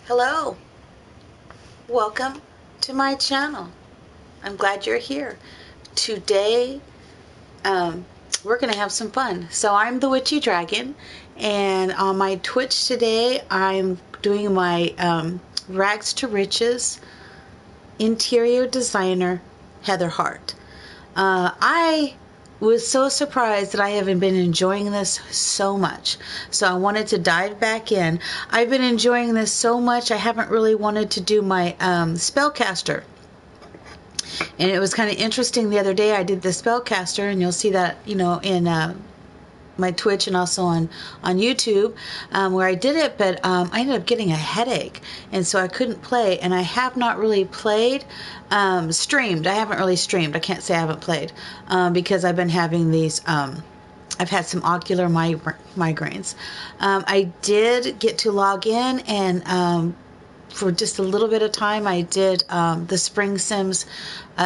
Hello, welcome to my channel. I'm glad you're here. Today, we're going to have some fun. So I'm the Witchy Dragon, and on my Twitch today, I'm doing my Rags to Riches interior designer, Heather Hart. I was so surprised that I haven't been enjoying this so much. So I wanted to dive back in. I've been enjoying this so much, I haven't really wanted to do my spellcaster. And it was kind of interesting the other day. I did the spellcaster, and you'll see that, in my Twitch and also on YouTube where I did it, but I ended up getting a headache, and so I couldn't play. And I have not really played, streamed. I haven't really streamed. I can't say I haven't played because I've been having these. I've had some ocular migraines. I did get to log in, and for just a little bit of time, I did the Spring Sims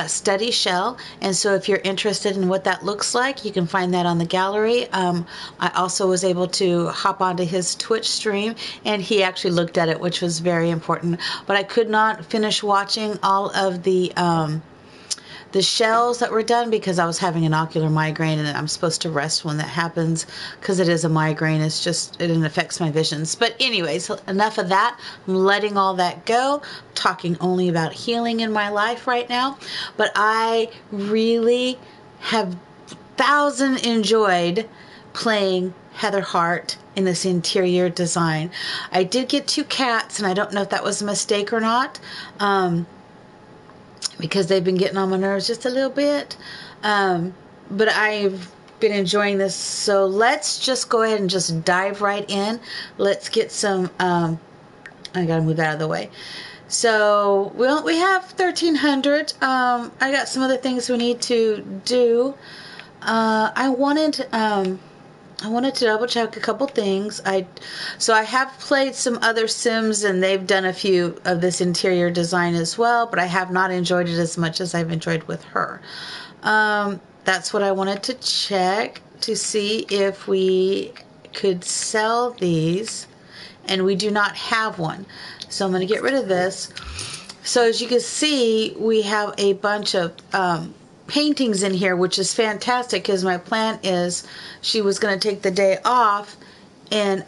study shell. And so if you're interested in what that looks like, you can find that on the gallery. I also was able to hop onto his Twitch stream, and he actually looked at it, which was very important. But I could not finish watching all of the shells that were done because I was having an ocular migraine, and I'm supposed to rest when that happens because it is a migraine. It affects my visions. But anyways, enough of that. I'm letting all that go. I'm talking only about healing in my life right now. But I really have enjoyed playing Heather Hart in this interior design. I did get 2 cats, and I don't know if that was a mistake or not. Because they've been getting on my nerves just a little bit. But I've been enjoying this. So let's just go ahead and just dive right in. Let's get some, I gotta move out of the way. So, we have 1,300. I got some other things we need to do. I wanted to double check a couple things. So I have played some other Sims, and they've done a few of this interior design as well, but I have not enjoyed it as much as I've enjoyed with her. That's what I wanted to check to see if we could sell these, and we do not have one. So I'm going to get rid of this. So as you can see, we have a bunch of paintings in here, which is fantastic because my plan is she was going to take the day off and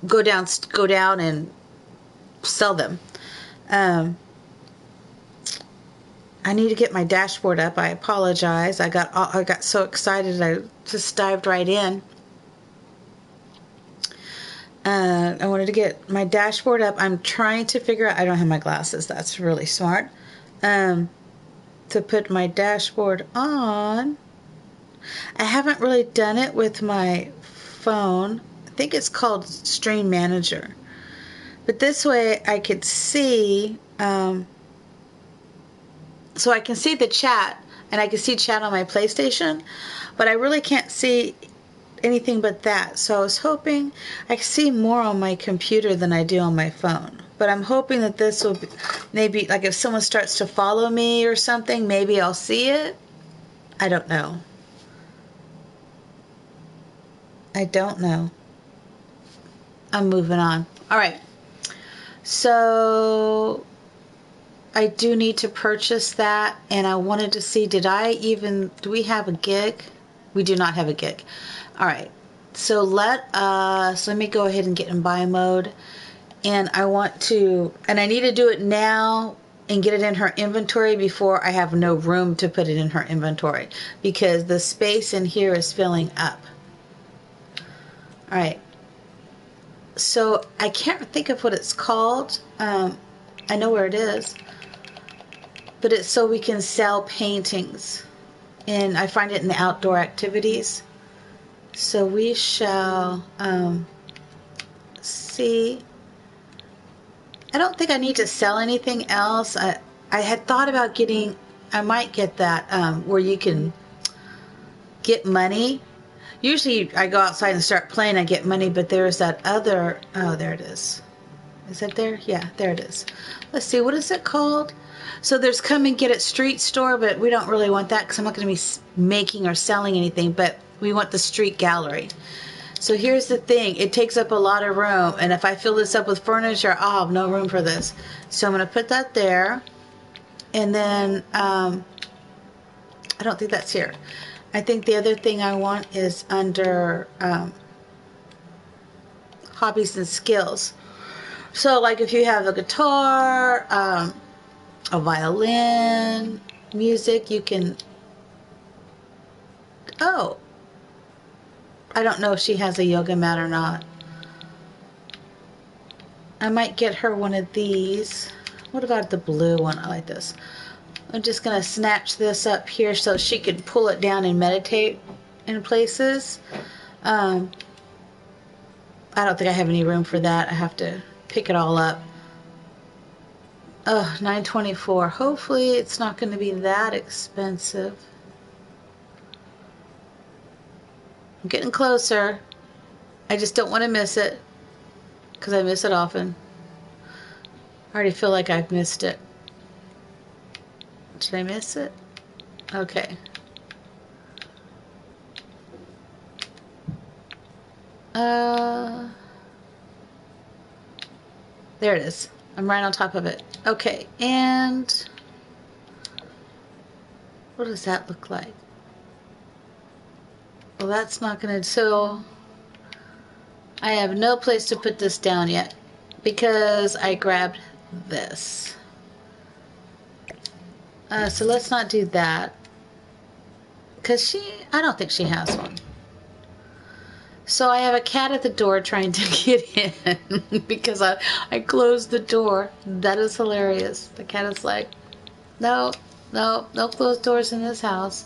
go down and sell them. I need to get my dashboard up. I apologize. I got so excited I just dived right in. I wanted to get my dashboard up. I'm trying to figure out. I don't have my glasses. That's really smart. To put my dashboard on. I haven't really done it with my phone. I think it's called Stream Manager. But this way I could see, so I can see the chat, and I can see chat on my PlayStation, but I really can't see anything but that. So I was hoping I could see more on my computer than I do on my phone. But I'm hoping that this will be, maybe, like if someone starts to follow me or something, maybe I'll see it. I don't know. I don't know. I'm moving on. All right. So I do need to purchase that, and I wanted to see, do we have a gig? We do not have a gig. All right. So let me go ahead and get in buy mode. And I need to do it now and get it in her inventory before I have no room to put it in her inventory, because the space in here is filling up. All right. So I can't think of what it's called. I know where it is, but it's so we can sell paintings, and I find it in the outdoor activities. So we shall see. I don't think I need to sell anything else. I had thought about I might get that where you can get money. Usually I go outside and start playing, I get money, but there's that other, oh, there it is. Is that there? Yeah, there it is. Let's see, what is it called? So there's Come and Get It Street Store, but we don't really want that because I'm not going to be making or selling anything, but we want the street gallery. So here's the thing. It takes up a lot of room. And if I fill this up with furniture, I'll have no room for this. So I'm going to put that there. And then, I don't think that's here. I think the other thing I want is under hobbies and skills. So like if you have a guitar, a violin, music, you can... Oh, I don't know if she has a yoga mat or not. I might get her one of these. What about the blue one? I like this. I'm just going to snatch this up here so she can pull it down and meditate in places. I don't think I have any room for that. I have to pick it all up. Oh, $9.24. Hopefully it's not going to be that expensive. I'm getting closer. I just don't want to miss it because I miss it often. I already feel like I've missed it. Did I miss it? Okay. There it is. I'm right on top of it. Okay, and what does that look like? Well, that's not gonna, so I have no place to put this down yet because I grabbed this. So let's not do that because I don't think she has one. So I have a cat at the door trying to get in because I closed the door. That is hilarious. The cat is like, no, no, no closed doors in this house.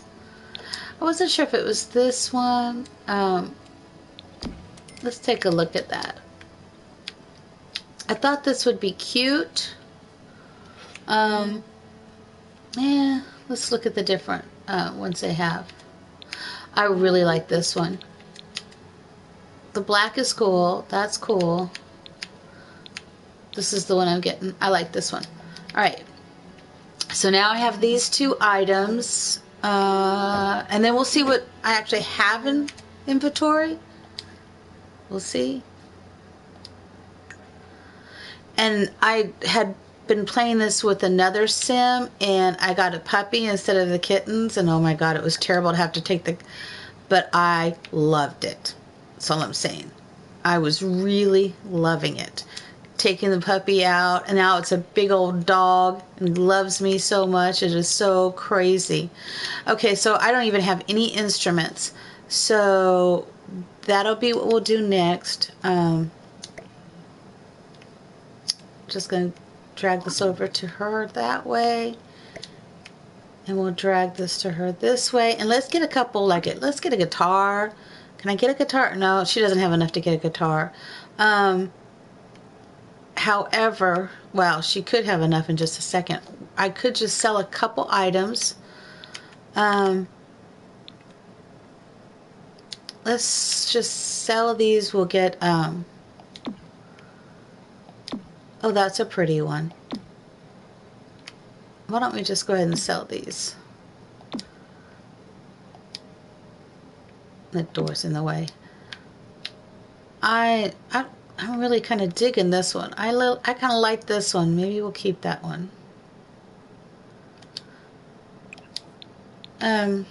I wasn't sure if it was this one. Let's take a look at that. I thought this would be cute. Yeah, let's look at the different ones they have. I really like this one. The black is cool. That's cool. This is the one I'm getting. I like this one. All right. So now I have these two items. And then we'll see what I actually have in inventory. We'll see. And I had been playing this with another sim, and I got a puppy instead of the kittens, and oh my god, it was terrible to have to take the... But I loved it. That's all I'm saying. I was really loving it. Taking the puppy out, and now it's a big old dog and loves me so much. It is so crazy. Okay, so I don't even have any instruments. So that'll be what we'll do next. Just going to drag this over to her that way. And we'll drag this to her this way. And let's get a couple, let's get a guitar. Can I get a guitar? No, she doesn't have enough to get a guitar. However, well, she could have enough in just a second. I could just sell a couple items. Let's just sell these. We'll get, oh, that's a pretty one. Why don't we just go ahead and sell these? The door's in the way. I'm really kind of digging this one. I kind of like this one. Maybe we'll keep that one. I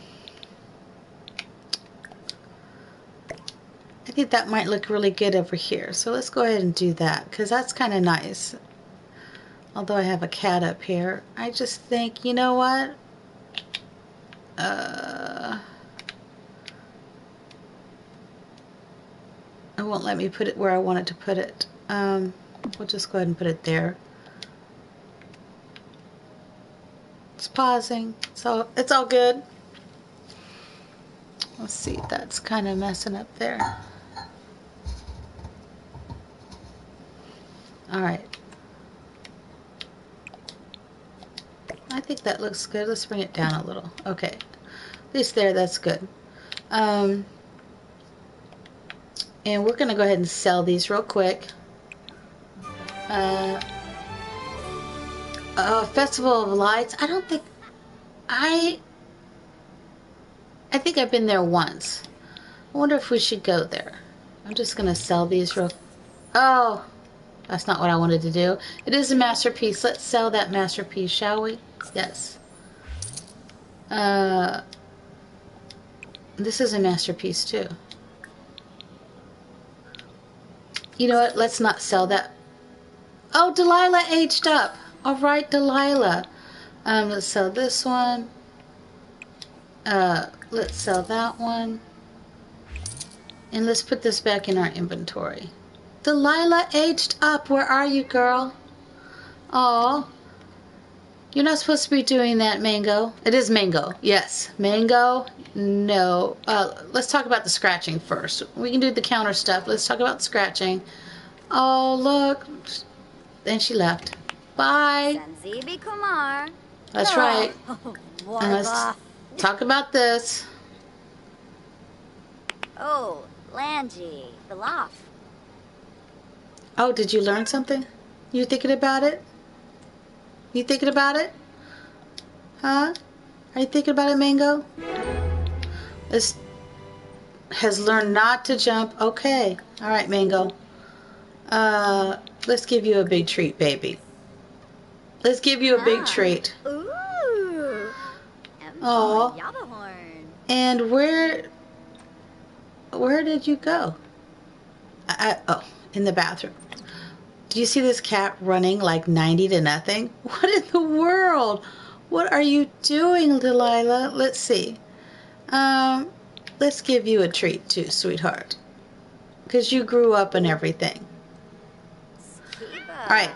think that might look really good over here. So let's go ahead and do that because that's kind of nice. Although I have a cat up here. I just think, you know what? It won't let me put it where I wanted to put it. We'll just go ahead and put it there. It's pausing, so it's all good. Let's see, that's kind of messing up there. All right. I think that looks good. Let's bring it down a little. Okay. At least there, that's good. And we're going to go ahead and sell these real quick. Festival of Lights. I don't think... I think I've been there once. I wonder if we should go there. I'm just gonna sell these real. Oh, that's not what I wanted to do. It is a masterpiece. Let's sell that masterpiece, shall we? Yes. This is a masterpiece too. You know what? Let's not sell that. Oh, Delilah aged up. All right, Delilah. Let's sell this one. Let's sell that one. And let's put this back in our inventory. Delilah aged up. Where are you, girl? Oh, you're not supposed to be doing that, Mango. It is Mango. Yes. Mango? No. Let's talk about the scratching first. We can do the counter stuff. Let's talk about scratching. Oh, look. Then she left. Bye. Sanzibi Kumar. That's right. And let's talk about this. Oh, Lanji, the loft. Oh, did you learn something? You thinking about it? You thinking about it? Huh? Are you thinking about it, Mango? This has learned not to jump. Okay. All right, Mango. Let's give you a big treat, baby. Let's give you a big treat. Ooh. Oh. Yabahorn. And where did you go? Oh, in the bathroom. Do you see this cat running like 90 to nothing? What in the world? What are you doing, Delilah? Let's see. Let's give you a treat too, sweetheart. Because you grew up and everything. All right.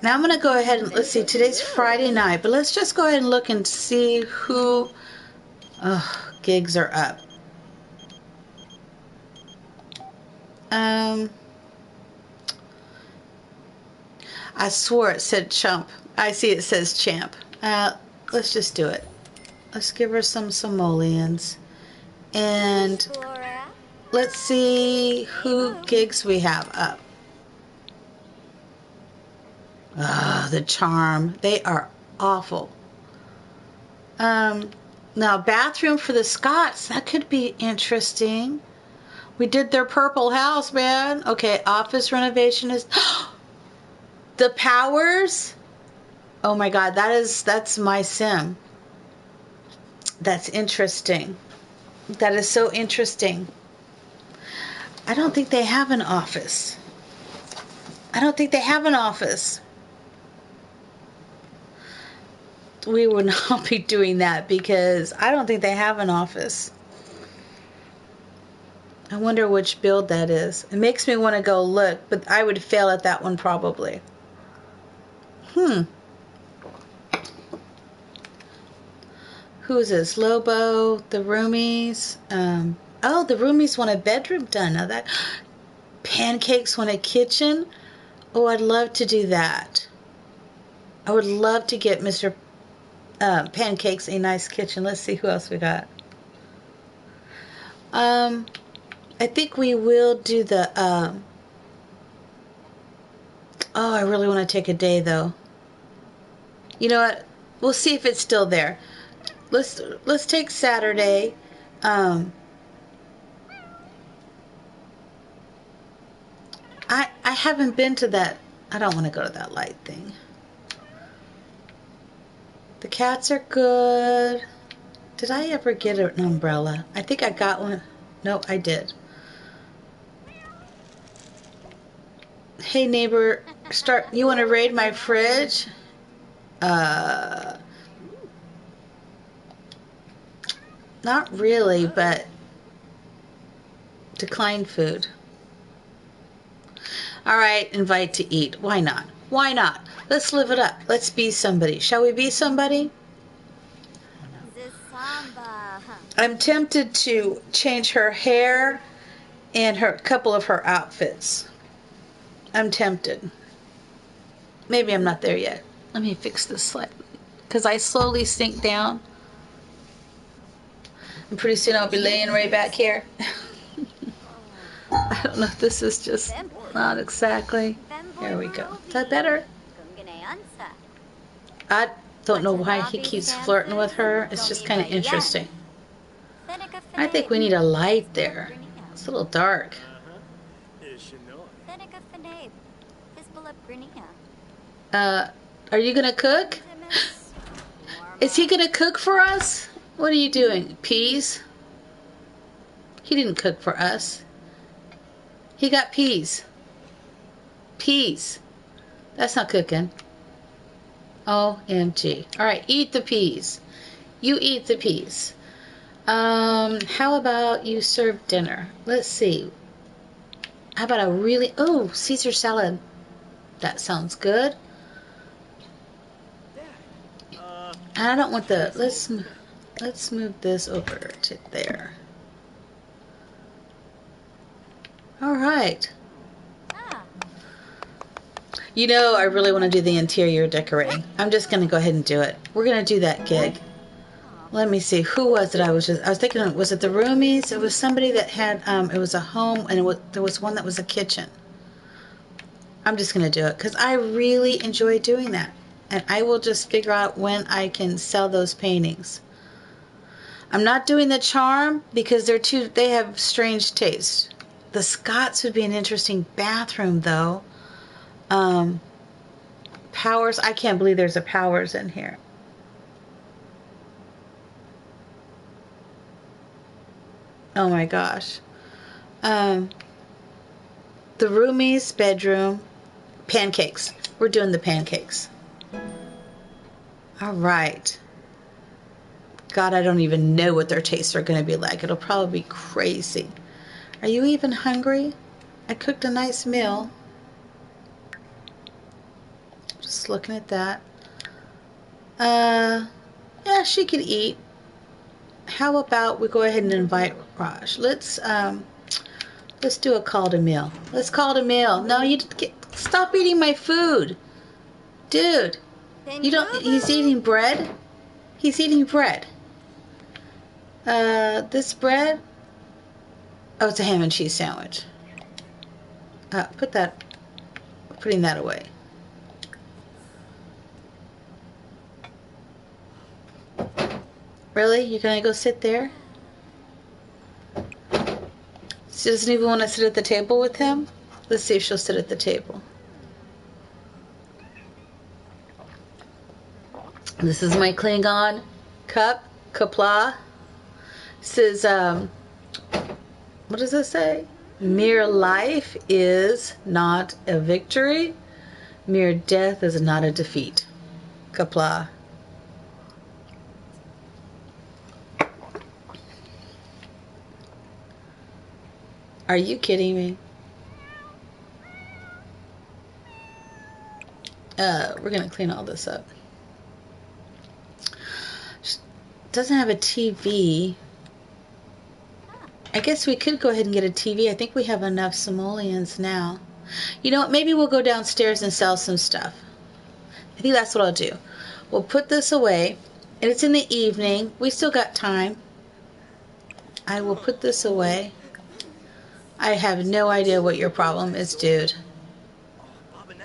Now I'm going to go ahead and, let's see, today's Friday night, but let's just go ahead and look and see who gigs are up. I swore it said chump. I see it says champ. Let's just do it. Let's give her some simoleons. And let's see who gigs we have up. The charm. They are awful. Now, bathroom for the Scotts. That could be interesting. We did their purple house, man. Okay, office renovation is... The Powers? Oh my God, that's my sim. That's interesting. That is so interesting. I don't think they have an office. I don't think they have an office. We would not be doing that because I don't think they have an office. I wonder which build that is. It makes me want to go look, but I would fail at that one probably. Who is this? Lobo, the roomies. Oh, the roomies want a bedroom done. Now that Pancakes want a kitchen. Oh, I'd love to do that. I would love to get Mr. Pancakes a nice kitchen. Let's see who else we got. I think we will do the. Oh, I really want to take a day though. You know what? We'll see if it's still there. Let's take Saturday. I haven't been to that. I don't want to go to that light thing. The cats are good. Did I ever get an umbrella? I think I got one. No, I did. Hey neighbor, you want to raid my fridge? Not really, but decline food. All right, invite to eat. Why not? Why not? Let's live it up. Let's be somebody. Shall we be somebody? I'm tempted to change her hair and a couple of her outfits. I'm tempted. Maybe I'm not there yet. Let me fix this slightly because I slowly sink down. And pretty soon I'll be laying right back here. I don't know if this is just not exactly. There we go. Is that better? I don't know why he keeps flirting with her. It's just kind of interesting. I think we need a light there. It's a little dark. Are you gonna cook? Is he gonna cook for us? What are you doing? Peas? He didn't cook for us. He got peas. Peas. That's not cooking. OMG. Alright, eat the peas. You eat the peas. How about you serve dinner? Let's see. How about Caesar salad. That sounds good. I don't want the, let's move this over to there. Alright. You know, I really want to do the interior decorating. I'm just going to go ahead and do it. We're going to do that gig. Let me see. Who was it? I was thinking, was it the roomies? It was somebody that had, it was a home, and there was one that was a kitchen. I'm just going to do it because I really enjoy doing that. And I will just figure out when I can sell those paintings. I'm not doing the charm because they have strange tastes. The Scots would be an interesting bathroom, though. Powers. I can't believe there's a Powers in here. Oh my gosh. The roomie's bedroom. Pancakes. We're doing the pancakes. All right. God, I don't even know what their tastes are going to be like. It'll probably be crazy. Are you even hungry? I cooked a nice meal. Just looking at that. Yeah, she could eat. How about we go ahead and invite Raj? Let's do a call to meal. Let's call to meal. No, stop eating my food. Dude. He's eating bread? He's eating bread. This bread? Oh, it's a ham and cheese sandwich. Putting that away. Really? You're gonna go sit there? She doesn't even want to sit at the table with him? Let's see if she'll sit at the table. This is my Klingon cup, Kapla. This is, what does it say? Mere life is not a victory. Mere death is not a defeat. Kapla. Are you kidding me? We're gonna clean all this up. Doesn't have a TV. I guess we could go ahead and get a TV. I think we have enough simoleons now. You know what? Maybe we'll go downstairs and sell some stuff. I think that's what I'll do. We'll put this away. And it's in the evening. We still got time. I will put this away. I have no idea what your problem is, dude.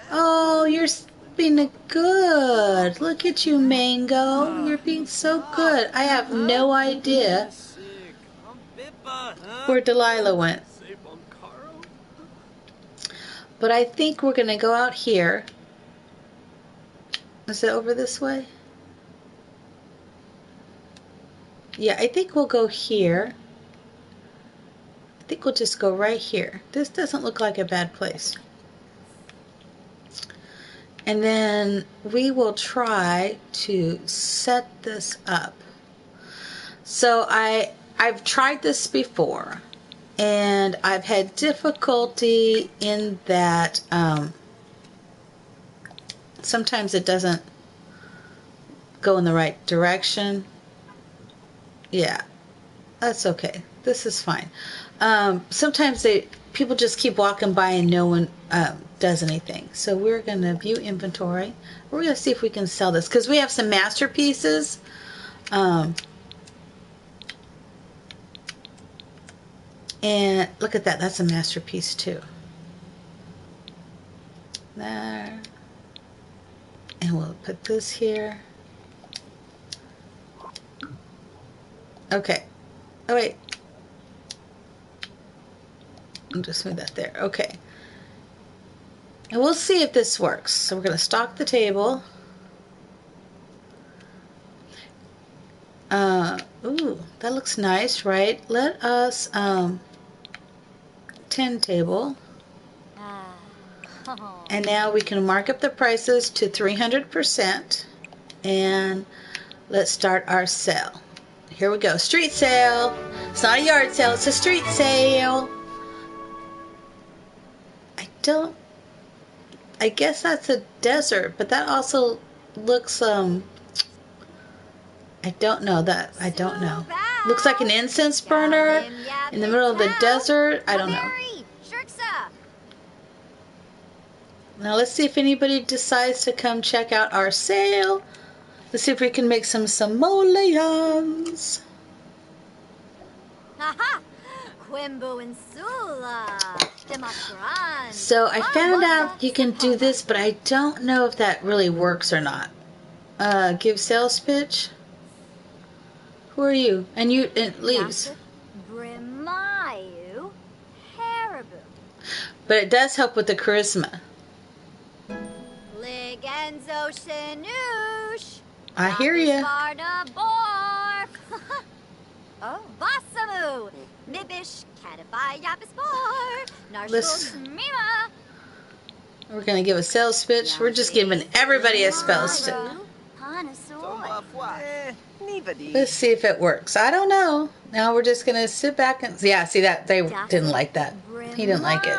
Oh, you're being good. Look at you, Mango. You're being so good. I have no idea where Delilah went. But I think we're going to go out here. Is it over this way? Yeah, I think we'll go here. I think we'll just go right here. This doesn't look like a bad place. And then we will try to set this up. So I've tried this before, and I've had difficulty in that sometimes it doesn't go in the right direction. Yeah, that's okay. This is fine. Sometimes people just keep walking by and no one does anything. So we're going to view inventory. We're going to see if we can sell this because we have some masterpieces. And look at that. That's a masterpiece too. There. And we'll put this here. Okay. Oh, wait. I'll just move that there. Okay. And we'll see if this works. So we're going to stock the table. Ooh, that looks nice, right? Let us, 10 table. And now we can mark up the prices to 300%. And let's start our sale. Here we go. Street sale. It's not a yard sale, it's a street sale. I guess that's a desert, but that also looks, I don't know that. I don't know. Looks like an incense burner in the middle of the desert. I don't know. Now let's see if anybody decides to come check out our sale. Let's see if we can make some simoleons. So I found out you can do this, but I don't know if that really works or not. Give sales pitch. Who are you? And you, it leaves. But it does help with the charisma. I hear you. We're going to give a sales pitch. We're just giving everybody a sales pitch. Let's see if it works. I don't know. Now we're just going to sit back and... Yeah, see that? They didn't like that. He didn't like it.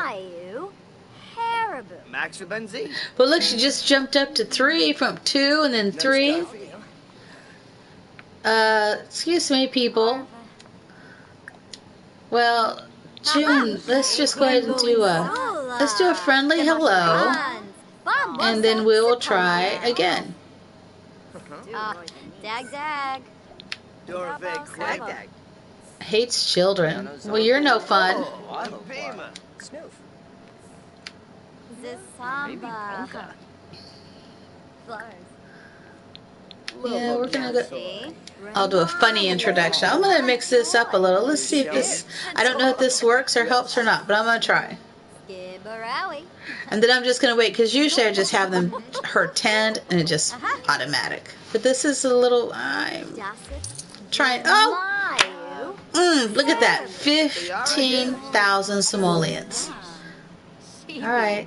But look, she just jumped up to 3 from 2 and then 3. Excuse me, people. Well, June, let's just go ahead and do let's do a friendly hello. And then we will try again. Hates children. Well, you're no fun. Yeah, we're gonna go. I'll do a funny introduction. I'm gonna mix this up a little. Let's see if this. I don't know if this works or helps or not, but I'm gonna try. And then I'm just gonna wait because usually I just have them her tend and it's just automatic. But this is a little. I'm trying. Oh, look at that! 15,000 simoleons. All right.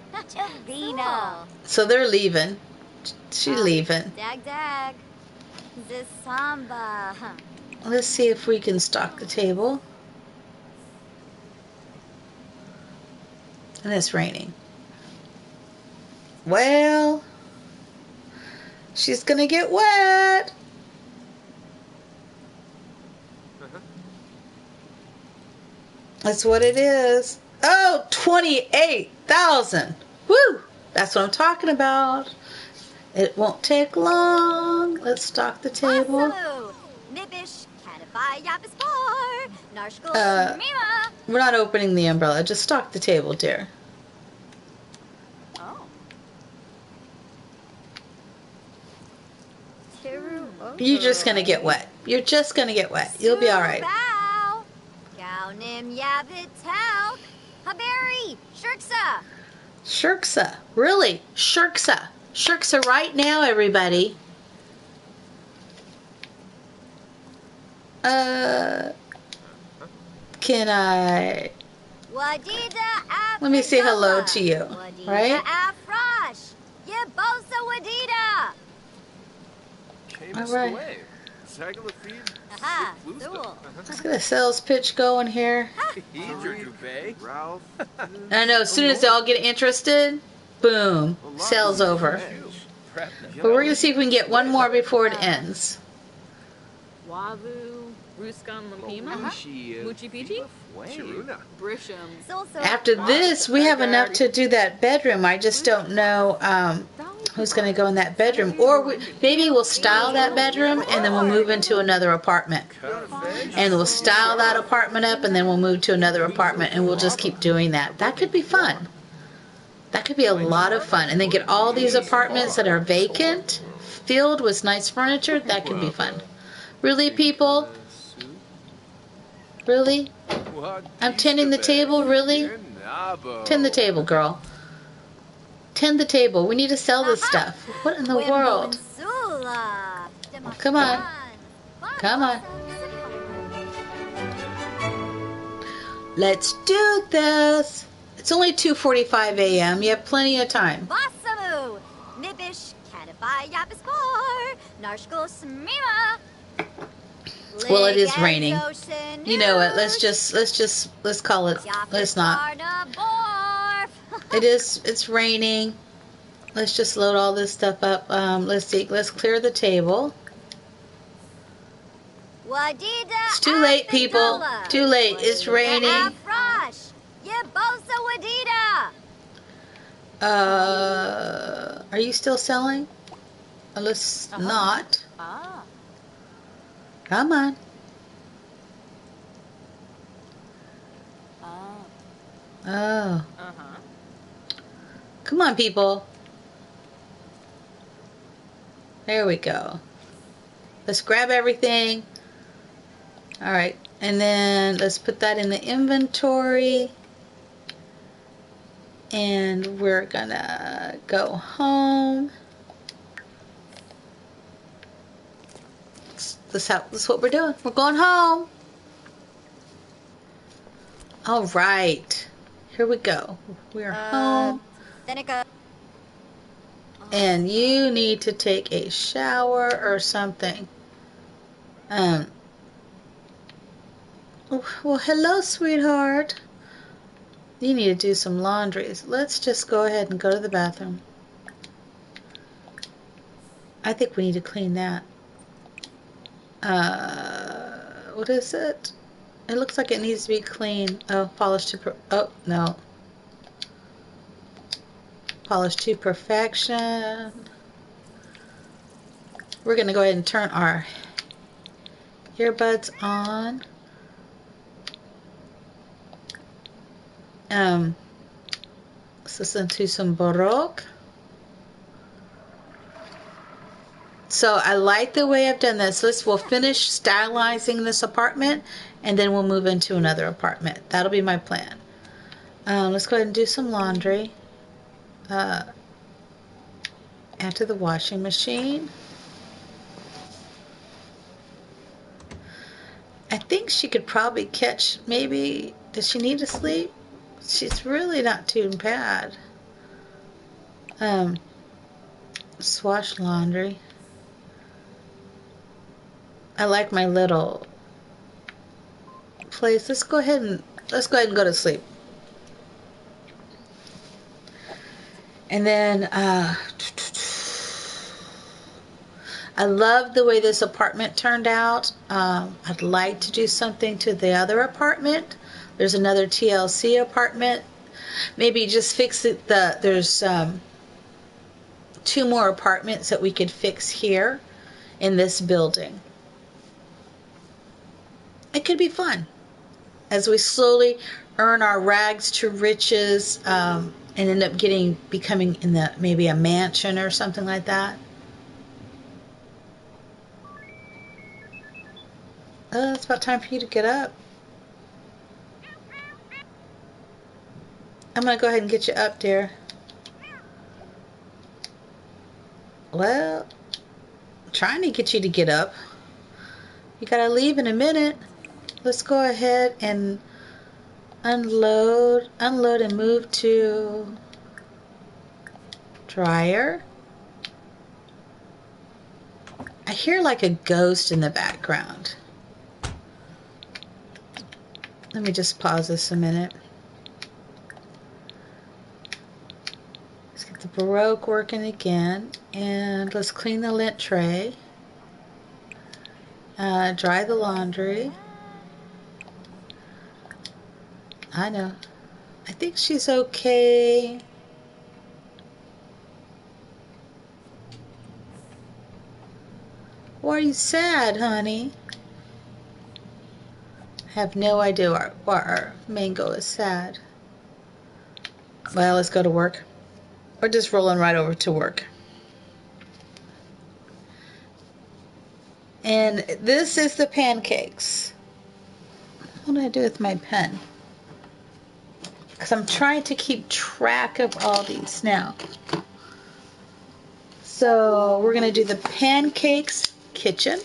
So they're leaving. She's leaving. Let's see if we can stock the table. And it's raining. Well, she's gonna get wet. That's what it is. Oh, 28,000. Woo! That's what I'm talking about. It won't take long. Let's stock the table. We're not opening the umbrella. Just stock the table, dear. You're just going to get wet. You're just going to get wet. You'll be all right. Shirksa. Really? Shirksa. Shirksa right now, everybody. Can I... Let me say hello to you, right? All right. Let's get a sales pitch going here. I know, as soon as they all get interested, boom, sales over. But we're going to see if we can get one more before it ends. After this, we have enough to do that bedroom. I just don't know who's going to go in that bedroom. Or maybe we'll style that bedroom and then we'll move into another apartment. And we'll style that apartment up and then we'll move to another apartment. And we'll just keep doing that. That could be fun. That could be a lot of fun. And then get all these apartments that are vacant, filled with nice furniture. That could be fun. Really, people? Really? I'm tending the table, really? Tend the table, girl. Tend the table. We need to sell this stuff. What in the world? Come on. Come on. Let's do this. It's only 2:45 a.m. You have plenty of time. Well, it is raining. You know what? Let's call it. Let's not. It's raining. Let's just load all this stuff up. Let's see. Let's clear the table. It's too late, people. Too late. It's raining. Are you still selling? Let's not. Come on. Oh. Come on, people. There we go. Let's grab everything. All right. And then let's put that in the inventory. And we're gonna go home. That's what we're doing. We're going home. All right. Here we go. We're home. And you need to take a shower or something. Well, hello, sweetheart. You need to do some laundry. Let's just go ahead and go to the bathroom. I think we need to clean that. What is it? It looks like it needs to be clean. Oh, polish to oh, no. Polish to perfection. We're going to go ahead and turn our earbuds on. Let's listen to some Baroque. So I like the way I've done this. We'll finish stylizing this apartment and then we'll move into another apartment. That'll be my plan. Let's go ahead and do some laundry. Add to the washing machine. I think she could probably catch, maybe, does she need to sleep? She's really not too bad. Let's wash laundry. I like my little place. Let's go ahead and go to sleep. And then I love the way this apartment turned out. I'd like to do something to the other apartment. There's another TLC apartment. Maybe just fix it. There's 2 more apartments that we could fix here in this building. It could be fun as we slowly earn our rags to riches and end up becoming in maybe a mansion or something like that. It's about time for you to get up. I'm going to go ahead and get you up, dear. Well, I'm trying to get you to get up. You got to leave in a minute. Let's go ahead and unload and move to dryer. I hear like a ghost in the background. Let me just pause this a minute. Let's get the Baroque working again. And let's clean the lint tray. Dry the laundry. I know. I think she's okay. Why are you sad, honey? I have no idea why our mango is sad. Well, let's go to work. We're just rolling right over to work. And this is the pancakes. What do I do with my pen? Because I'm trying to keep track of all these now. So we're going to do the pancakes kitchen.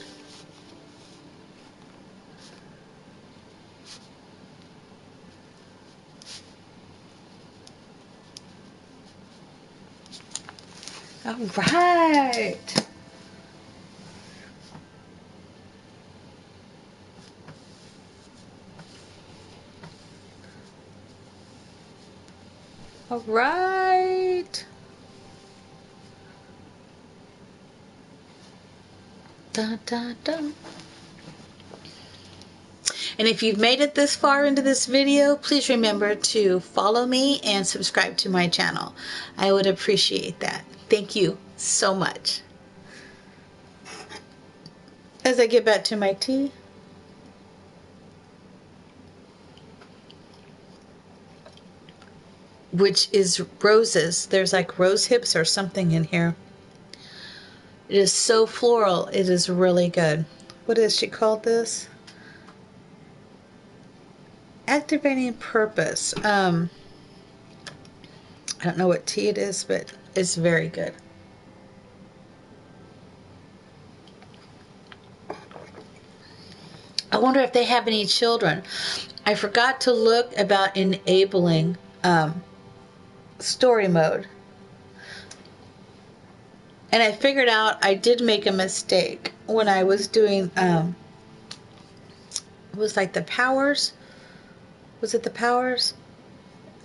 All right. All right. Dun, dun, dun. And if you've made it this far into this video, please remember to follow me and subscribe to my channel. I would appreciate that. Thank you so much. As I get back to my tea. Which is roses. There's like rose hips or something in here. It is so floral. It is really good. What is she called this? Activating purpose. I don't know what tea it is, but it's very good. I wonder if they have any children. I forgot to look about enabling story mode. And I figured out I did make a mistake when I was doing, it was like the powers. Was it the powers?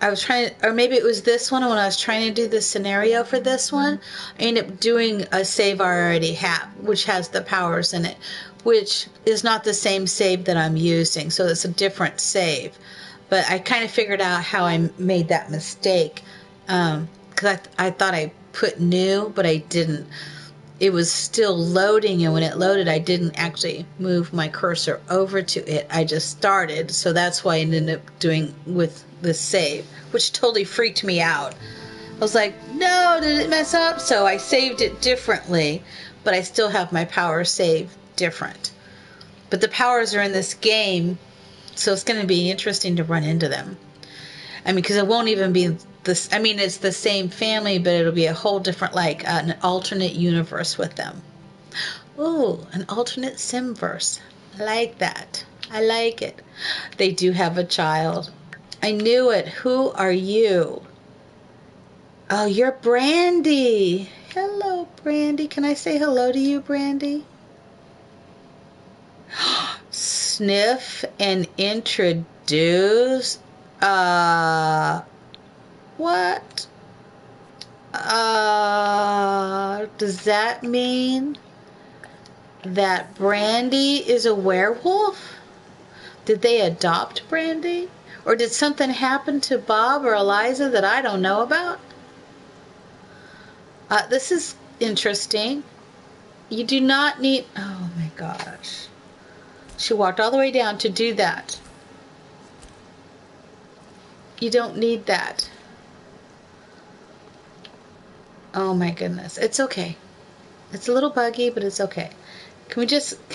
I was trying to, or maybe it was this one, when I was trying to do the scenario for this one, I ended up doing a save I already have, which has the powers in it, which is not the same save that I'm using, so it's a different save. But I kind of figured out how I made that mistake, because I thought I put new, but I didn't. It was still loading, and when it loaded, I didn't actually move my cursor over to it. I just started, so that's why I ended up doing with the save, which totally freaked me out. I was like, no, did it mess up? So I saved it differently, but I still have my power saved different. But the powers are in this game, so it's going to be interesting to run into them. I mean, because it won't even be this. I mean, it's the same family, but it'll be a whole different, like an alternate universe with them. Ooh, an alternate simverse. I like that. I like it. They do have a child. I knew it. Who are you? Oh, you're Brandy. Hello, Brandy. Can I say hello to you, Brandy? Sniff and introduce. What? Does that mean that Brandy is a werewolf? Did they adopt Brandy? Or did something happen to Bob or Eliza that I don't know about? This is interesting. You do not need... Oh my gosh. She walked all the way down to do that. You don't need that. Oh my goodness. It's okay. It's a little buggy, but it's okay. Can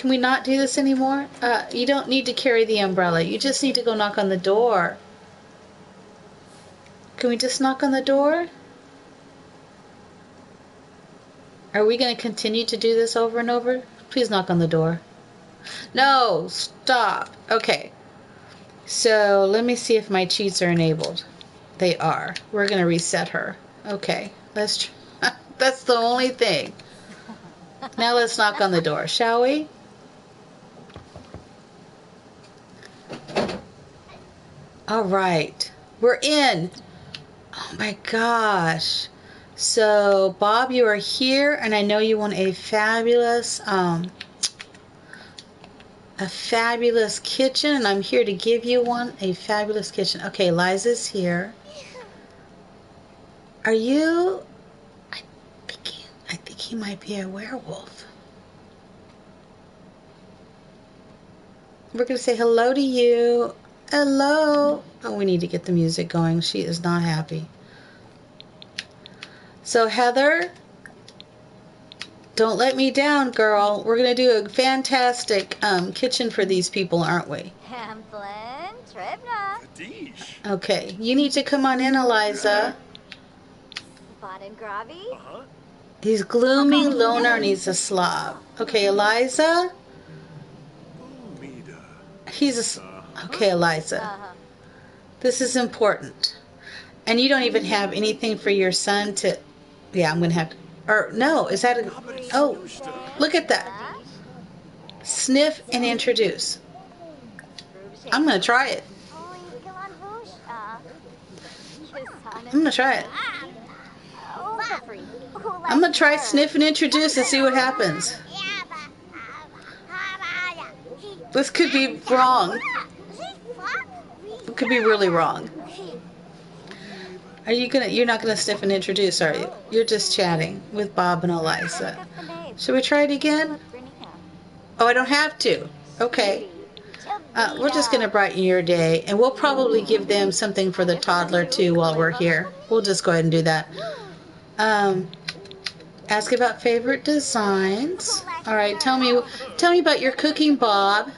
we not do this anymore? You don't need to carry the umbrella. You just need to go knock on the door. Can we just knock on the door? Are we going to continue to do this over and over? Please knock on the door. No, stop. Okay. So let me see if my cheats are enabled. They are. We're going to reset her. Okay. Let's try. That's the only thing. Now let's knock on the door, shall we? All right. We're in. Oh my gosh. So, Bob, you are here, and I know you want a fabulous kitchen, and I'm here to give you one, a fabulous kitchen. Okay, Liza's here. Are you... I think he might be a werewolf. We're going to say hello to you. Hello. Oh, we need to get the music going. She is not happy. So, Heather, don't let me down, girl. We're going to do a fantastic kitchen for these people, aren't we? Hamplin, Tribna. Okay, you need to come on in, Eliza. Bot and Grobby. He's gloomy, loner, and he's a slob. Okay, Eliza. He's a... Okay, Eliza. This is important. And you don't even have anything for your son to... Yeah, I'm going to have to... Or, no, is that a... Oh, look at that. Sniff and introduce. I'm going to try it. I'm going to try it. I'm going to try sniff and introduce and see what happens. This could be wrong. It could be really wrong. You're not gonna sniff and introduce, are you? You're just chatting with Bob and Eliza. Should we try it again? Oh, I don't have to. Okay. We're just gonna brighten your day, and we'll probably give them something for the toddler too while we're here. We'll just go ahead and do that. Ask about favorite designs. All right, tell me about your cooking, Bob.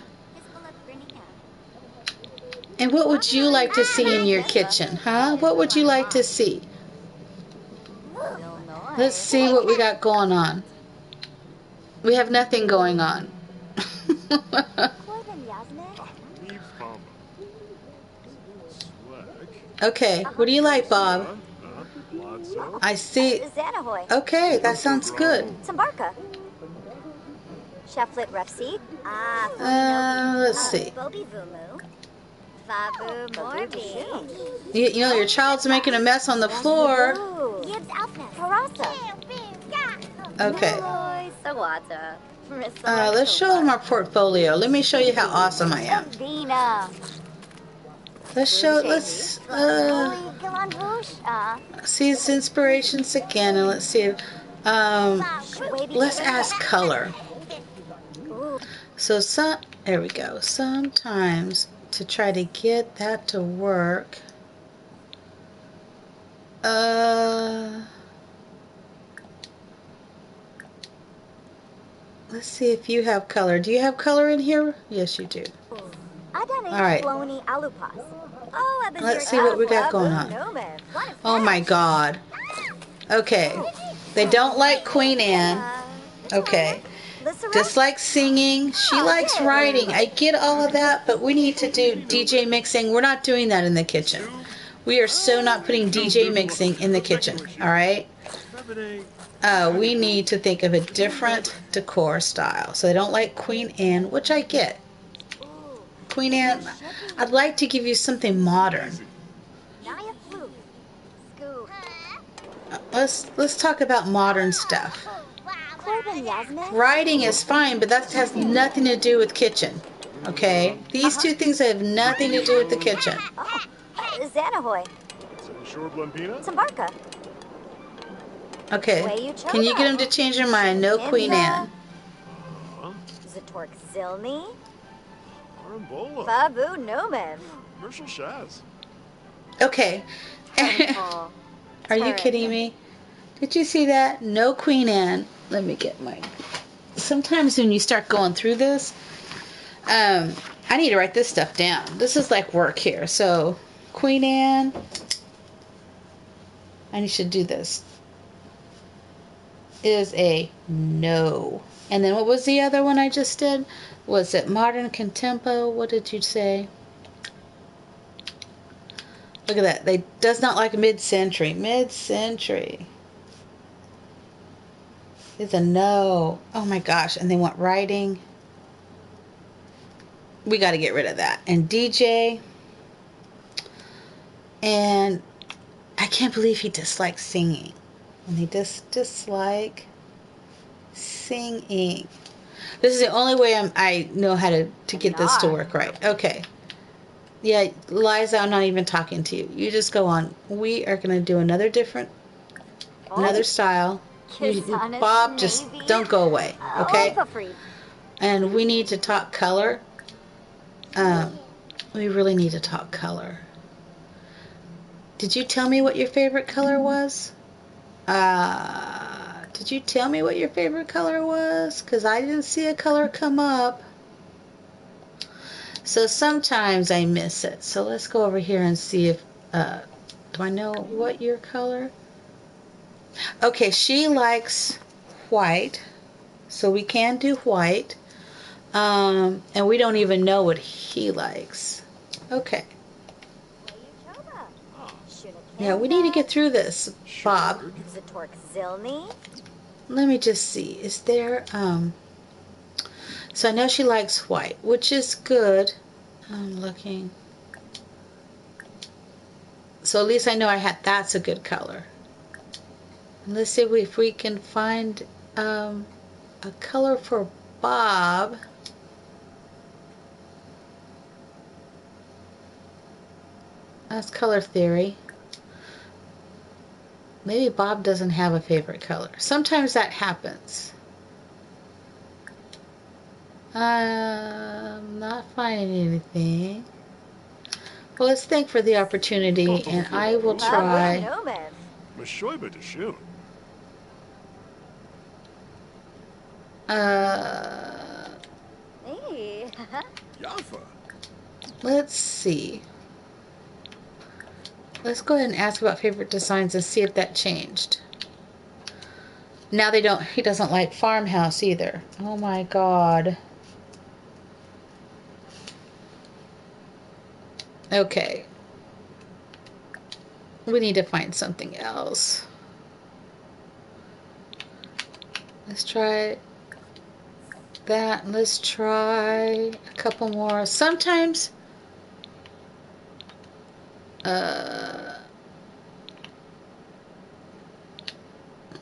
And what would you like to see in your kitchen, huh? What would you like to see? Let's see what we got going on. We have nothing going on. Okay, what do you like, Bob? I see. Okay, that sounds good. Let's see. You know, your child's making a mess on the floor. Okay. Let's show them our portfolio. Let me show you how awesome I am. Let's see its inspirations again, and let's see. Let's ask color. So there we go. Sometimes to try to get that to work, let's see if you have color. Do you have color in here? Yes, you do. Alright. Let's see what we got going on. Oh my God. Okay. They don't like Queen Anne. Okay. Dislikes singing. She likes writing. I get all of that, but we need to do DJ mixing. We're not doing that in the kitchen. We are so not putting DJ mixing in the kitchen. Alright? We need to think of a different decor style. So they don't like Queen Anne, which I get. Queen Anne, I'd like to give you something modern. Let's talk about modern stuff. Writing is fine, but that has nothing to do with kitchen. Okay? These two things have nothing to do with the kitchen. Okay. Can you get them to change their mind? No Queen Anne. Okay. Are you kidding me? Did you see that? No Queen Anne. Let me get my... Sometimes when you start going through this, I need to write this stuff down. This is like work here. So, Queen Anne. I should do this. Is a no. And then what was the other one I just did? Was it modern contempo? What did you say? Look at that. They does not like mid-century. Mid-century is a no. Oh my gosh. And they want writing. We got to get rid of that. And DJ. And I can't believe he dislikes singing. And they just dislike singing. This is the only way I know how to get this to work right. Okay. Yeah, Liza, I'm not even talking to you. You just go on. We are going to do another style. Bob, just don't go away, okay? And we need to talk color. We really need to talk color. Did you tell me what your favorite color was? Did you tell me what your favorite color was? Because I didn't see a color come up. So sometimes I miss it. So let's go over here and see if, do I know what your color? Okay, she likes white, so we can do white. And we don't even know what he likes. Okay. Yeah, we need to get through this, Bob. Let me just see. Is there, so I know she likes white, which is good. I'm looking. So at least I know that's a good color. Let's see if we can find a color for Bob. That's color theory. Maybe Bob doesn't have a favorite color. Sometimes that happens. I'm not finding anything. Well, let's thank for the opportunity, and I will try. Let's see. Let's go ahead and ask about favorite designs and see if that changed. Now he doesn't like farmhouse either. Oh my God. Okay. We need to find something else. Let's try that. Let's try a couple more. Sometimes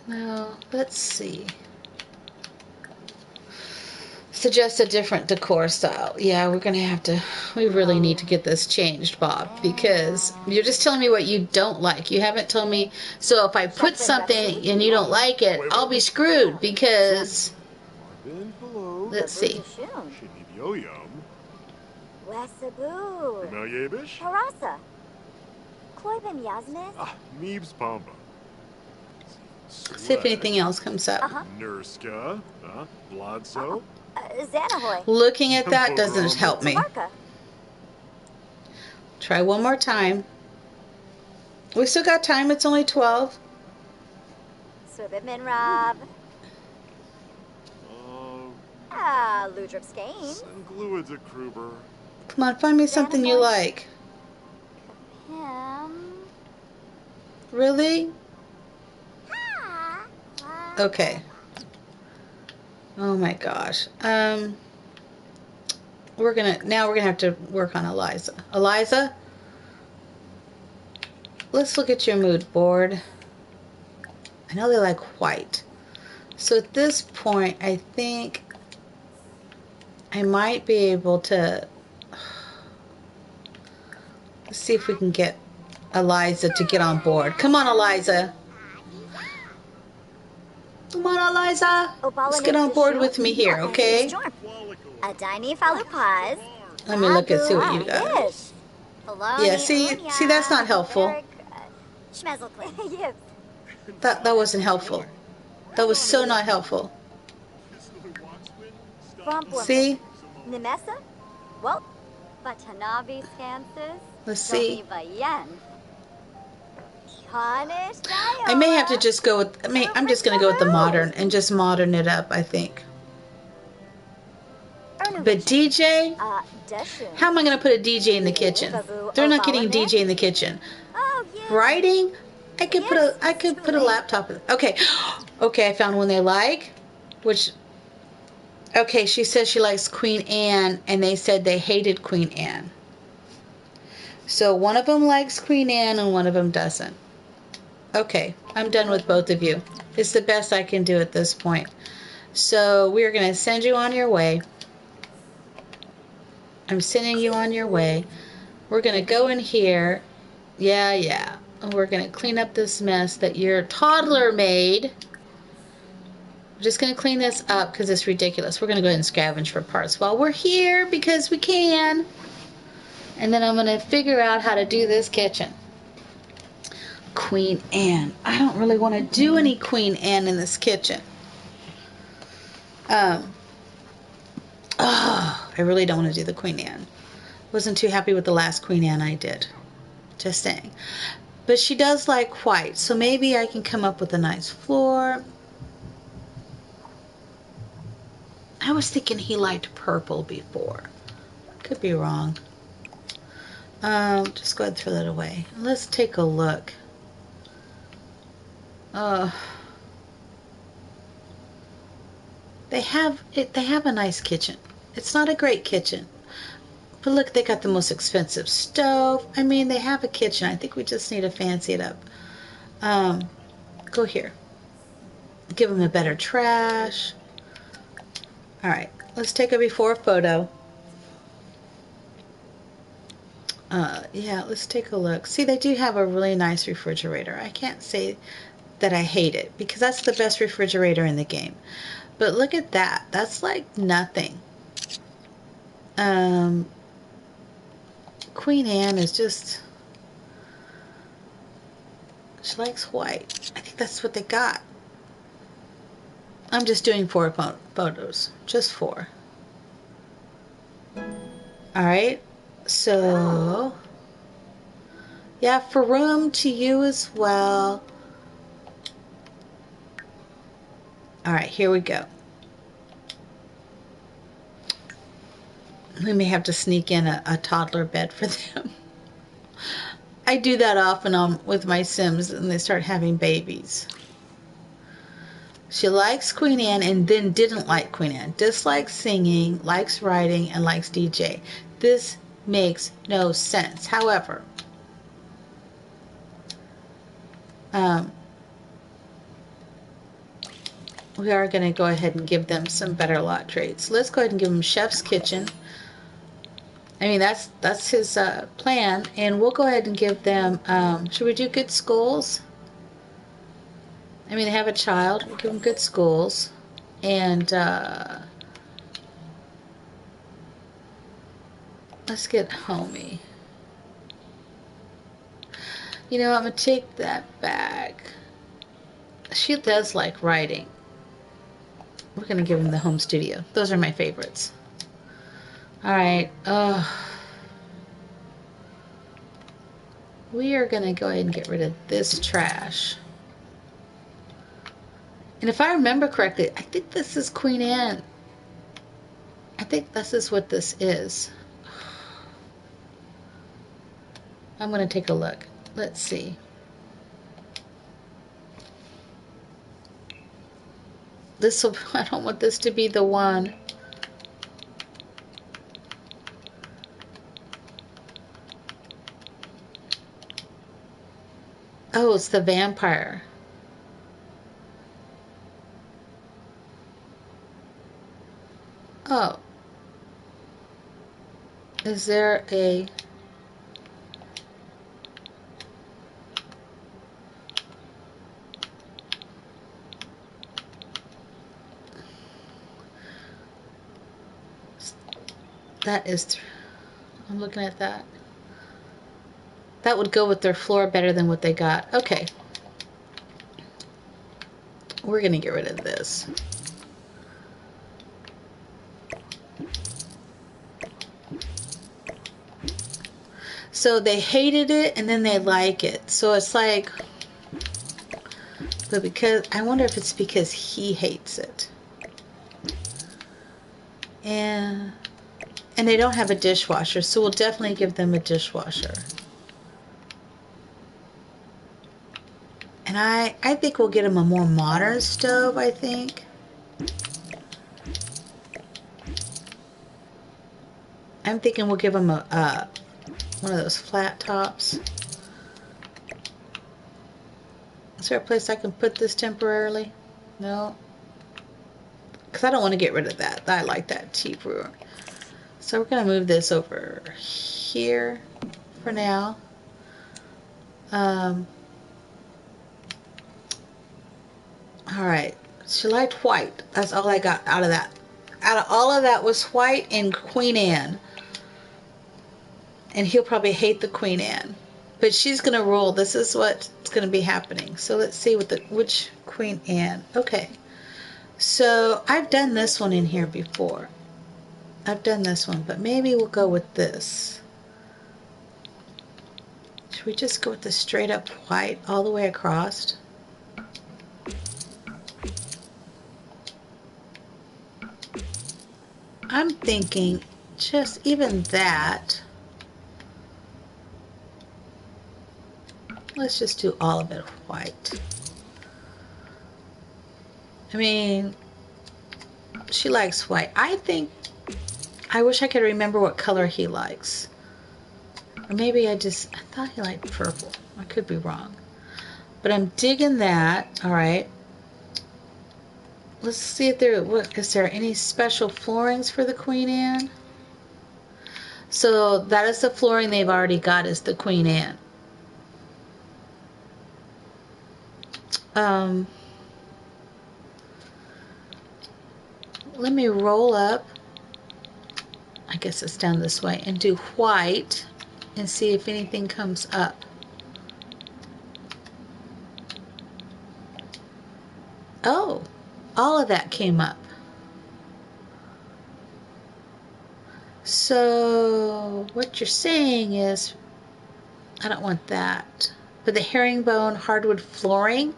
no, let's see. Suggest a different decor style. Yeah, we really need to get this changed, Bob, because you're just telling me what you don't like. You haven't told me, so if I put something and you don't like it, I'll be screwed because, let's see. See if anything else comes up. Looking at that doesn't help me. Try one more time. We still got time. It's only 12. Come on, find me something you like. Really? Okay. Oh my gosh. We're gonna have to work on Eliza. Eliza, let's look at your mood board. I know they like white. So at this point, I think I might be able to see if we can get Eliza to get on board. Come on, Eliza. Come on, Eliza. Let's get on board with me here, okay? Let me look and see what you got. Yeah, see, that's not helpful. That wasn't helpful. That was so not helpful. See? Let's see. I may have to just go with, I'm just going to go with the modern and just modern it up, I think. But DJ? How am I going to put a DJ in the kitchen? They're not getting a DJ in the kitchen. Writing? I could put a laptop in. Okay. Okay, I found one they like. Okay, she says she likes Queen Anne, and they said they hated Queen Anne. So one of them likes Queen Anne and one of them doesn't. Okay, I'm done with both of you. It's the best I can do at this point. So we're going to send you on your way. I'm sending you on your way. We're going to go in here. Yeah. And we're going to clean up this mess that your toddler made. We're just going to clean this up because it's ridiculous. We're going to go ahead and scavenge for parts while we're here because we can. And then I'm going to figure out how to do this kitchen. Queen Anne. I don't really want to do any Queen Anne in this kitchen. I really don't want to do the Queen Anne. Wasn't too happy with the last Queen Anne I did. Just saying. But she does like white, so maybe I can come up with a nice floor. I was thinking he liked purple before. Could be wrong. Just go ahead and throw that away. Let's take a look. They have a nice kitchen. It's not a great kitchen. But look, they got the most expensive stove. I mean, they have a kitchen. I think we just need to fancy it up. Go here. Give them a better trash. All right, let's take a before photo. Yeah, let's take a look. See, they do have a really nice refrigerator. I can't say that I hate it because that's the best refrigerator in the game. But look at that. That's like nothing. Queen Anne is just... She likes white. I think that's what they got. I'm just doing 4 photos. Just 4. Alright. So... Yeah, for room to you as well. Alright, here we go. We may have to sneak in a toddler bed for them. I do that often with my Sims and they start having babies. She likes Queen Anne and then didn't like Queen Anne. Dislikes singing, likes writing, and likes DJ. This makes no sense. However, we are going to go ahead and give them some better lot traits. Let's go ahead and give them Chef's Kitchen. I mean, that's his plan. And we'll go ahead and give them, should we do good schools? I mean, they have a child. We'll give them good schools. And let's get homey. You know, I'm going to take that back. She does like writing. We're going to give him the home studio. Those are my favorites. Alright. We are going to go ahead and get rid of this trash. And if I remember correctly, I think this is Queen Anne. I think this is what this is. I'm going to take a look. Let's see. I don't want this to be the one. Oh, it's the vampire. Oh. Is there a... That is... I'm looking at that. That would go with their floor better than what they got. Okay. We're going to get rid of this. So they hated it and then they like it. So it's like... But because... I wonder if it's because he hates it. And they don't have a dishwasher, so we'll definitely give them a dishwasher. And I think we'll get them a more modern stove, I think. I'm thinking we'll give them a one of those flat tops. Is there a place I can put this temporarily? No. Because I don't want to get rid of that. I like that tea brewer. So we're going to move this over here for now. Alright. She liked white. That's all I got out of that. Out of all of that was white and Queen Anne. And he'll probably hate the Queen Anne. But she's going to rule. This is what's going to be happening. So let's see which Queen Anne. Okay. So I've done this one in here before. I've done this one, but maybe we'll go with this. Should we just go with the straight up white all the way across? I'm thinking just even that. Let's just do all of it white. I mean, she likes white. I wish I could remember what color he likes. Or maybe I thought he liked purple. I could be wrong. But I'm digging that. All right. Let's see if is there any special floorings for the Queen Anne? So that is the flooring they've already got, is the Queen Anne. Let me roll up. I guess it's down this way, and do white and see if anything comes up. Oh, all of that came up. So what you're saying is, I don't want that. But the herringbone hardwood flooring,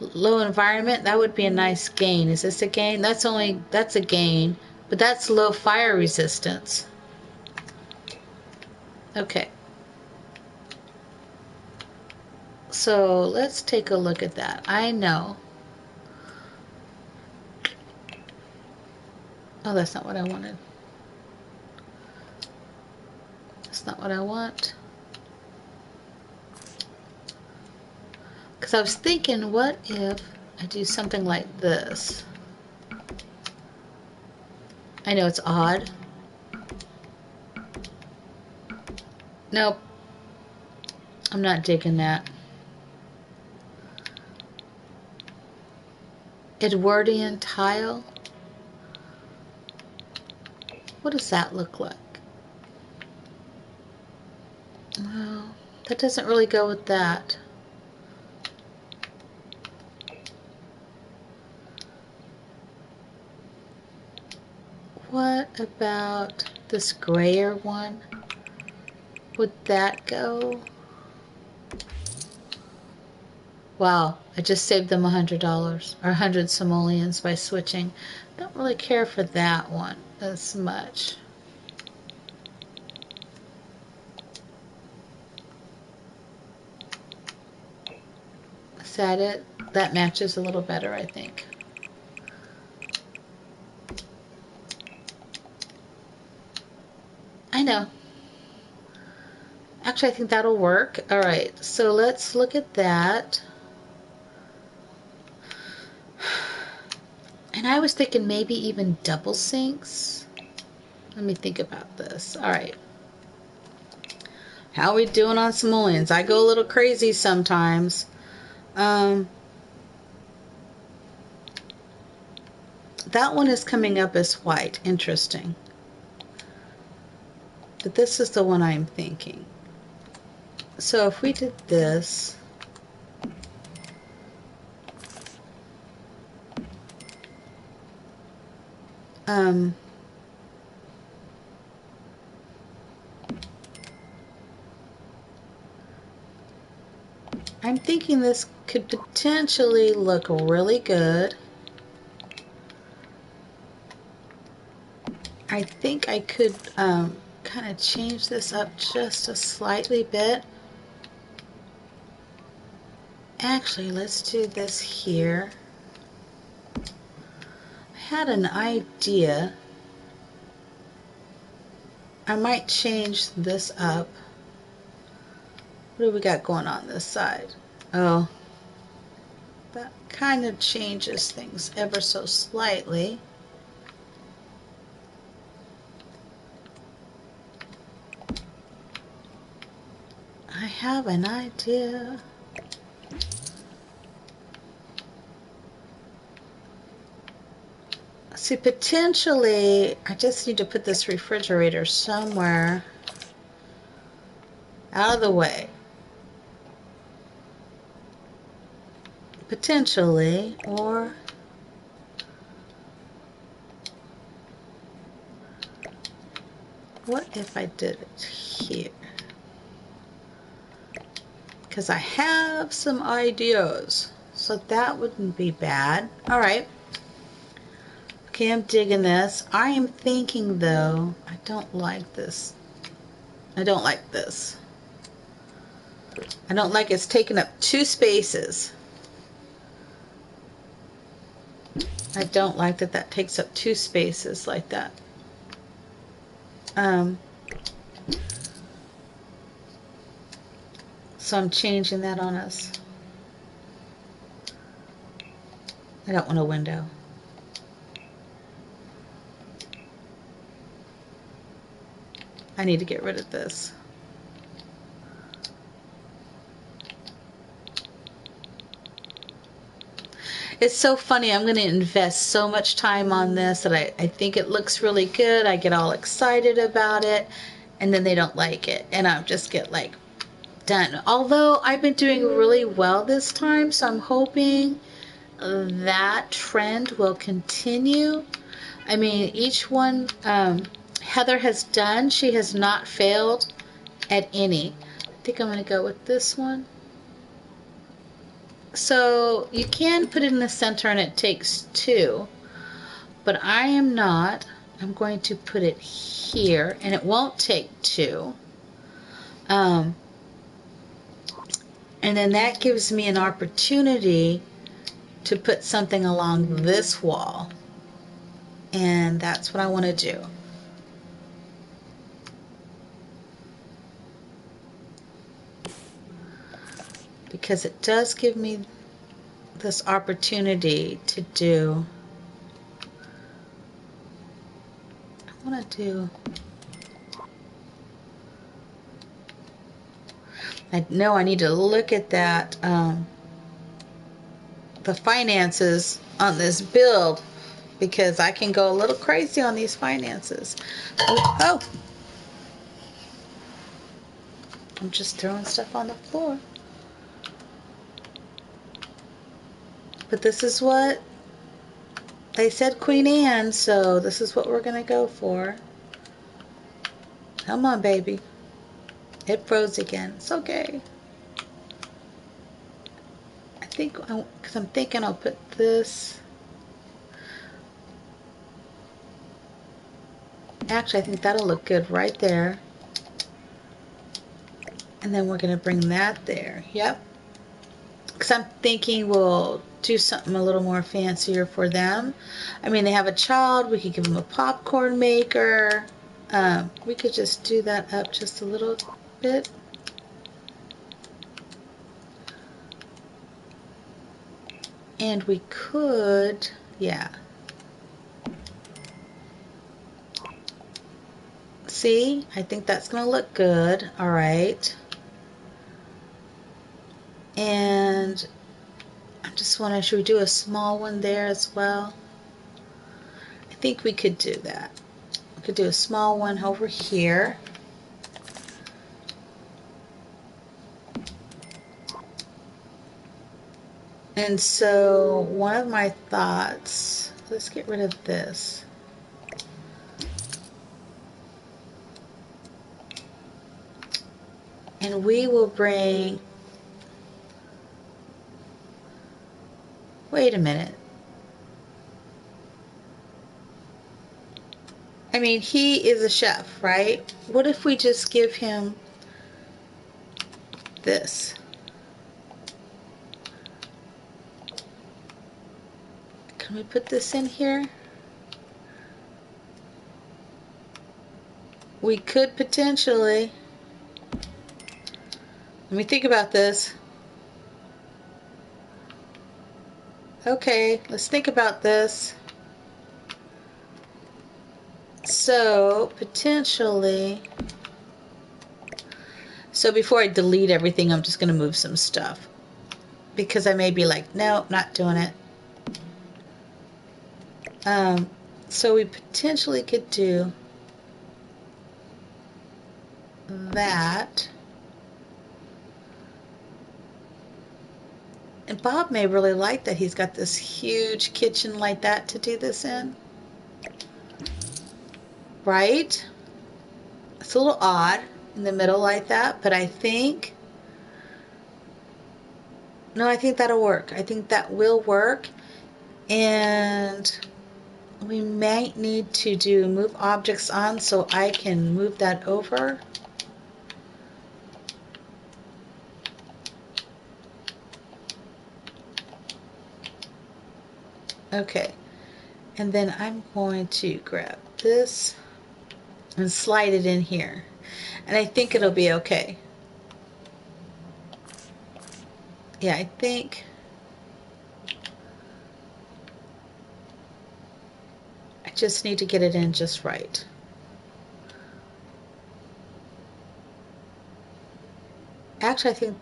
low environment, that would be a nice gain. Is this a gain? That's a gain, but that's low fire resistance. Okay. So let's take a look at that. I know. Oh, that's not what I wanted. That's not what I want. Because I was thinking, what if I do something like this? I know it's odd. Nope. I'm not digging that. Edwardian tile. What does that look like? Well, that doesn't really go with that. What about this grayer one? Would that go? Wow, I just saved them $100 or 100 simoleons by switching. Don't really care for that one as much. Is that it? That matches a little better, I think. I know. Actually, I think that'll work. All right, so let's look at that. And I was thinking maybe even double sinks. Let me think about this. All right. How are we doing on simoleons? I go a little crazy sometimes. That one is coming up as white. Interesting. But this is the one I'm thinking. So if we did this, I'm thinking this could potentially look really good. I think I could kind of change this up just a slightly bit. Actually, let's do this here. I had an idea. I might change this up. What do we got going on this side? Oh, that kind of changes things ever so slightly. I have an idea. See, potentially, I just need to put this refrigerator somewhere out of the way. Potentially, or what if I did it here? because I have some ideas. So that wouldn't be bad. All right. Okay, I'm digging this. I am thinking, though, I don't like this. I don't like this. I don't like it's taking up 2 spaces. I don't like that that takes up 2 spaces like that. So I'm changing that on us. I don't want a window. I need to get rid of this. It's so funny. I'm going to invest so much time on this that I think it looks really good. I get all excited about it, and then they don't like it. And I just get like done. Although I've been doing really well this time, so I'm hoping that trend will continue. I mean, each one Heather has done, she has not failed at any. I think I'm going to go with this one. So you can put it in the center and it takes 2, but I am not. I'm going to put it here and it won't take 2. And then that gives me an opportunity to put something along this wall. And that's what I want to do. Because it does give me this opportunity to do. I want to do. I know I need to look at that. The finances on this build, because I can go a little crazy on these finances. Oh! I'm just throwing stuff on the floor. But this is what they said, Queen Anne, so this is what we're going to go for. Come on, baby. It froze again. It's okay. I think, because I'm thinking I'll put this. Actually, I think that'll look good right there. And then we're going to bring that there. Yep. Because I'm thinking we'll do something a little more fancier for them. I mean, they have a child. We could give them a popcorn maker. We could just do that up just a little bit. And we could, yeah. See, I think that's going to look good. All right. And I'm just wondering, should we do a small one there as well? I think we could do that. We could do a small one over here. And so one of my thoughts, let's get rid of this. And we will bring, wait a minute. I mean, he is a chef, right? What if we just give him this? Can we put this in here? We could potentially. Let me think about this. Okay, let's think about this. So, potentially, so before I delete everything, I'm just going to move some stuff. Because I may be like, no, not doing it. So we potentially could do that. And Bob may really like that he's got this huge kitchen like that to do this in. Right? It's a little odd in the middle like that, but I think No, I think that'll work. I think that will work. And we might need to do move objects on so I can move that over. Okay. And then I'm going to grab this and slide it in here. And I think it'll be okay. Yeah, I think I just need to get it in just right. Actually,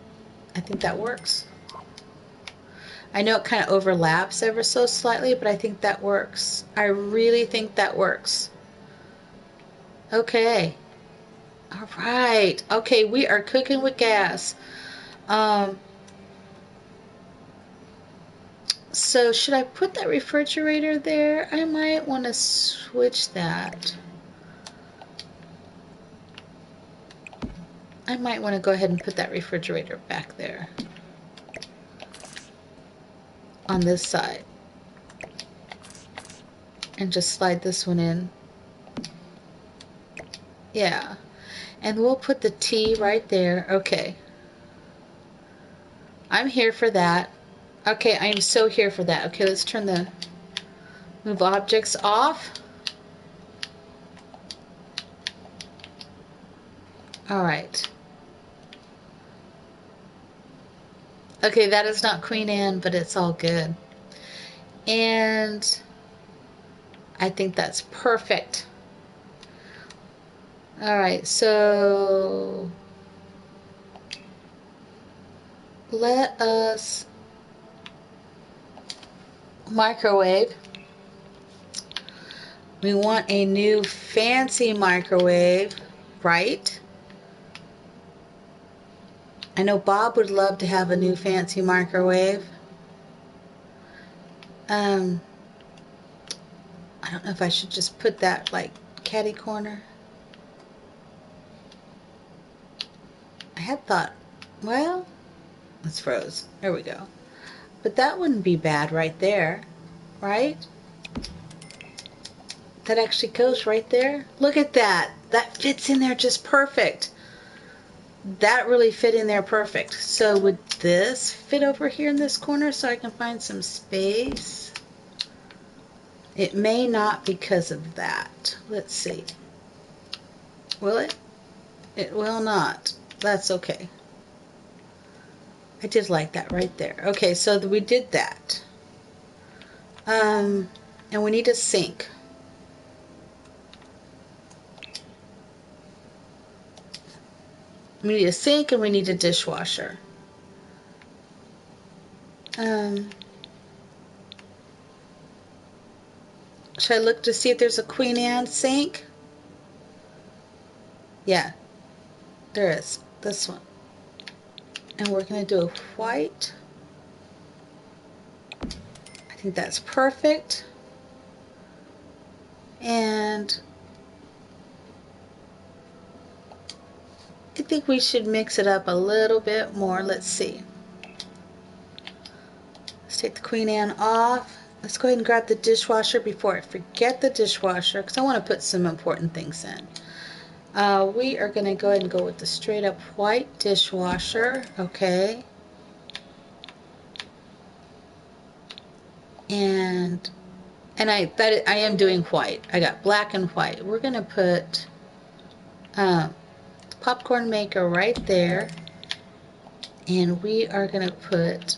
I think that works. I know it kind of overlaps ever so slightly, but I think that works. I really think that works. Okay. All right. Okay, we are cooking with gas. So should I put that refrigerator there? I might want to switch that. I might want to go ahead and put that refrigerator back there on this side. And just slide this one in. Yeah. And we'll put the tea right there. Okay. I'm here for that. Okay, I am so here for that. Okay, let's turn the move objects off. All right. Okay, that is not Queen Anne, but it's all good. And I think that's perfect. All right, so let us microwave. We want a new fancy microwave, right? I know Bob would love to have a new fancy microwave. I don't know if I should just put that like catty corner. I had thought, well, it's froze. There we go. But that wouldn't be bad right there, right? That actually goes right there. Look at that. That fits in there just perfect. That really fit in there perfect. So would this fit over here in this corner so I can find some space? It may not because of that. Let's see. Will it? It will not. That's okay. I did like that right there. Okay, so we did that. And we need a sink. We need a sink and we need a dishwasher. Should I look to see if there's a Queen Anne sink? Yeah, there is. This one. And we're going to do a white. I think that's perfect. And I think we should mix it up a little bit more. Let's see. Let's take the Queen Anne off. Let's go ahead and grab the dishwasher before I forget the dishwasher because I want to put some important things in. We are going to go ahead and go with the straight up white dishwasher. Okay. And I am doing white. I got black and white. We're going to put popcorn maker right there. And we are going to put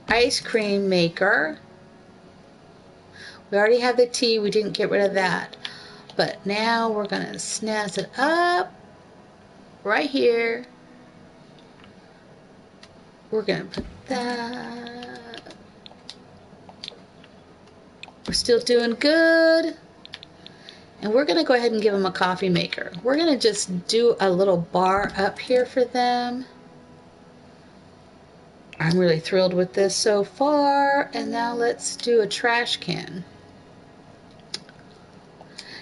ice cream maker. We already have the tea. We didn't get rid of that. But now we're going to snazz it up right here. We're going to put that. We're still doing good. And we're going to go ahead and give them a coffee maker. We're going to just do a little bar up here for them. I'm really thrilled with this so far. And now let's do a trash can.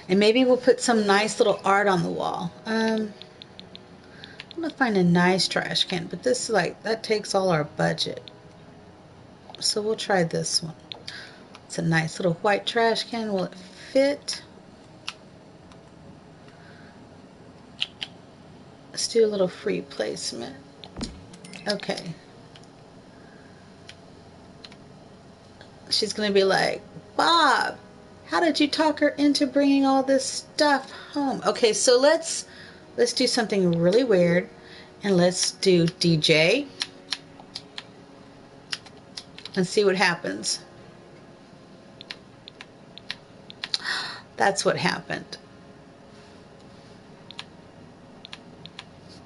And maybe we'll put some nice little art on the wall. I'm want to find a nice trash can, but this like that takes all our budget. So we'll try this one. It's a nice little white trash can. Will it fit? Let's do a little free placement. Okay. She's going to be like, Bob, how did you talk her into bringing all this stuff home? Okay, so let's do something really weird, and let's do DJ and see what happens. That's what happened.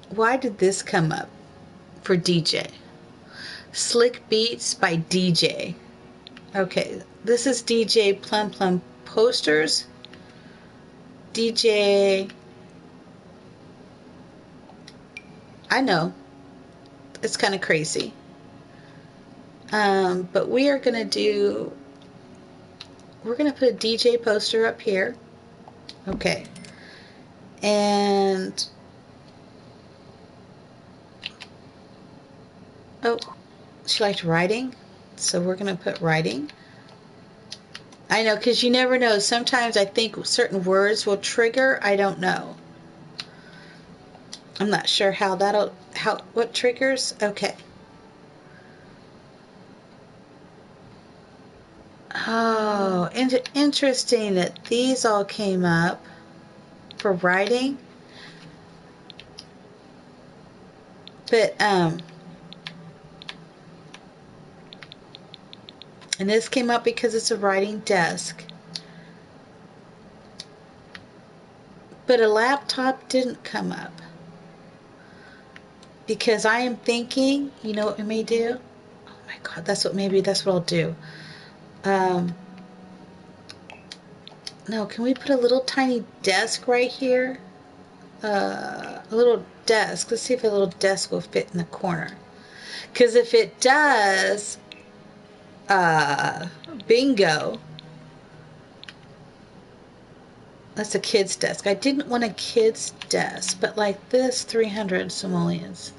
Why did this come up for DJ? Slick Beats by DJ. Okay, this is DJ Plum Plum Posters. DJ, I know, it's kind of crazy. But we are going to we're going to put a DJ poster up here. Okay. And, oh, she liked writing. So we're going to put writing. I know, because you never know. Sometimes I think certain words will trigger. I don't know. I'm not sure what triggers. Okay. Oh, interesting that these all came up for writing. But, and this came up because it's a writing desk. But a laptop didn't come up. Because I am thinking, you know what we may do? Oh my God, that's what I'll do. No, can we put a little tiny desk right here? A little desk. Let's see if a little desk will fit in the corner. Because if it does, bingo. That's a kid's desk. I didn't want a kid's desk, but like this, 300 simoleons.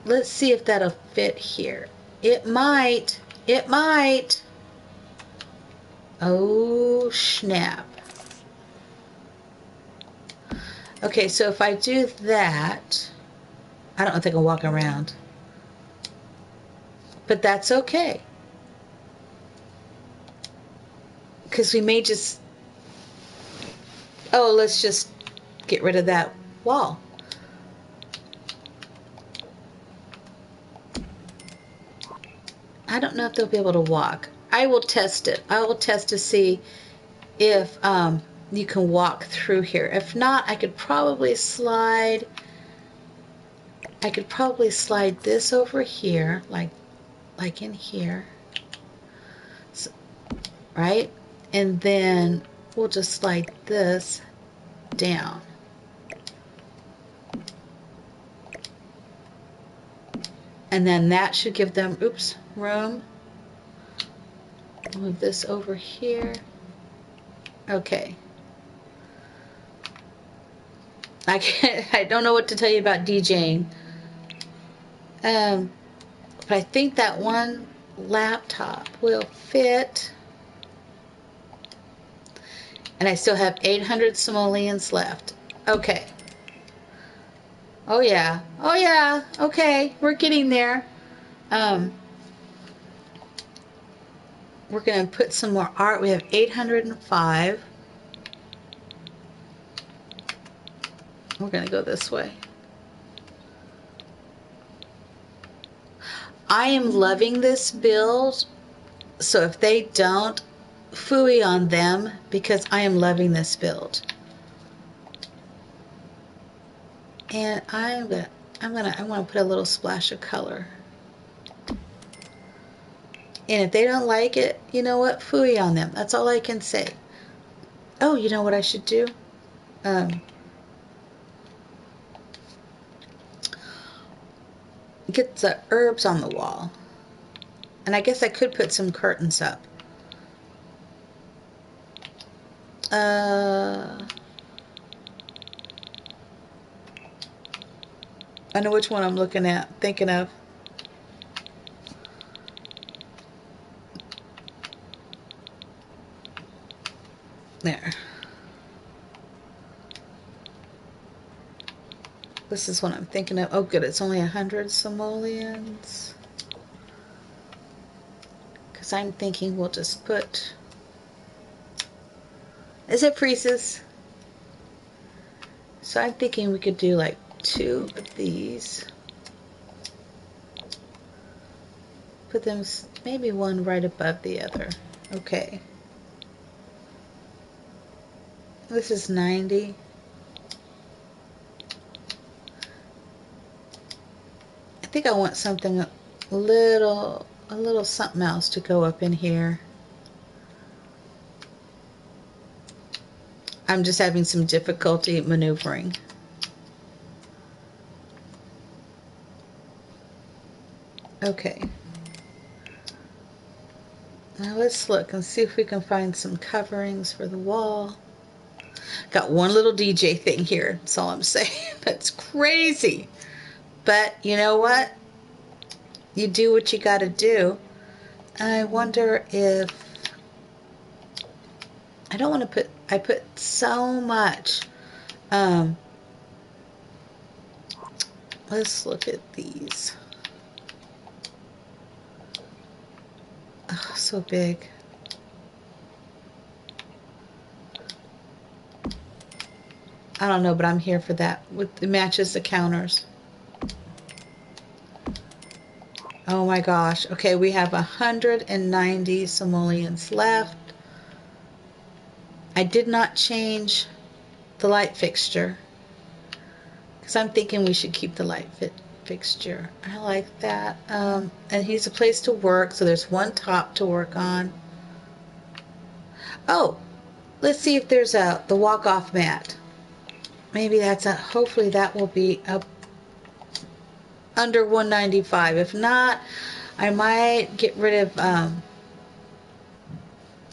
Let's see if that'll fit here. It might. It might. Oh, snap. Okay, so if I do that, I don't know if I can walk around. But that's okay. Because we may just... Oh, let's just get rid of that wall. I don't know if they'll be able to walk. I will test it. I will test to see if you can walk through here. If not, I could probably slide this over here, like in here. So, right? And then we'll just slide this down. And then that should give them, oops, room. Move this over here. Okay. I don't know what to tell you about DJing. But I think that one laptop will fit. And I still have 800 simoleons left. Okay. Oh yeah. Oh yeah. Okay. We're getting there. We're going to put some more art. We have 805. We're going to go this way. I am loving this build. So if they don't, phooey on them, because I am loving this build. And I want to put a little splash of color. And if they don't like it, you know what? Phooey on them. That's all I can say. Oh, you know what I should do? Get the herbs on the wall. And I guess I could put some curtains up. I know which one I'm looking at, thinking of. There. This is what I'm thinking of. Oh, good. It's only 100 simoleons. Because I'm thinking we'll just put... As it freezes. So I'm thinking we could do like 2 of these. Put them, maybe one right above the other. Okay. This is 90. I think I want something a little something else to go up in here. I'm just having some difficulty maneuvering. Okay. Now let's look and see if we can find some coverings for the wall. Got one little DJ thing here, that's all I'm saying. That's crazy. But you know what? You do what you gotta do. I wonder if... I don't want to put... I put so much. Let's look at these. Oh, so big. I don't know, but I'm here for that. It matches the counters. Oh my gosh. Okay, we have 190 simoleons left. I did not change the light fixture because I'm thinking we should keep the light fixture. I like that. And he's a place to work, so there's one top to work on. Oh, let's see if there's the walk-off mat. Maybe that's hopefully that will be up under 195. If not, I might get rid of,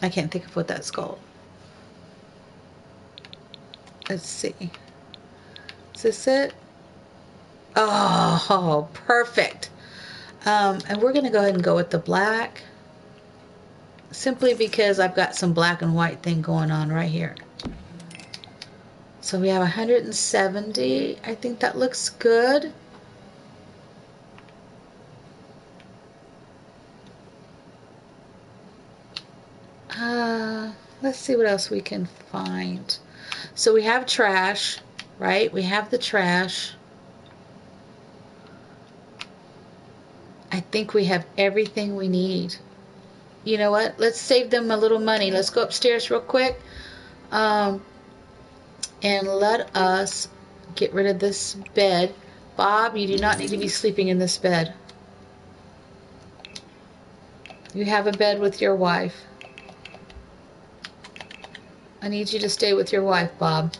I can't think of what that's called. Let's see. Is this it? Oh, perfect. And we're going to go ahead and go with the black. Simply because I've got some black and white thing going on right here. So we have 170. I think that looks good. Let's see what else we can find. So we have trash, right? We have the trash. I think we have everything we need. You know what? Let's save them a little money. Let's go upstairs real quick. And let us get rid of this bed. Bob, you do not need to be sleeping in this bed. You have a bed with your wife. I need you to stay with your wife, Bob.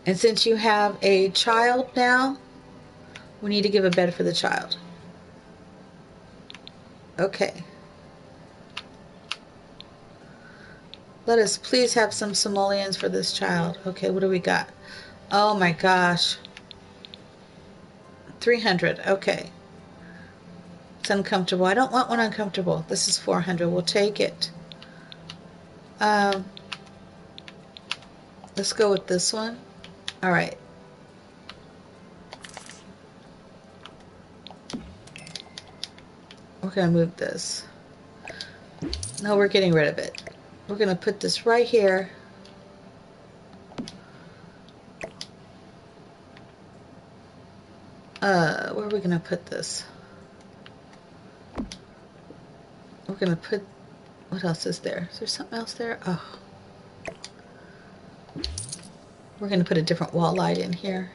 And since you have a child now, we need to give a bed for the child. Okay. Let us please have some simoleons for this child. Okay, what do we got? Oh my gosh. 300. Okay. It's uncomfortable. I don't want one uncomfortable. This is 400. We'll take it. Let's go with this one. All right. We're going to move this. No, we're getting rid of it. We're going to put this right here. Where are we going to put this? We're going to put... What else is there? Is there something else there? Oh. We're going to put a different wall light in here.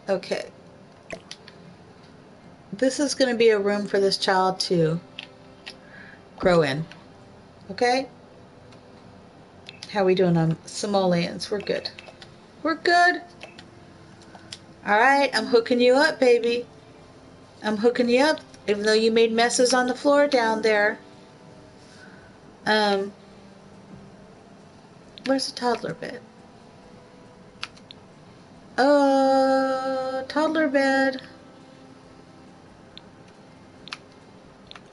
Okay. This is going to be a room for this child to grow in. Okay? How are we doing on simoleons? We're good. We're good. Alright, I'm hooking you up, baby. I'm hooking you up, even though you made messes on the floor down there. Where's the toddler bed? Oh, toddler bed.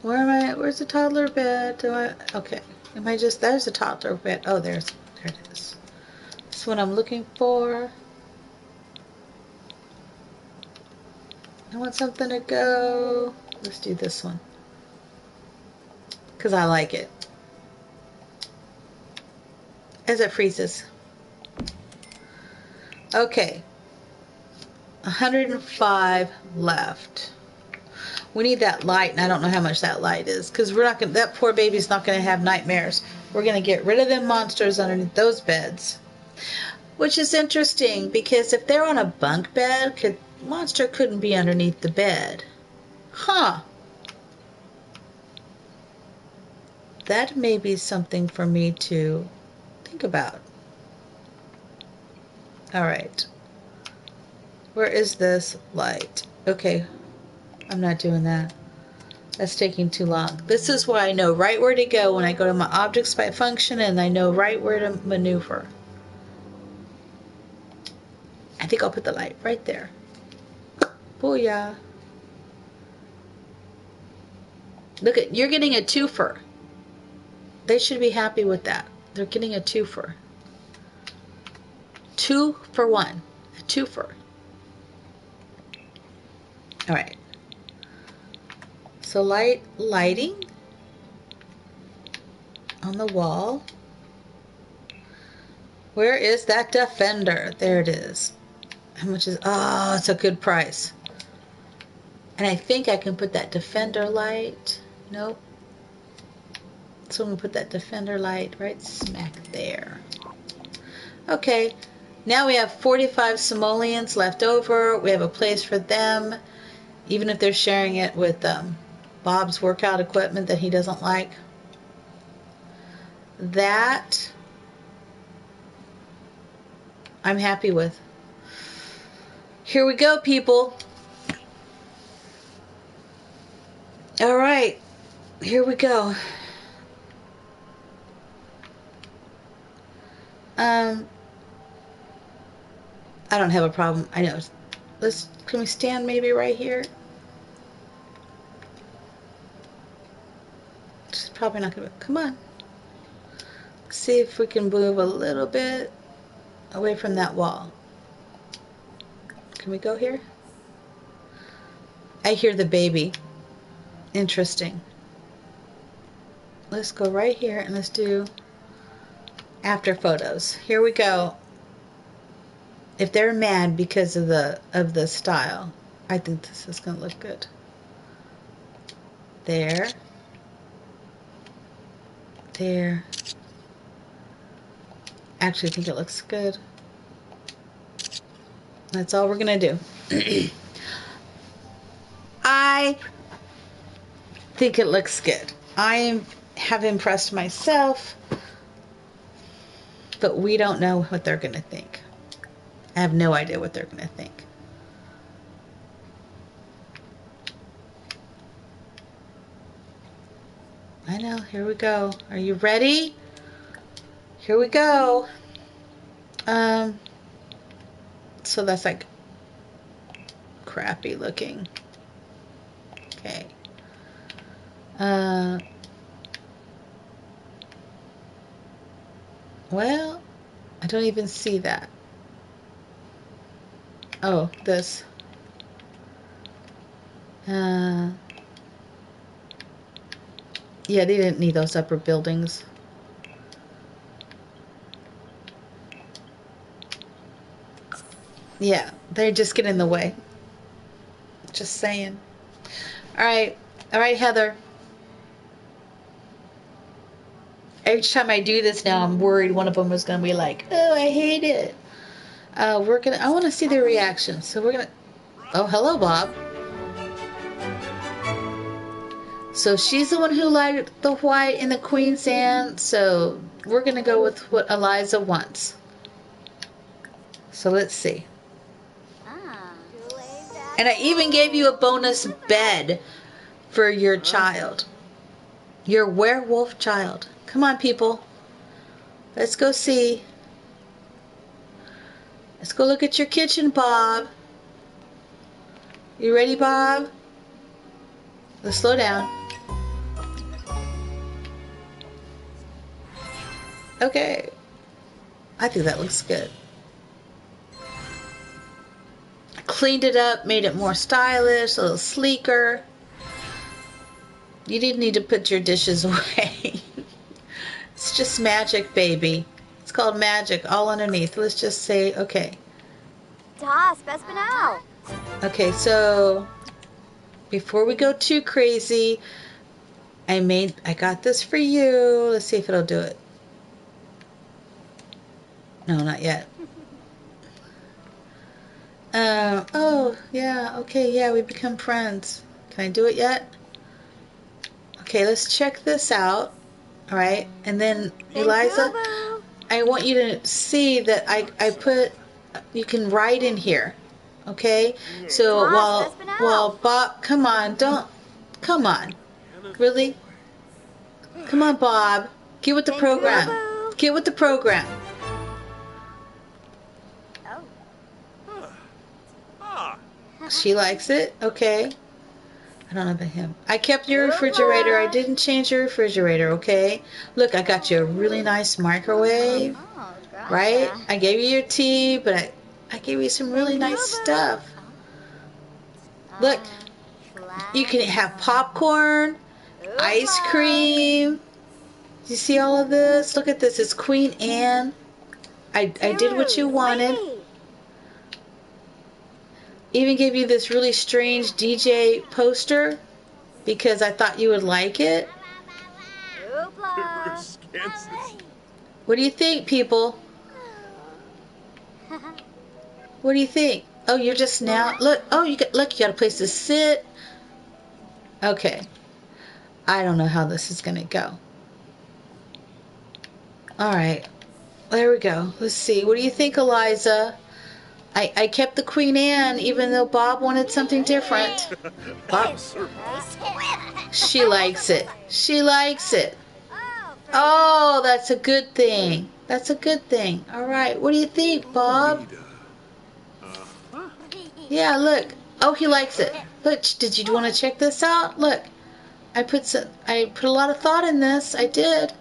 Where am I? Where's the toddler bed? Okay. Am I just, there's a toddler bed. Oh, there it is. That's what I'm looking for. I want something to go. Let's do this one. Because I like it. As it freezes. Okay. 105 left. We need that light, and I don't know how much that light is, because we're not gonna, that poor baby's not gonna have nightmares. We're gonna get rid of them monsters underneath those beds. Which is interesting, because if they're on a bunk bed, monster couldn't be underneath the bed. Huh. That may be something for me to think about. Alright. Where is this light? Okay. I'm not doing that. That's taking too long. This is where I know right where to go when I go to my objects by function, and I know right where to maneuver. I think I'll put the light right there. Booyah. Look at, you're getting a twofer. They should be happy with that. They're getting a twofer. 2 for 1. A twofer. Alright. So lighting on the wall. Where is that Defender? There it is. How much is, oh, it's a good price. And I think I can put that Defender light. Nope. So I'm going to put that Defender light right smack there. Okay. Now we have 45 simoleons left over. We have a place for them. Even if they're sharing it with Bob's workout equipment that he doesn't like. That I'm happy with. Here we go, people. All right. Here we go. I don't have a problem. I know. Can we stand maybe right here? She's probably not gonna, come on. See if we can move a little bit away from that wall. Can we go here? I hear the baby. Interesting. Let's go right here and let's do after photos. Here we go. If they're mad because of the style, I think this is gonna look good. There. There. Actually, I think it looks good. That's all we're gonna do. I think it looks good. I have impressed myself, but we don't know what they're gonna think. I have no idea what they're gonna think. I know, here we go. Are you ready? Here we go. So that's like crappy looking. Okay. Well, I don't even see that. Oh, this. Yeah, they didn't need those upper buildings. Yeah, they just get in the way. Just saying. All right, Heather. Every time I do this now, I'm worried one of them is going to be like, "Oh, I hate it." I want to see their reaction. So we're gonna. Oh, hello, Bob. So she's the one who liked the white and the queen sand. So we're gonna go with what Eliza wants. So let's see. And I even gave you a bonus bed for your child. Your werewolf child. Come on, people. Let's go see. Let's go look at your kitchen, Bob. You ready, Bob? Let's slow down. Okay. I think that looks good. I cleaned it up, made it more stylish, a little sleeker. You didn't need to put your dishes away. It's just magic, baby. It's called magic all underneath. Let's just say, okay. Das, best now. Okay, so before we go too crazy, I got this for you. Let's see if it'll do it. No, not yet. Oh, yeah, okay, yeah, we become friends. Can I do it yet? Okay, let's check this out. All right, and then Eliza, I want you to see that I put, you can write in here. Okay, so while Bob, come on, come on, really? Come on, Bob, get with the program. Get with the program. She likes it. Okay. I don't know about him. I kept your refrigerator. I didn't change your refrigerator, okay? Look, I got you a really nice microwave, right? I gave you your tea, but I gave you some really nice stuff. Look, you can have popcorn, ice cream. You see all of this? Look at this. It's Queen Anne. I did what you wanted. Even gave you this really strange DJ poster because I thought you would like it. What do you think, people? What do you think? Oh, you're just now. Look. Oh, you got a place to sit. Okay. I don't know how this is gonna go. All right. There we go. Let's see. What do you think, Eliza? I kept the Queen Anne, even though Bob wanted something different. Bob, she likes it. She likes it. Oh, that's a good thing. That's a good thing. All right. What do you think, Bob? Yeah, look. Oh, he likes it. Look, did you want to check this out? Look, I put a lot of thought in this. I did.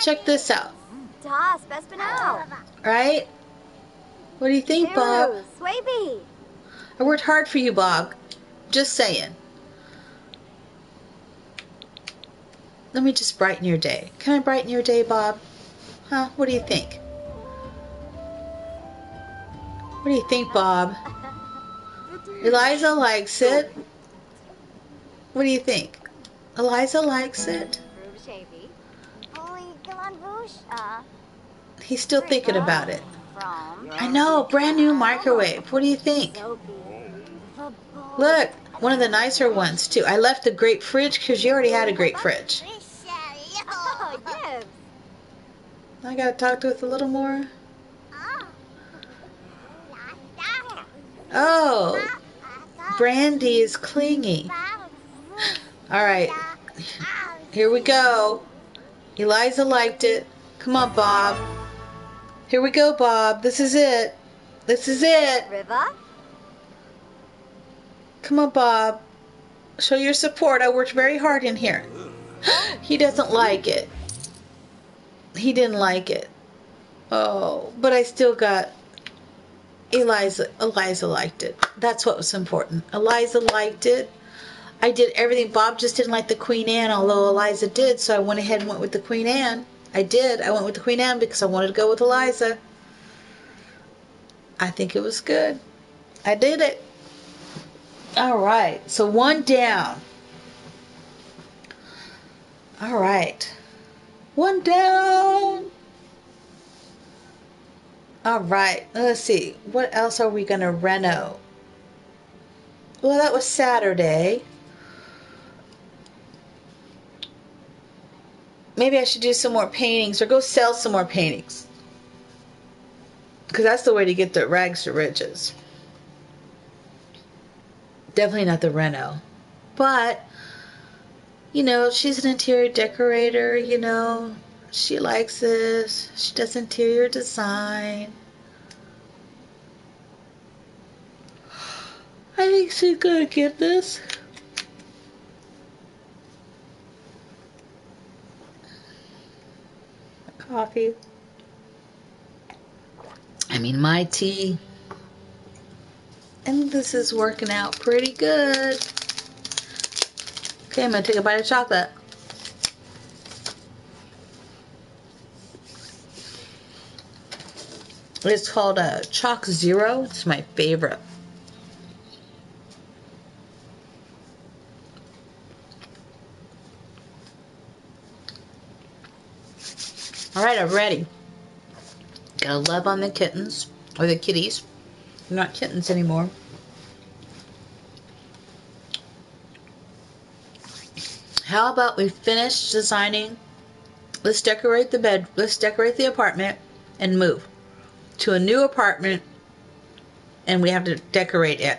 Check this out. Right? What do you think, Bob? I worked hard for you, Bob. Just saying. Let me just brighten your day. Can I brighten your day, Bob? Huh? What do you think? What do you think, Bob? Eliza likes it. What do you think? Eliza likes it. He's still thinking about it. I know, brand new microwave. What do you think? Look, one of the nicer ones too. I left the great fridge because you already had a great fridge. I gotta talk to it a little more. Oh, Brandy is clingy. All right, here we go. Eliza liked it. Come on, Bob. Here we go, Bob. This is it. This is it. River? Come on, Bob. Show your support. I worked very hard in here. He doesn't like it. He didn't like it. Oh, but I still got Eliza. Eliza liked it. That's what was important. Eliza liked it. I did everything. Bob just didn't like the Queen Anne, although Eliza did, so I went ahead and went with the Queen Anne. I did. I went with the Queen Anne because I wanted to go with Eliza. I think it was good. I did it. All right. So one down. All right. One down. All right. Let's see. What else are we going to reno? Well, that was Saturday. Maybe I should do some more paintings or go sell some more paintings. Because that's the way to get the rags to riches. Definitely not the reno. But, you know, she's an interior decorator, you know. She likes this. She does interior design. think she's gonna get this. Coffee. I mean, my tea. And this is working out pretty good. Okay, I'm gonna take a bite of chocolate. It's called Chalk Zero. It's my favorite. All right, I'm ready. Gotta love on the kittens, or the kitties. They're not kittens anymore. How about we finish designing? Let's decorate the bed. Let's decorate the apartment and move to a new apartment, and we have to decorate it.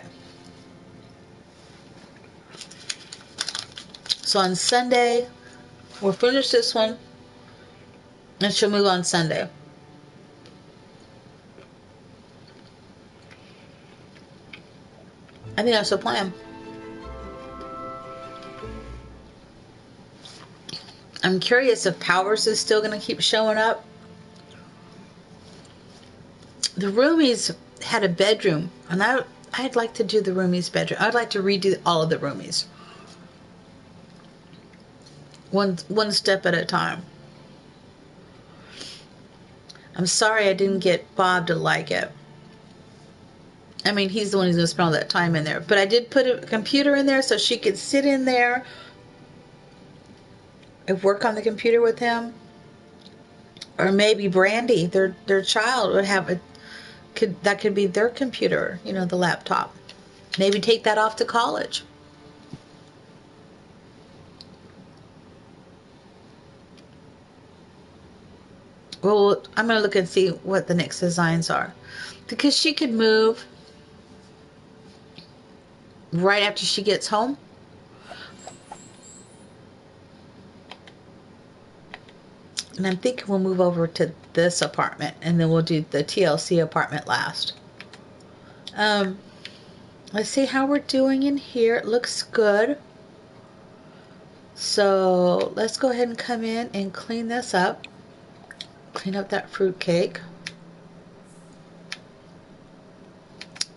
So on Sunday, we'll finish this one, and she'll move on Sunday. I think that's the plan. I'm curious if Powers is still going to keep showing up. The roomies had a bedroom, and I'd like to do the roomies' bedroom. I'd like to redo all of the roomies. One step at a time. I'm sorry I didn't get Bob to like it. I mean, he's the one who's going to spend all that time in there. But I did put a computer in there so she could sit in there and work on the computer with him. Or maybe Brandy, their child, would have that could be their computer, you know, the laptop. Maybe take that off to college. Well, I'm going to look and see what the next designs are. Because she could move right after she gets home. And I'm thinking we'll move over to this apartment, and then we'll do the TLC apartment last. Let's see how we're doing in here. It looks good. So let's go ahead and come in and clean this up. Clean up that fruit cake.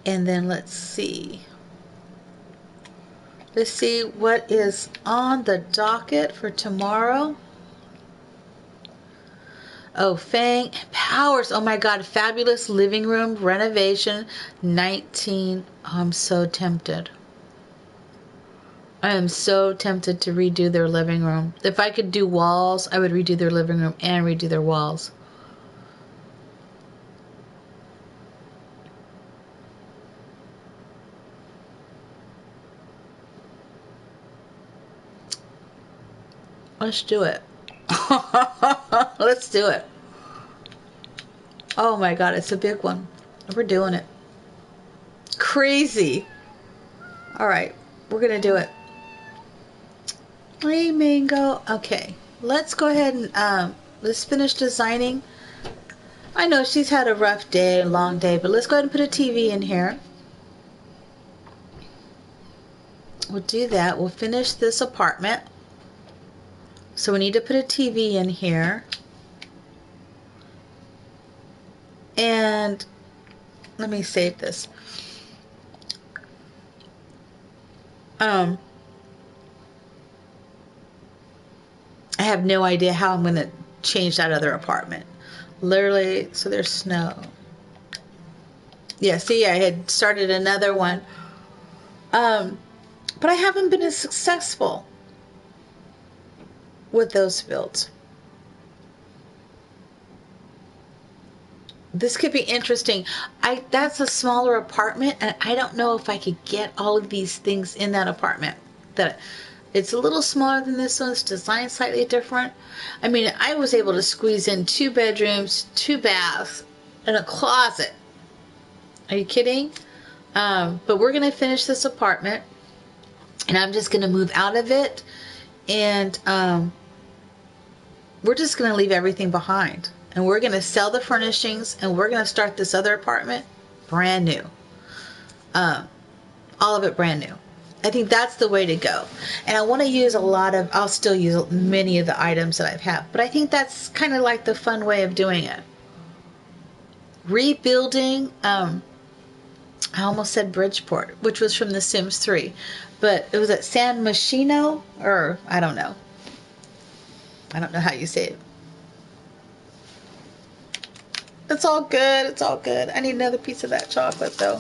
And then let's see. Let's see what is on the docket for tomorrow. Oh, Fang Powers. Oh my God. Fabulous living room renovation 19. Oh, I'm so tempted. I am so tempted to redo their living room. If I could do walls, I would redo their living room and redo their walls. Let's do it. Let's do it. Oh my God, it's a big one. We're doing it. Crazy. All right, we're going to do it. Hey, Mango. Okay, let's go ahead and let's finish designing. I know she's had a rough day, a long day, but let's go ahead and put a TV in here. We'll do that. We'll finish this apartment. So we need to put a TV in here. And let me save this. I have no idea how I'm going to change that other apartment. Literally, so there's snow. Yeah, see, I had started another one. But I haven't been as successful with those builds. This could be interesting. That's a smaller apartment, and I don't know if I could get all of these things in that apartment. It's a little smaller than this one. It's designed slightly different. I mean, I was able to squeeze in 2 bedrooms, 2 baths, and a closet. Are you kidding? But we're going to finish this apartment, and I'm just going to move out of it, and we're just going to leave everything behind. And we're going to sell the furnishings, and we're going to start this other apartment brand new. all of it brand new. I think that's the way to go. And I want to use a lot of, I'll still use many of the items that I've had, but I think that's kind of like the fun way of doing it. Rebuilding, I almost said Bridgeport, which was from The Sims 3, but it was at San Myshuno, or I don't know. I don't know how you say it. It's all good. It's all good. I need another piece of that chocolate, though.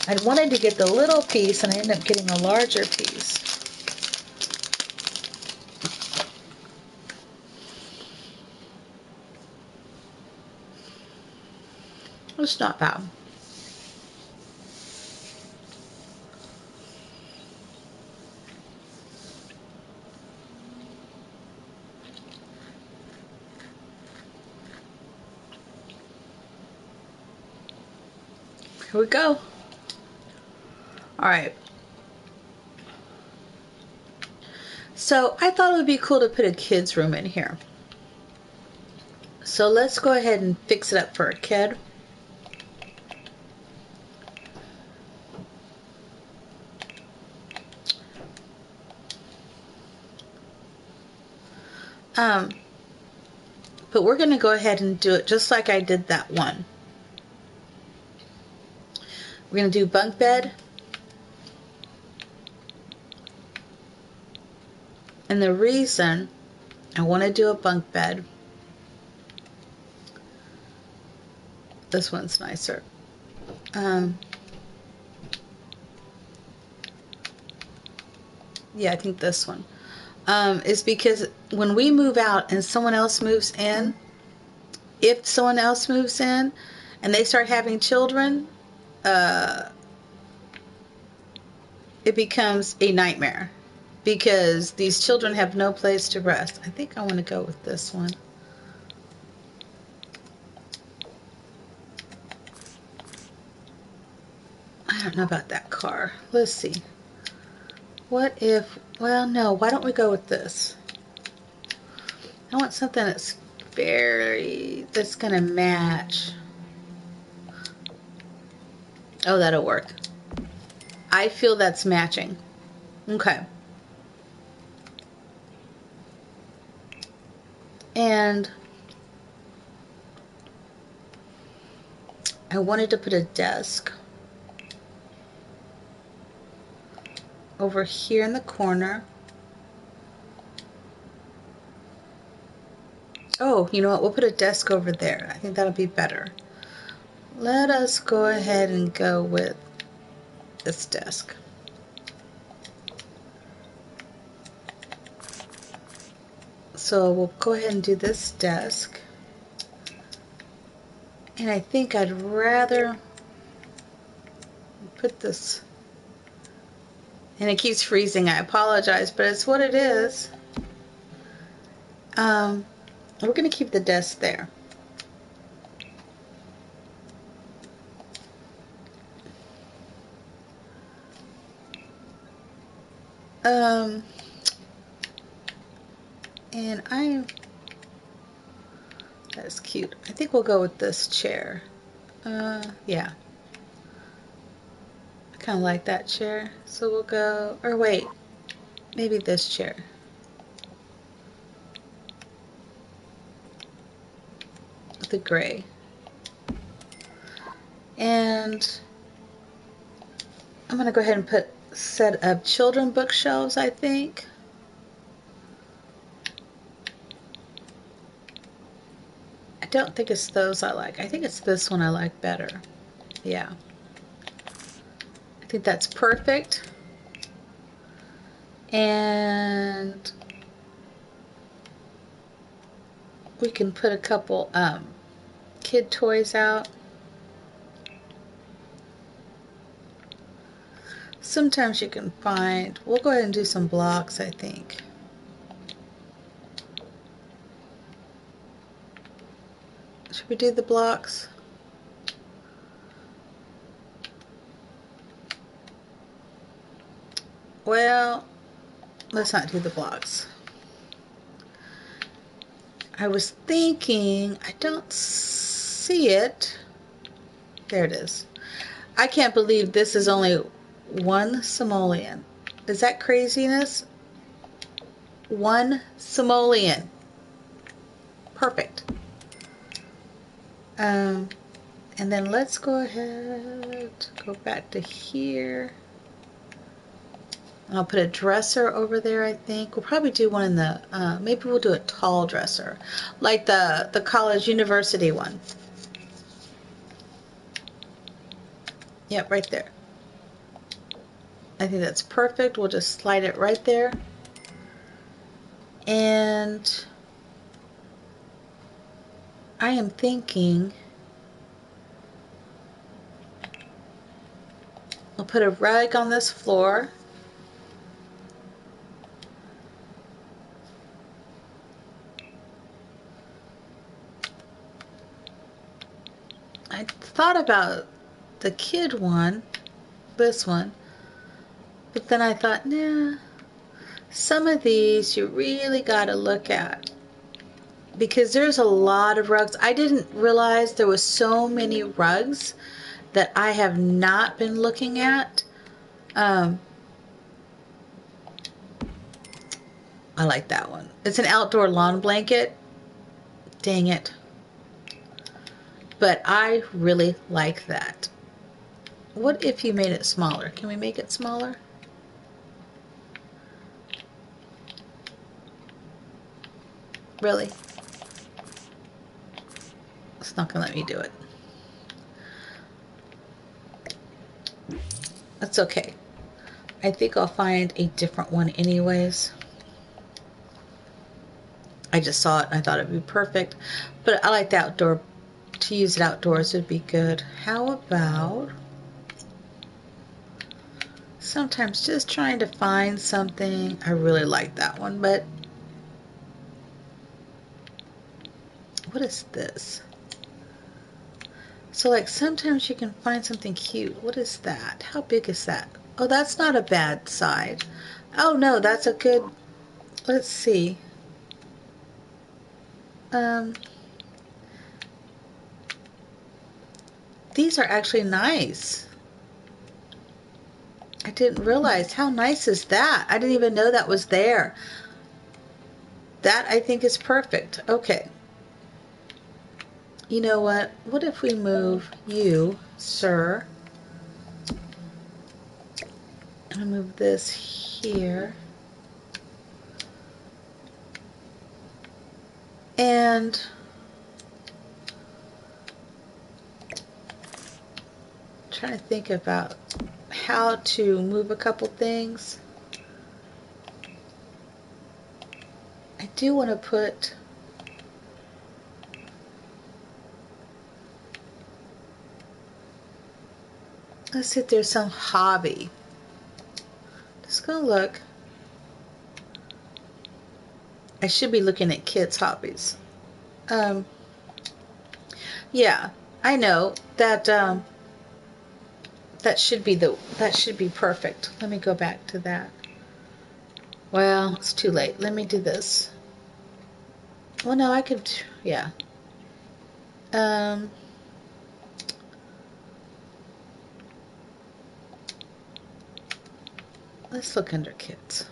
I wanted to get the little piece, and I ended up getting a larger piece. It's not bad. Here we go. All right. So I thought it would be cool to put a kid's room in here. So let's go ahead and fix it up for a kid. But we're going to go ahead and do it just like I did that one. We're going to do bunk bed. And the reason I want to do a bunk bed, this one's nicer. Yeah, I think this one. Is because when we move out and someone else moves in, if someone else moves in and they start having children, it becomes a nightmare because these children have no place to rest. I think I want to go with this one. I don't know about that car. Let's see. What if, well, no, why don't we go with this? I want something that's that's going to match. Oh, that'll work. I feel that's matching. Okay. And I wanted to put a desk over here in the corner. Oh, you know what? We'll put a desk over there. I think that'll be better. Let us go ahead and go with this desk. So we'll go ahead and do this desk. And I think I'd rather put this, and it keeps freezing. I apologize, but it's what it is. We're going to keep the desk there. And that's cute. I think we'll go with this chair. Yeah. I kind of like that chair. So we'll go, or wait, maybe this chair. The gray. And I'm going to go ahead and put set of children bookshelves, I think. I don't think it's those I like. I think it's this one I like better. Yeah. I think that's perfect. And we can put a couple kid toys out. Sometimes you can find, we'll go ahead and do some blocks, I think. Should we do the blocks? Well, let's not do the blocks. I was thinking, I don't see it. There it is. I can't believe this is only one simoleon. Is that craziness? One simoleon. Perfect. And then let's go ahead, go back to here. I'll put a dresser over there, I think. We'll probably do one in the, maybe we'll do a tall dresser, like the college university one. Yep, right there. I think that's perfect. We'll just slide it right there. And I am thinking I'll put a rug on this floor. I thought about the kid one, this one, but then I thought, nah, some of these you really got to look at because there's a lot of rugs. I didn't realize there was so many rugs that I have not been looking at. I like that one. It's an outdoor lawn blanket. Dang it. But I really like that. What if you made it smaller? Can we make it smaller? Really? It's not gonna let me do it. That's okay. I think I'll find a different one anyways. I just saw it and I thought it'd be perfect. But I like the outdoor, to use it outdoors would be good. How about sometimes just trying to find something. I really like that one, but what is this? So like sometimes you can find something cute. What is that? How big is that? Oh, that's not a bad side. Oh no, that's a good, let's see. These are actually nice. I didn't realize. How nice is that? I didn't even know that was there. That I think is perfect. Okay. You know what? What if we move you, sir? I'm gonna move this here. And I'm trying to think about how to move a couple things. I do want to put let's see if there's some hobby. Just gonna look. I should be looking at kids' hobbies. Yeah, I know that that should be perfect. Let me go back to that. Well, it's too late. Let me do this. Well, no, I could, yeah. Let's look under kids.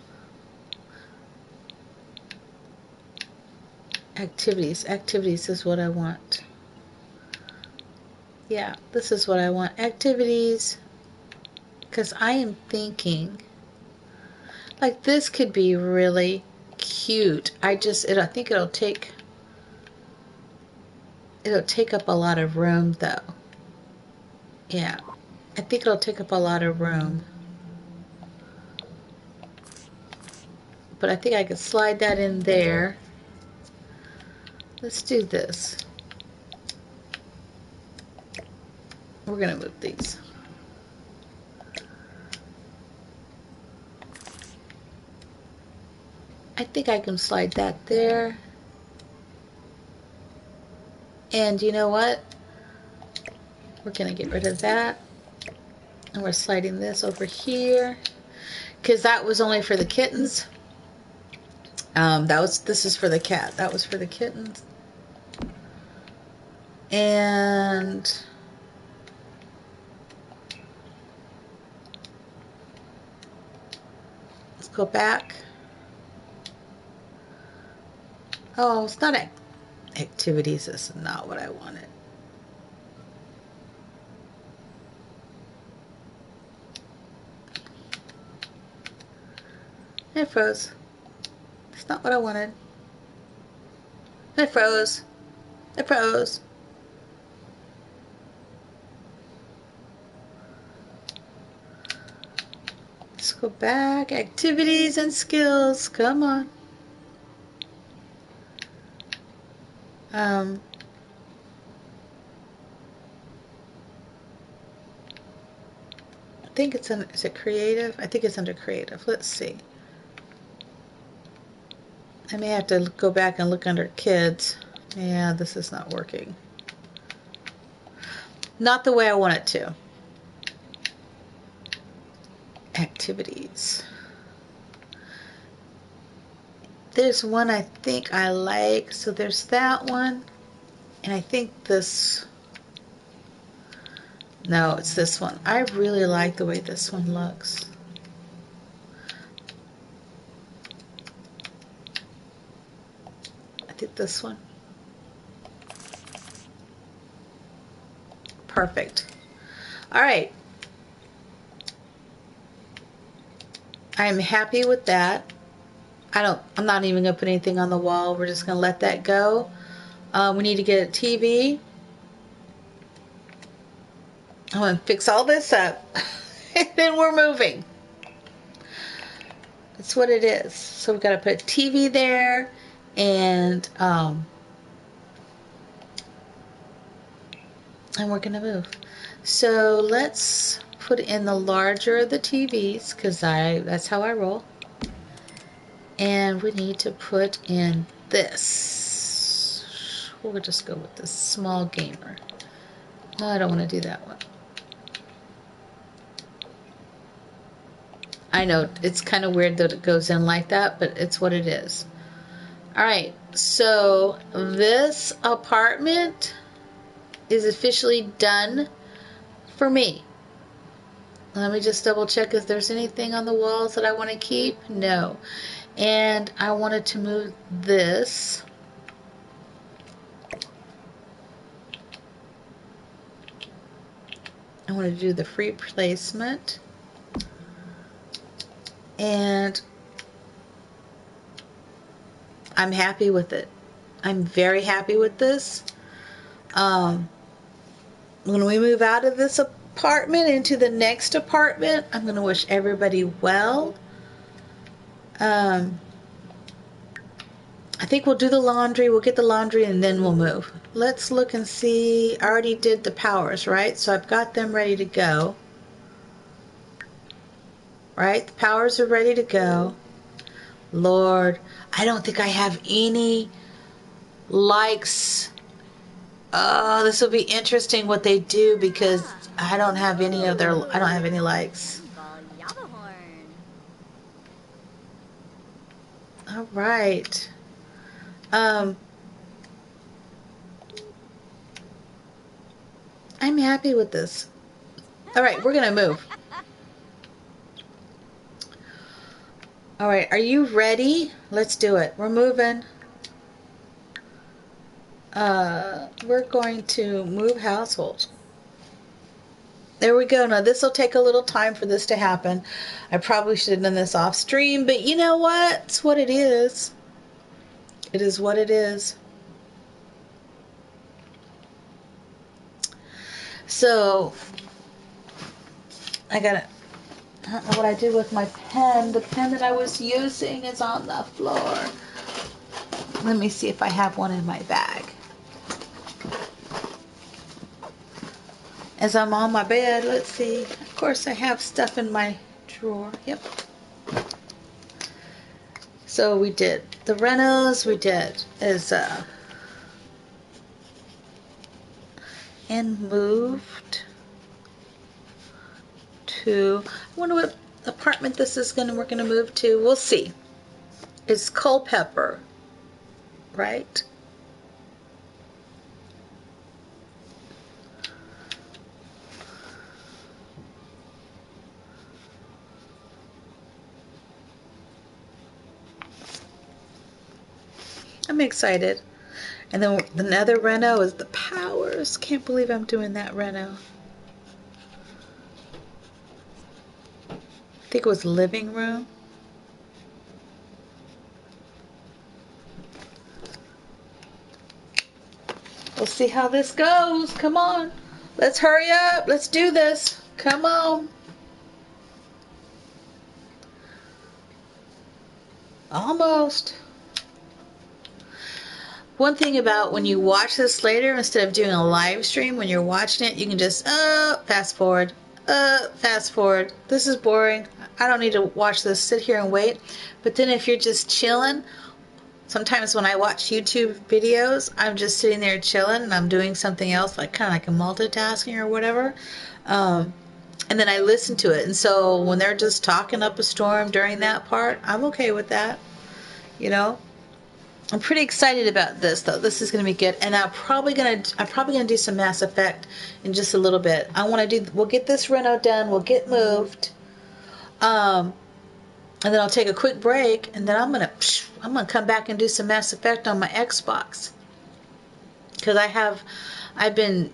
Activities. Activities is what I want. Yeah, this is what I want. Activities. Because I am thinking, like this could be really cute. I think it'll take up a lot of room though. Yeah, I think it'll take up a lot of room. But I think I could slide that in there. Let's do this. We're gonna move these. I think I can slide that there. And you know what? We're gonna get rid of that. And we're sliding this over here. Because that was only for the kittens. This is for the cat. That was for the kittens. And go back. Oh, it's not activities. That's not what I wanted. It froze. It's not what I wanted. It froze. It froze. Let's go back. Activities and skills. Come on. I think it's under, is it creative? I think it's under creative. Let's see. I may have to go back and look under kids. Yeah, this is not working. Not the way I want it to. Activities. There's one I think I like. So there's that one. And I think this... No, it's this one. I really like the way this one looks. I think this one. Perfect. All right. I'm happy with that. I'm not even going to put anything on the wall. We're just going to let that go. We need to get a TV. I'm going to fix all this up. And then we're moving. That's what it is. So we've got to put a TV there. And we're going to move. So let's put in the larger of the TVs, because that's how I roll. And we need to put in this. We'll just go with this small gamer. No, I don't want to do that one. I know it's kind of weird that it goes in like that, but it's what it is. Alright, so this apartment is officially done for me. Let me just double check if there's anything on the walls that I want to keep. No. And I wanted to move this. I want to do the free placement. And I'm happy with it. I'm very happy with this. When we move out of this apartment into the next apartment, I'm going to wish everybody well. I think we'll do the laundry. We'll get the laundry and then we'll move. Let's look and see. I already did the powers, right? So I've got them ready to go. Right? The powers are ready to go. Lord, I don't think I have any likes. Oh, this will be interesting what they do, because I don't have any likes. All right. I'm happy with this. All right, we're gonna move. All right, are you ready? Let's do it. We're moving. We're going to move household. There we go. Now this will take a little time for this to happen. I probably should have done this off stream, but you know what? It's what it is. It is what it is. So I don't know what I did with my pen. The pen that I was using is on the floor. Let me see if I have one in my bag. As I'm on my bed, let's see. Of course, I have stuff in my drawer. Yep. So we did the renos. We did and moved to. I wonder what apartment this is we're gonna move to. We'll see. It's Culpeper, right? I'm excited. And then another reno is the Powers. Can't believe I'm doing that reno. I think it was living room. We'll see how this goes. Come on. Let's hurry up. Let's do this. Come on. Almost. One thing about when you watch this later, instead of doing a live stream, when you're watching it, you can just, fast forward. Fast forward. This is boring. I don't need to watch this. Sit here and wait. But then if you're just chilling, sometimes when I watch YouTube videos, I'm just sitting there chilling and I'm doing something else, like kind of like a multitasking or whatever. And then I listen to it. And so when they're just talking up a storm during that part, I'm okay with that. You know, I'm pretty excited about this though. This is going to be good. And I'm probably going to do some Mass Effect in just a little bit. We'll get this reno done. We'll get moved. And then I'll take a quick break, and then I'm gonna come back and do some Mass Effect on my Xbox, because I've been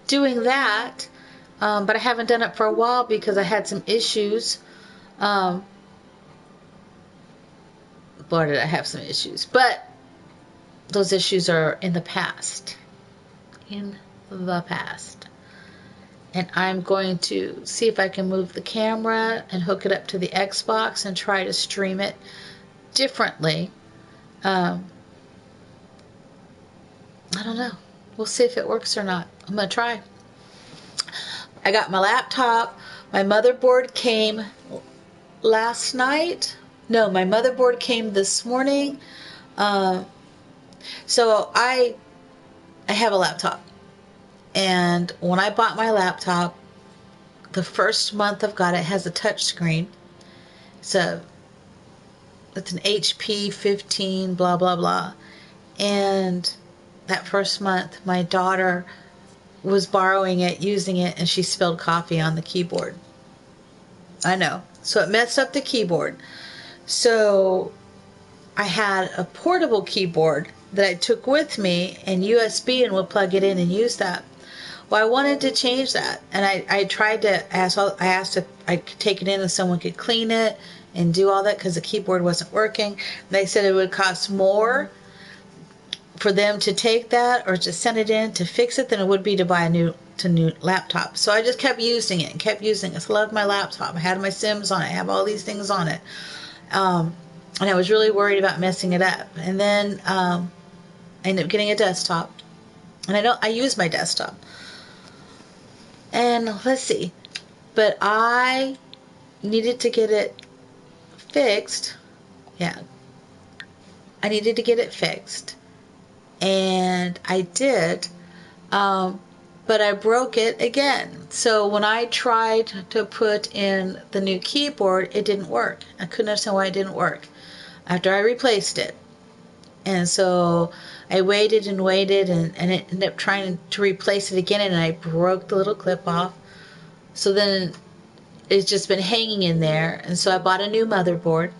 doing that, but I haven't done it for a while because I had some issues. Boy, did I have some issues, but those issues are in the past. In the past. And I'm going to see if I can move the camera and hook it up to the Xbox and try to stream it differently. I don't know. We'll see if it works or not. I'm going to try. I got my laptop. My motherboard came last night. No, my motherboard came this morning. So I have a laptop. And when I bought my laptop, the first month I've got it has a touch screen. It's an HP 15, blah, blah, blah. And that first month, my daughter was borrowing it, using it, and she spilled coffee on the keyboard. I know. So it messed up the keyboard. So I had a portable keyboard that I took with me and USB, and would plug it in and use that. Well, I wanted to change that, and I tried to ask. I asked if I could take it in and someone could clean it and do all that because the keyboard wasn't working. They said it would cost more for them to take that or to send it in to fix it than it would be to buy a new laptop. So I just kept using it and kept using it. I loved my laptop. I had my Sims on it. I have all these things on it, and I was really worried about messing it up. And then I ended up getting a desktop, and I use my desktop. And let's see, but I needed to get it fixed. Yeah, I needed to get it fixed, and I did, but I broke it again. So when I tried to put in the new keyboard, it didn't work. I couldn't understand why it didn't work after I replaced it. And so I waited and waited, and it ended up trying to replace it again, and I broke the little clip off. So then it's just been hanging in there, and so I bought a new motherboard.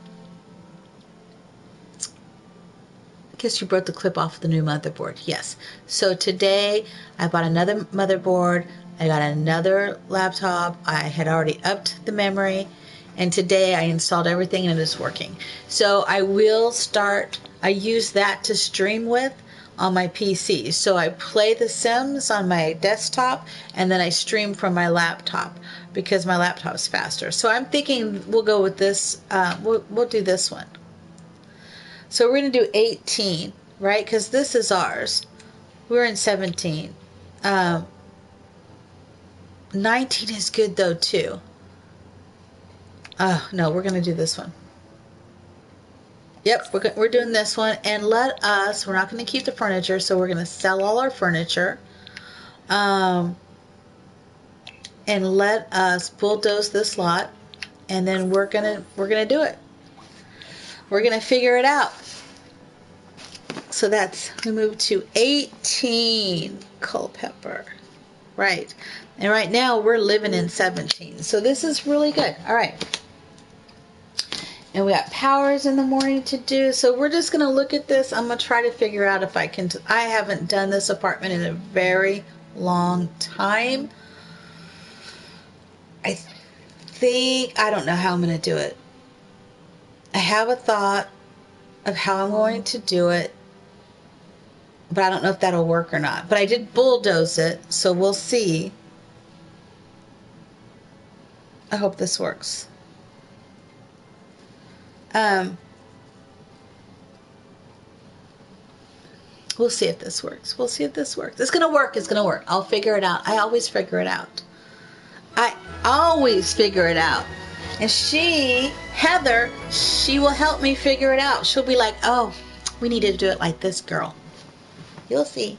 I guess you broke the clip off the new motherboard. Yes. So today I bought another motherboard. I got another laptop. I had already upped the memory, and today I installed everything and it is working. So I use that to stream with on my PC. So I play The Sims on my desktop, and then I stream from my laptop because my laptop is faster. So I'm thinking we'll go with this. We'll do this one. So we're going to do 18, right? Because this is ours. We're in 17. 19 is good though too. No, we're going to do this one. Yep, we're doing this one. And we're not going to keep the furniture, so we're going to sell all our furniture. And let us bulldoze this lot, and then we're gonna do it. We're gonna figure it out. So we move to 18 Culpeper, right? And right now we're living in 17, so this is really good. All right. And we got powers in the morning to do. So we're just going to look at this. I'm going to try to figure out if I can. I haven't done this apartment in a very long time. I think, I don't know how I'm going to do it. I have a thought of how I'm going to do it, but I don't know if that'll work or not. But I did bulldoze it, so we'll see. I hope this works. We'll see if this works. We'll see if this works. It's going to work. It's going to work. I'll figure it out. I always figure it out. I always figure it out. And she, Heather, she will help me figure it out. She'll be like, oh, we need to do it like this, girl. You'll see.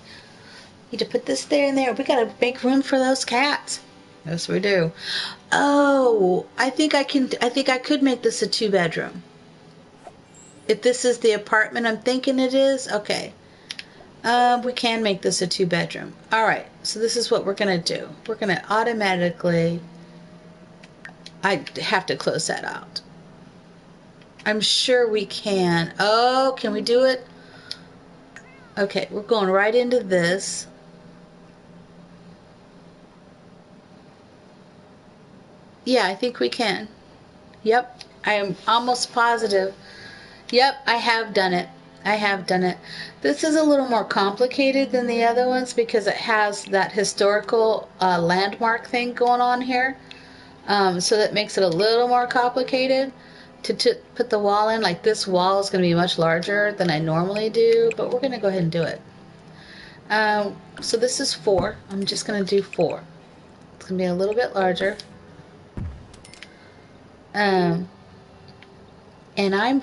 Need to put this there and there. We got to make room for those cats. Yes, we do. Oh, I think I could make this a 2-bedroom. If this is the apartment I'm thinking it is, okay. We can make this a 2-bedroom. All right, so this is what we're going to do. We're going to automatically... I have to close that out. I'm sure we can. Oh, can we do it? Okay, we're going right into this. Yeah, I think we can. Yep, I am almost positive. Yep, I have done it. I have done it. This is a little more complicated than the other ones because it has that historical landmark thing going on here. So that makes it a little more complicated to put the wall in. Like this wall is going to be much larger than I normally do, but we're going to go ahead and do it. So this is 4. I'm just going to do 4. It's going to be a little bit larger. And I'm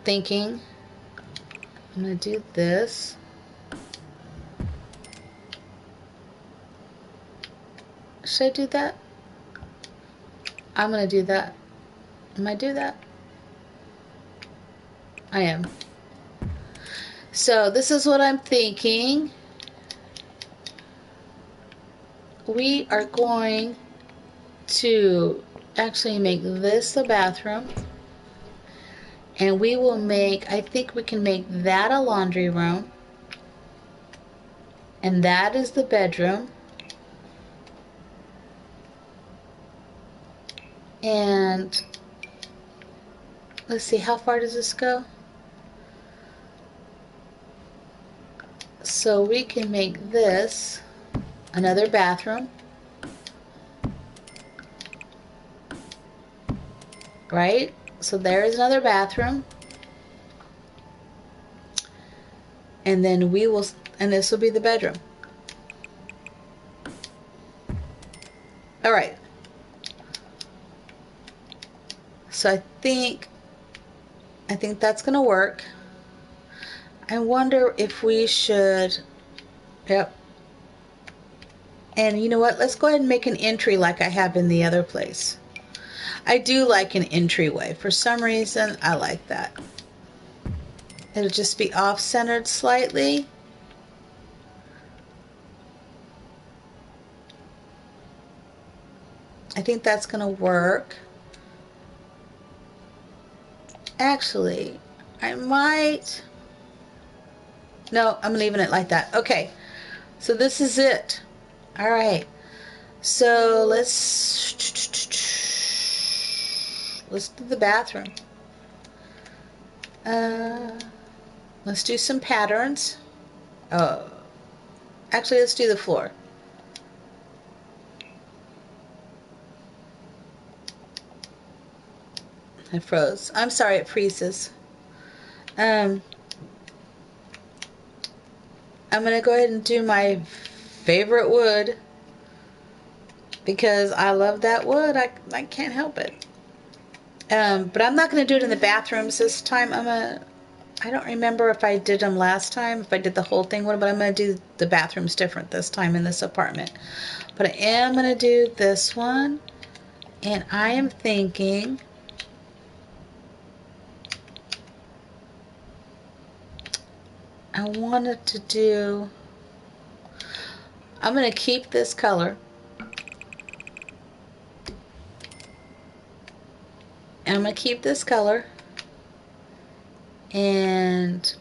thinking I'm going to do this. Should I do that? I'm going to do that. Am I do that? I am. So this is what I'm thinking. We are going to actually make this the bathroom. And we will make, I think we can make that a laundry room. And that is the bedroom. And let's see, how far does this go? So we can make this another bathroom. Right? So there is another bathroom. And then we will, and this will be the bedroom. All right. So I think that's going to work. I wonder if we should, yep. And you know what? Let's go ahead and make an entry like I have in the other place. I do like an entryway. For some reason, I like that. It'll just be off-centered slightly. I think that's going to work. Actually, I might... No, I'm leaving it like that. Okay, so this is it. All right. So let's do the bathroom. Let's do some patterns. Oh, actually, let's do the floor. I froze. I'm sorry, it freezes. I'm going to go ahead and do my favorite wood because I love that wood. I can't help it. But I'm not going to do it in the bathrooms this time. I don't remember if I did them last time, if I did the whole thing, but I'm going to do the bathrooms different this time in this apartment. But I am going to do this one, and I am thinking... I wanted to do, I'm going to keep this color. And I'm going to keep this color. And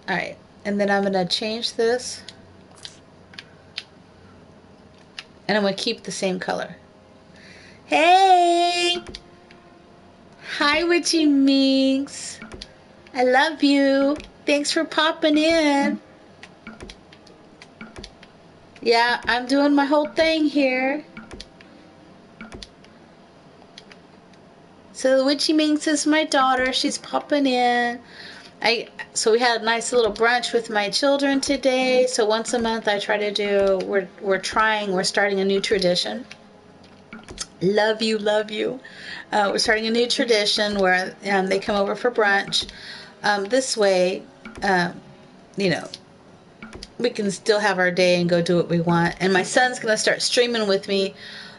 alright, and then I'm going to change this, and I'm going to keep the same color. Hey! Hi, Witchy Minx. I love you. Thanks for popping in. Yeah, I'm doing my whole thing here. So the Witchy Minx is my daughter. She's popping in. So we had a nice little brunch with my children today. So once a month I try to do, we're starting a new tradition. Love you, love you. We're starting a new tradition where they come over for brunch. This way, you know, we can still have our day and go do what we want. And my son's going to start streaming with me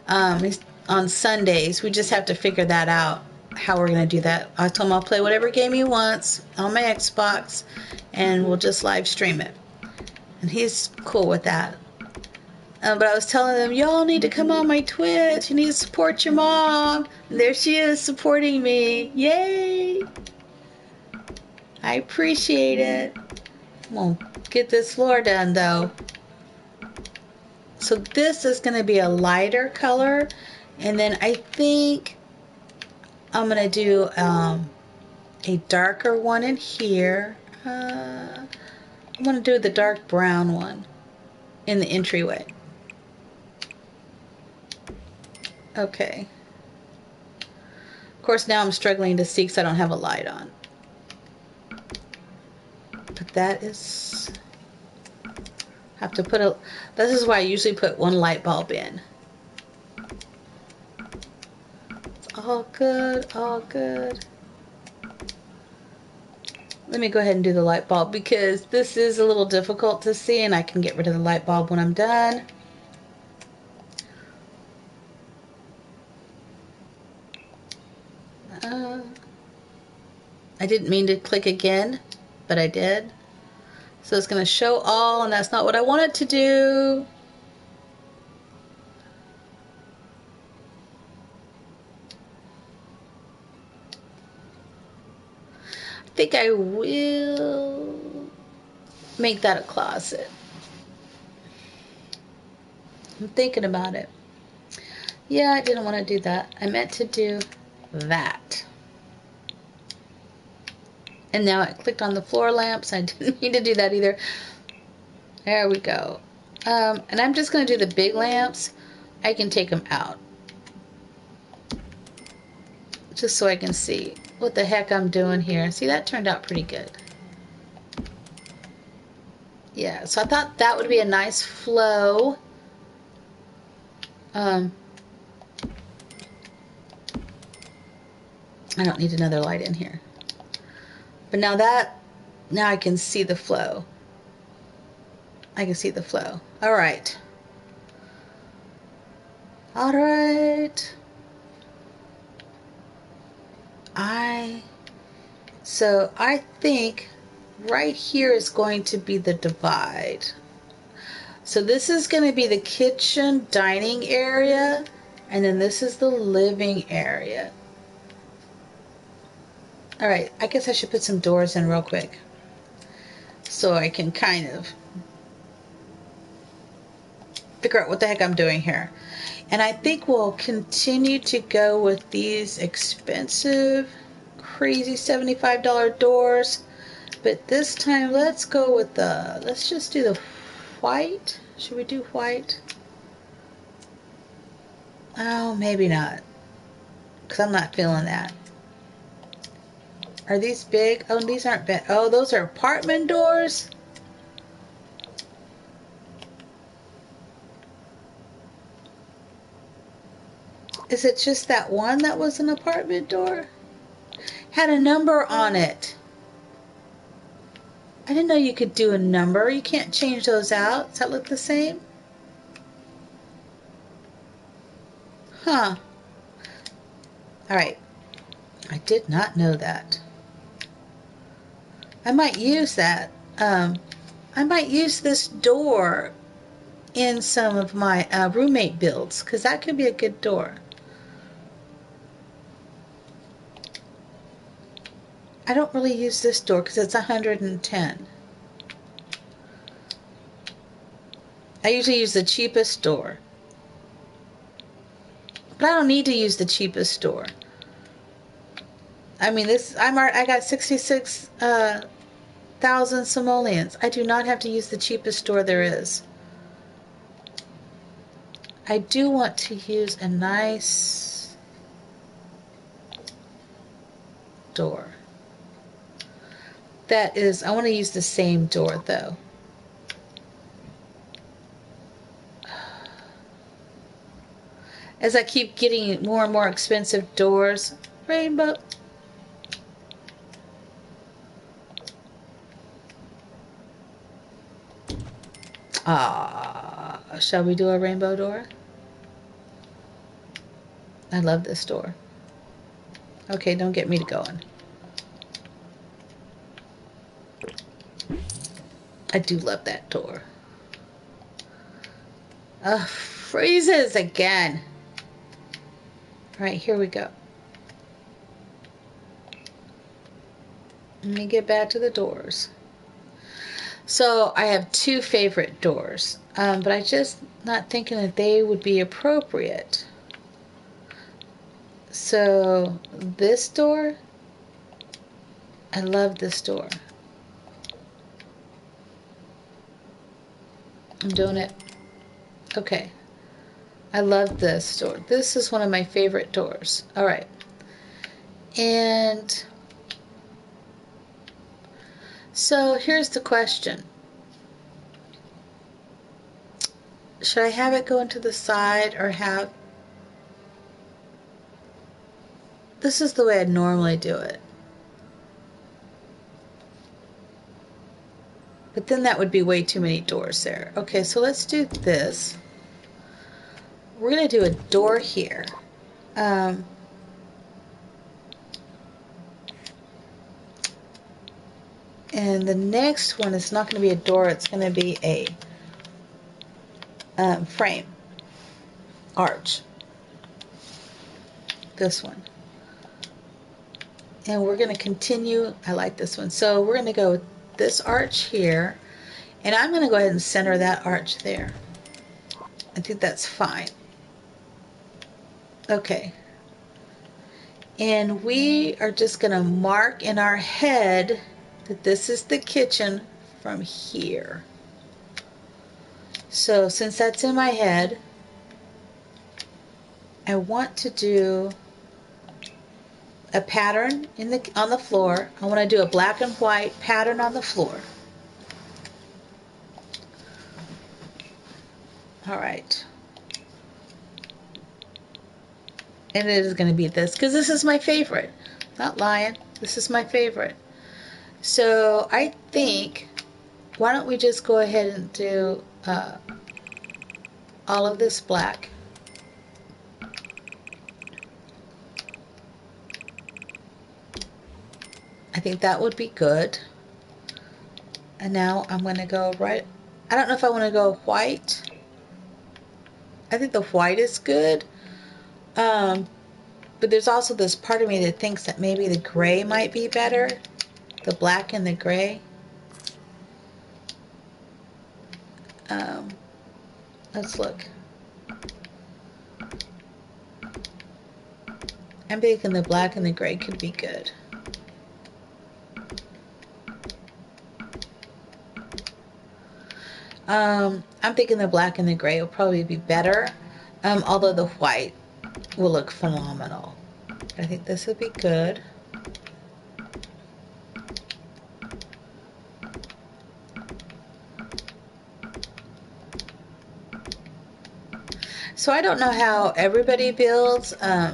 on Sundays. We just have to figure that out, how we're going to do that. I told him I'll play whatever game he wants on my Xbox, and we'll just live stream it. And he's cool with that. But I was telling them, y'all need to come on my Twitch. You need to support your mom. And there she is supporting me. Yay! I appreciate it. I'm going to get this floor done, though. So this is going to be a lighter color. And then I think I'm going to do a darker one in here. I'm going to do the dark brown one in the entryway. Okay. Of course, now I'm struggling to see because I don't have a light on. But that is... have to put a... This is why I usually put one light bulb in. It's all good, all good. Let me go ahead and do the light bulb because this is a little difficult to see, and I can get rid of the light bulb when I'm done. I didn't mean to click again, but I did. So it's going to show all, and that's not what I want it to do. I think I will make that a closet. I'm thinking about it. Yeah, I didn't want to do that. I meant to do that. And now I clicked on the floor lamps. I didn't mean to do that either. There we go. And I'm just going to do the big lamps. I can take them out. Just so I can see what the heck I'm doing here. See, that turned out pretty good. Yeah, so I thought that would be a nice flow. I don't need another light in here. But now I can see the flow. I can see the flow. All right. All right. So I think right here is going to be the divide. So this is going to be the kitchen dining area, and then this is the living area. All right, I guess I should put some doors in real quick so I can kind of figure out what the heck I'm doing here. And I think we'll continue to go with these expensive, crazy $75 doors. But this time, let's go with let's just do the white. Should we do white? Oh, maybe not. Because I'm not feeling that. Are these big? Oh, these aren't big. Oh, those are apartment doors? Is it just that one that was an apartment door? Had a number on it. I didn't know you could do a number. You can't change those out. Does that look the same? Huh. Alright. I did not know that. I might use that. I might use this door in some of my roommate builds, because that could be a good door. I don't really use this door because it's 110. I usually use the cheapest door. But I don't need to use the cheapest door. I mean, I got 66,000 simoleons. I do not have to use the cheapest door there is. I do want to use a nice door. That is, I want to use the same door though. As I keep getting more and more expensive doors, rainbow. Shall we do a rainbow door? I love this door. Okay, don't get me to going. I do love that door. Freezes again. All right, here we go. Let me get back to the doors. So I have two favorite doors, but I just not thinking that they would be appropriate. So this door, I love this door. I'm doing it. Okay. I love this door. This is one of my favorite doors. All right. And so here's the question. Should I have it go into the side or have... This is the way I'd normally do it. But then that would be way too many doors there. Okay, so let's do this. We're going to do a door here. And the next one is not going to be a door. It's going to be a frame. Arch. This one. And we're going to continue. I like this one. So we're going to go with this arch here. And I'm going to go ahead and center that arch there. I think that's fine. Okay. And we are just going to mark in our head that this is the kitchen from here. So since that's in my head, I want to do a pattern on the floor. I want to do a black and white pattern on the floor. All right. And it is going to be this because this is my favorite. Not lying. This is my favorite. So I think, why don't we just go ahead and do all of this black. I think that would be good. And now I'm going to go right. I don't know if I want to go white. I think the white is good. But there's also this part of me that thinks that maybe the gray might be better. The black and the gray. Let's look. I'm thinking the black and the gray could be good. I'm thinking the black and the gray will probably be better, although the white will look phenomenal. I think this would be good. So I don't know how everybody builds. I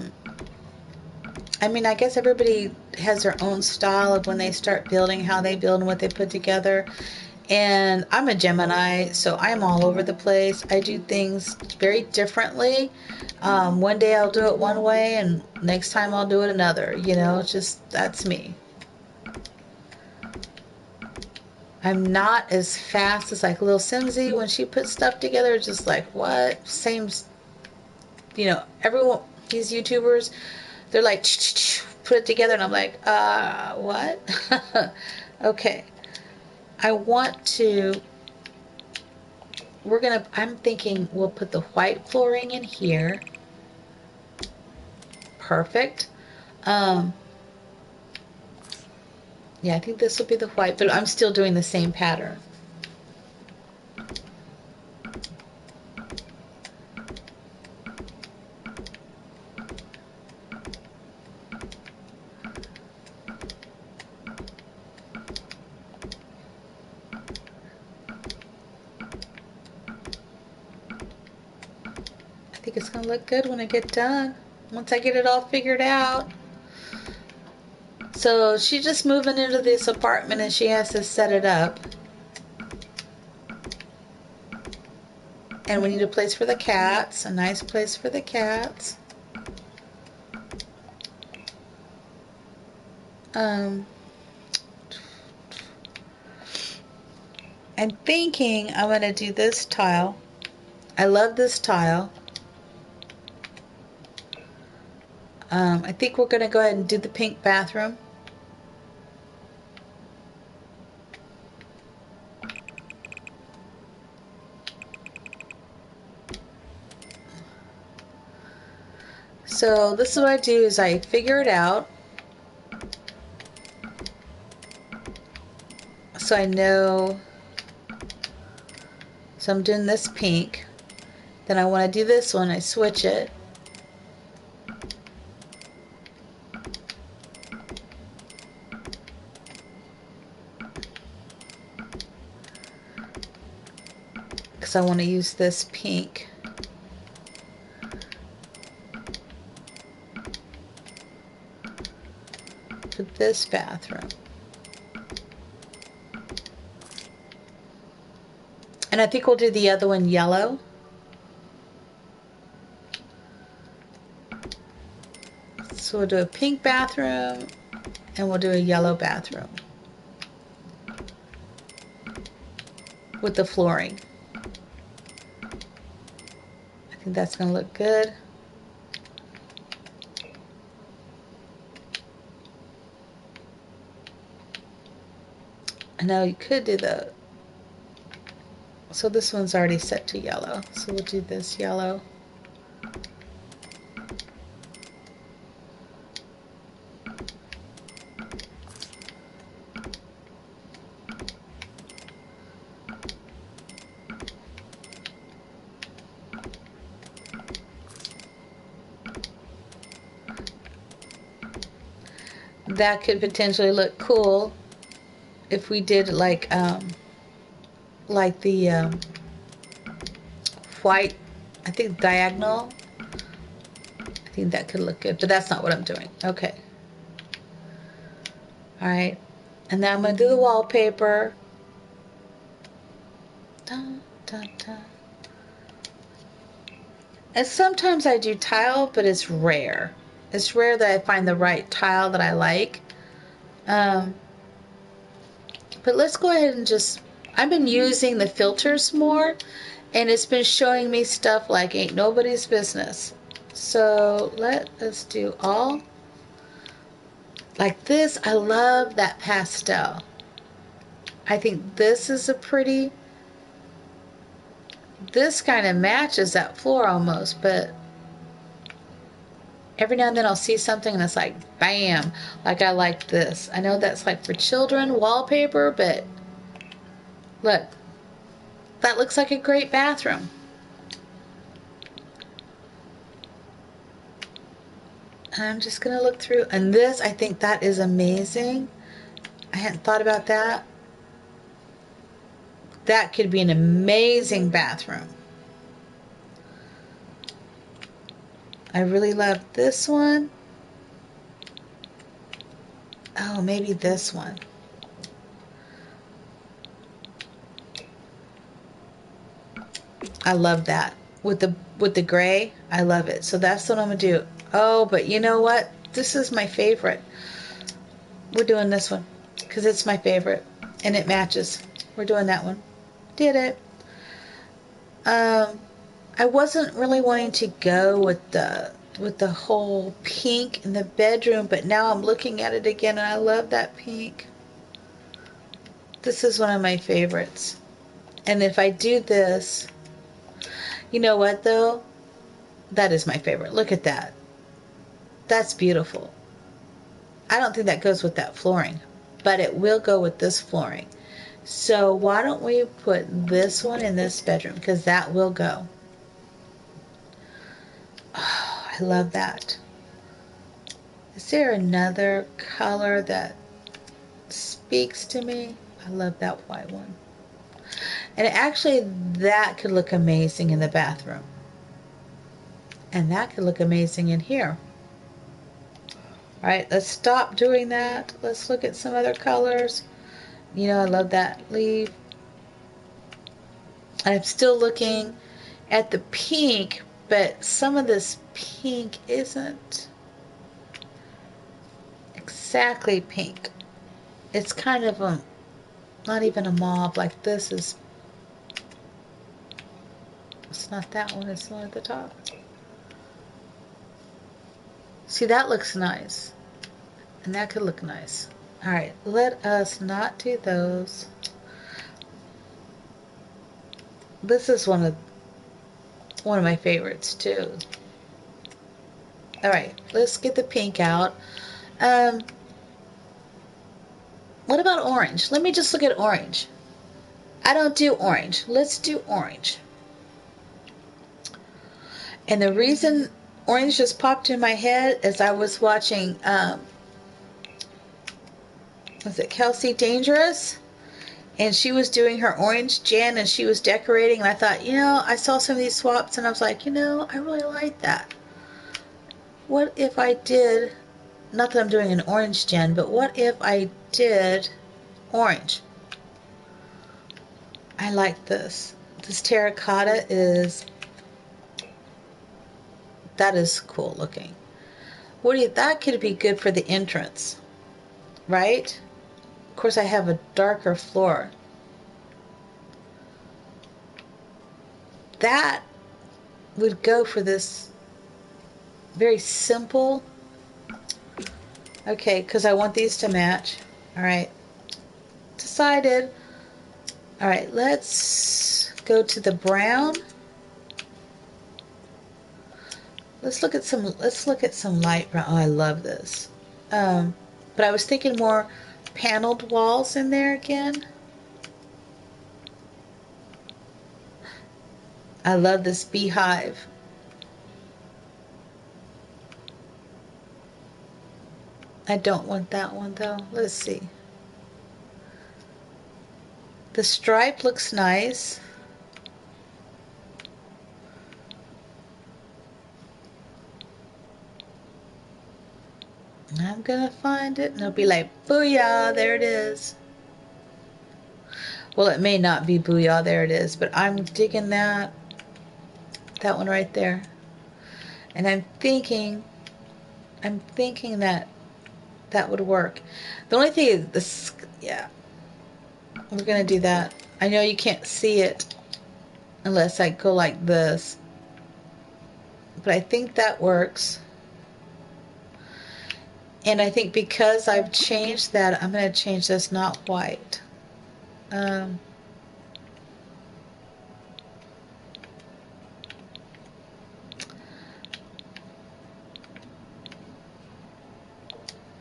mean, I guess everybody has their own style of when they start building, how they build and what they put together. And I'm a Gemini, so I'm all over the place. I do things very differently. One day I'll do it one way, and next time I'll do it another. You know, it's just, that's me. I'm not as fast as like little Simsy when she puts stuff together. It's just like, what? Same, you know, everyone, these YouTubers, they're like, put it together and I'm like, what? Okay. I want to, I'm thinking we'll put the white flooring in here. Perfect. Yeah, I think this will be the white, but I'm still doing the same pattern. I think it's going to look good when I get done, once I get it all figured out. So she's just moving into this apartment and she has to set it up. And we need a place for the cats, a nice place for the cats. I'm thinking I'm going to do this tile. I love this tile. I think we're going to go ahead and do the pink bathroom. So this is what I do is I figure it out. So I know, so I'm doing this pink. Then I want to do this one, I switch it. Because I want to use this pink. For this bathroom. And I think we'll do the other one yellow. So we'll do a pink bathroom and we'll do a yellow bathroom with the flooring. I think that's going to look good. I know you could do the, so this one's already set to yellow, so we'll do this yellow. That could potentially look cool if we did like the white, I think diagonal. I think that could look good, but that's not what I'm doing. Okay. All right. And now I'm going to do the wallpaper. Dun, dun, dun. And sometimes I do tile, but it's rare. It's rare that I find the right tile that I like. But let's go ahead and just, I've been using the filters more, and it's been showing me stuff like ain't nobody's business. So let us do all like this. I love that pastel. I think this is a pretty, this kind of matches that floor almost, but every now and then I'll see something and it's like, bam, like I like this. I know that's like for children wallpaper, but look, that looks like a great bathroom. And I'm just going to look through. And this, I think that is amazing. I hadn't thought about that. That could be an amazing bathroom. I really love this one. Oh, maybe this one. I love that. With the gray, I love it. So that's what I'm going to do. Oh, but you know what? This is my favorite. We're doing this one because it's my favorite and it matches. We're doing that one. Did it. I wasn't really wanting to go with the with the whole pink in the bedroom, but now I'm looking at it again and I love that pink. This is one of my favorites. And if I do this, you know what though? That is my favorite. Look at that. That's beautiful. I don't think that goes with that flooring, but it will go with this flooring. So why don't we put this one in this bedroom, because that will go. Oh, I love that. Is there another color that speaks to me? I love that white one. And actually, that could look amazing in the bathroom. And that could look amazing in here. All right, let's stop doing that. Let's look at some other colors. You know, I love that leaf. I'm still looking at the pink, but some of this pink isn't exactly pink. It's kind of a, not even a mauve like this is. It's not that one, it's the one at the top. See, that looks nice. And that could look nice. All right, let us not do those. This is one of my favorites too. All right, let's get the pink out. What about orange? Let me just look at orange. I don't do orange. Let's do orange. And the reason orange just popped in my head as I was watching, was it Kelsey Dangerous? And she was doing her orange gin and she was decorating. And I thought, you know, I saw some of these swaps and I was like, you know, I really like that. What if I did, not that I'm doing an orange gin, but what if I did orange? I like this. This terracotta is, that is cool looking. What do you, that could be good for the entrance, right? Of course, I have a darker floor. That would go for this very simple. Okay, because I want these to match. All right, decided. All right, let's go to the brown. Let's look at some light brown. Oh, I love this. But I was thinking more paneled walls in there again. I love this beehive. I don't want that one though. Let's see. The stripe looks nice. I'm gonna find it and it'll be like, booyah, there it is. Well, it may not be booyah, there it is, but I'm digging that one right there. And I'm thinking that that would work. The only thing is this, yeah, we're gonna do that. I know you can't see it unless I go like this, but I think that works. And I think because I've changed that, I'm going to change this not white.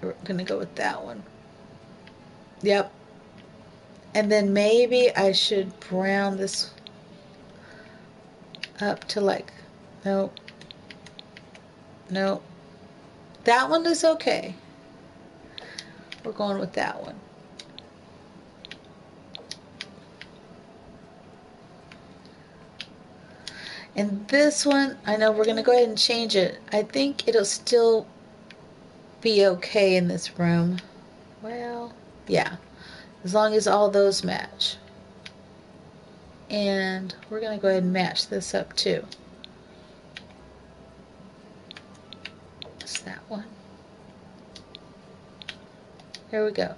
We're going to go with that one. Yep. And then maybe I should brown this up to like, nope. Nope. That one is okay. We're going with that one. And this one, I know we're going to go ahead and change it. I think it'll still be okay in this room. Well, yeah. As long as all those match. And we're going to go ahead and match this up too. That's that one. There we go.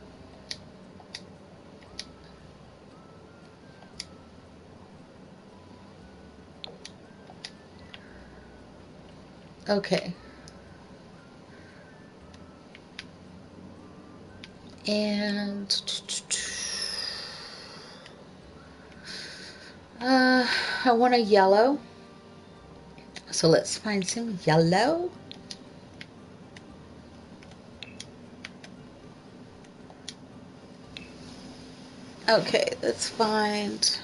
Okay. And I want a yellow. So let's find some yellow. Okay, let's find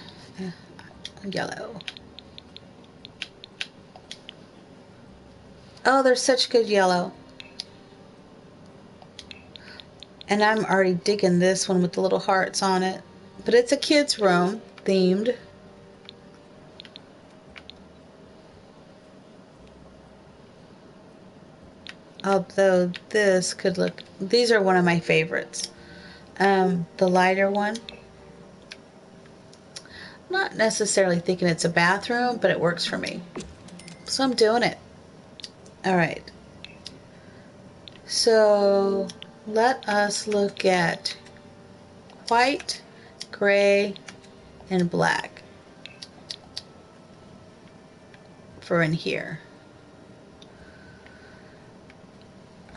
yellow. Oh, there's such good yellow. And I'm already digging this one with the little hearts on it. But it's a kid's room themed. Although this could look, these are one of my favorites. The lighter one. Not necessarily thinking it's a bathroom, but it works for me. So I'm doing it. All right. So let us look at white, gray, and black for in here.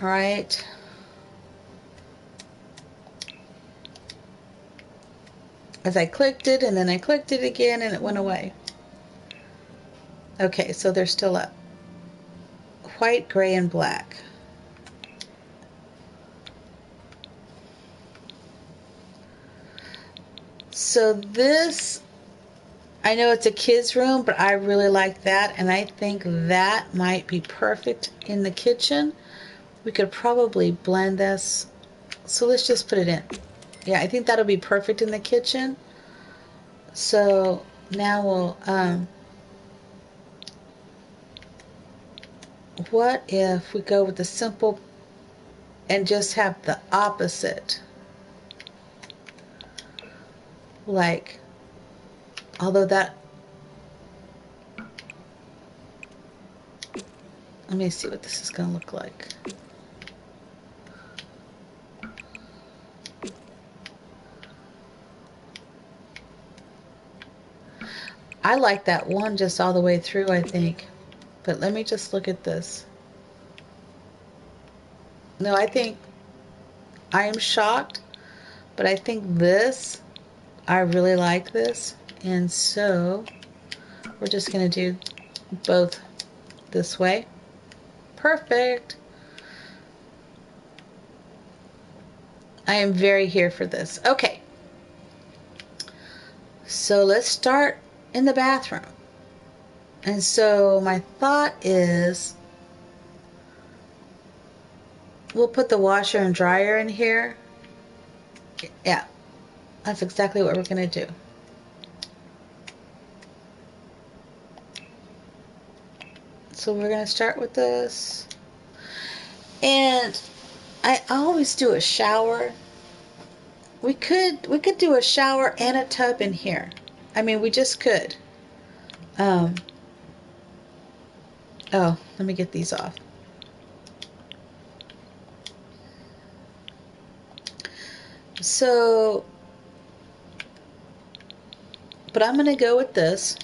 All right. As I clicked it, and then I clicked it again, and it went away. Okay, so they're still up. White, gray, and black. So this, I know it's a kid's room, but I really like that, and I think that might be perfect in the kitchen. We could probably blend this. So let's just put it in. Yeah, I think that'll be perfect in the kitchen. So now we'll, what if we go with the simple and just have the opposite? Like, although that, let me see what this is going to look like. I like that one just all the way through, I think. But let me just look at this. No, I think I am shocked, but I think this, I really like this. And so we're just going to do both this way. Perfect. I am very here for this. Okay. So let's start in the bathroom. And so my thought is we'll put the washer and dryer in here. Yeah, that's exactly what we're going to do. So we're going to start with this. And I always do a shower. We could do a shower and a tub in here. I mean, we just could. Oh, let me get these off. So, but I'm going to go with this.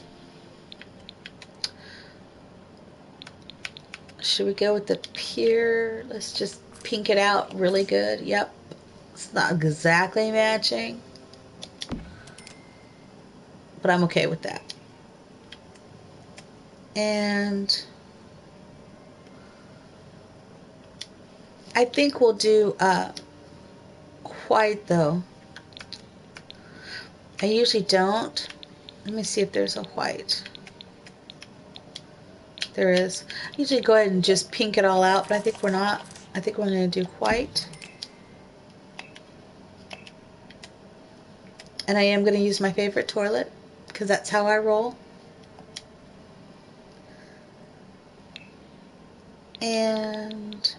Should we go with the pure? Let's just pink it out really good. Yep. It's not exactly matching, but I'm okay with that. And I think we'll do white though. I usually don't. Let me see if there's a white. There is. I usually go ahead and just pink it all out, but I think we're not. I think we're going to do white. And I am going to use my favorite toilet because that's how I roll. And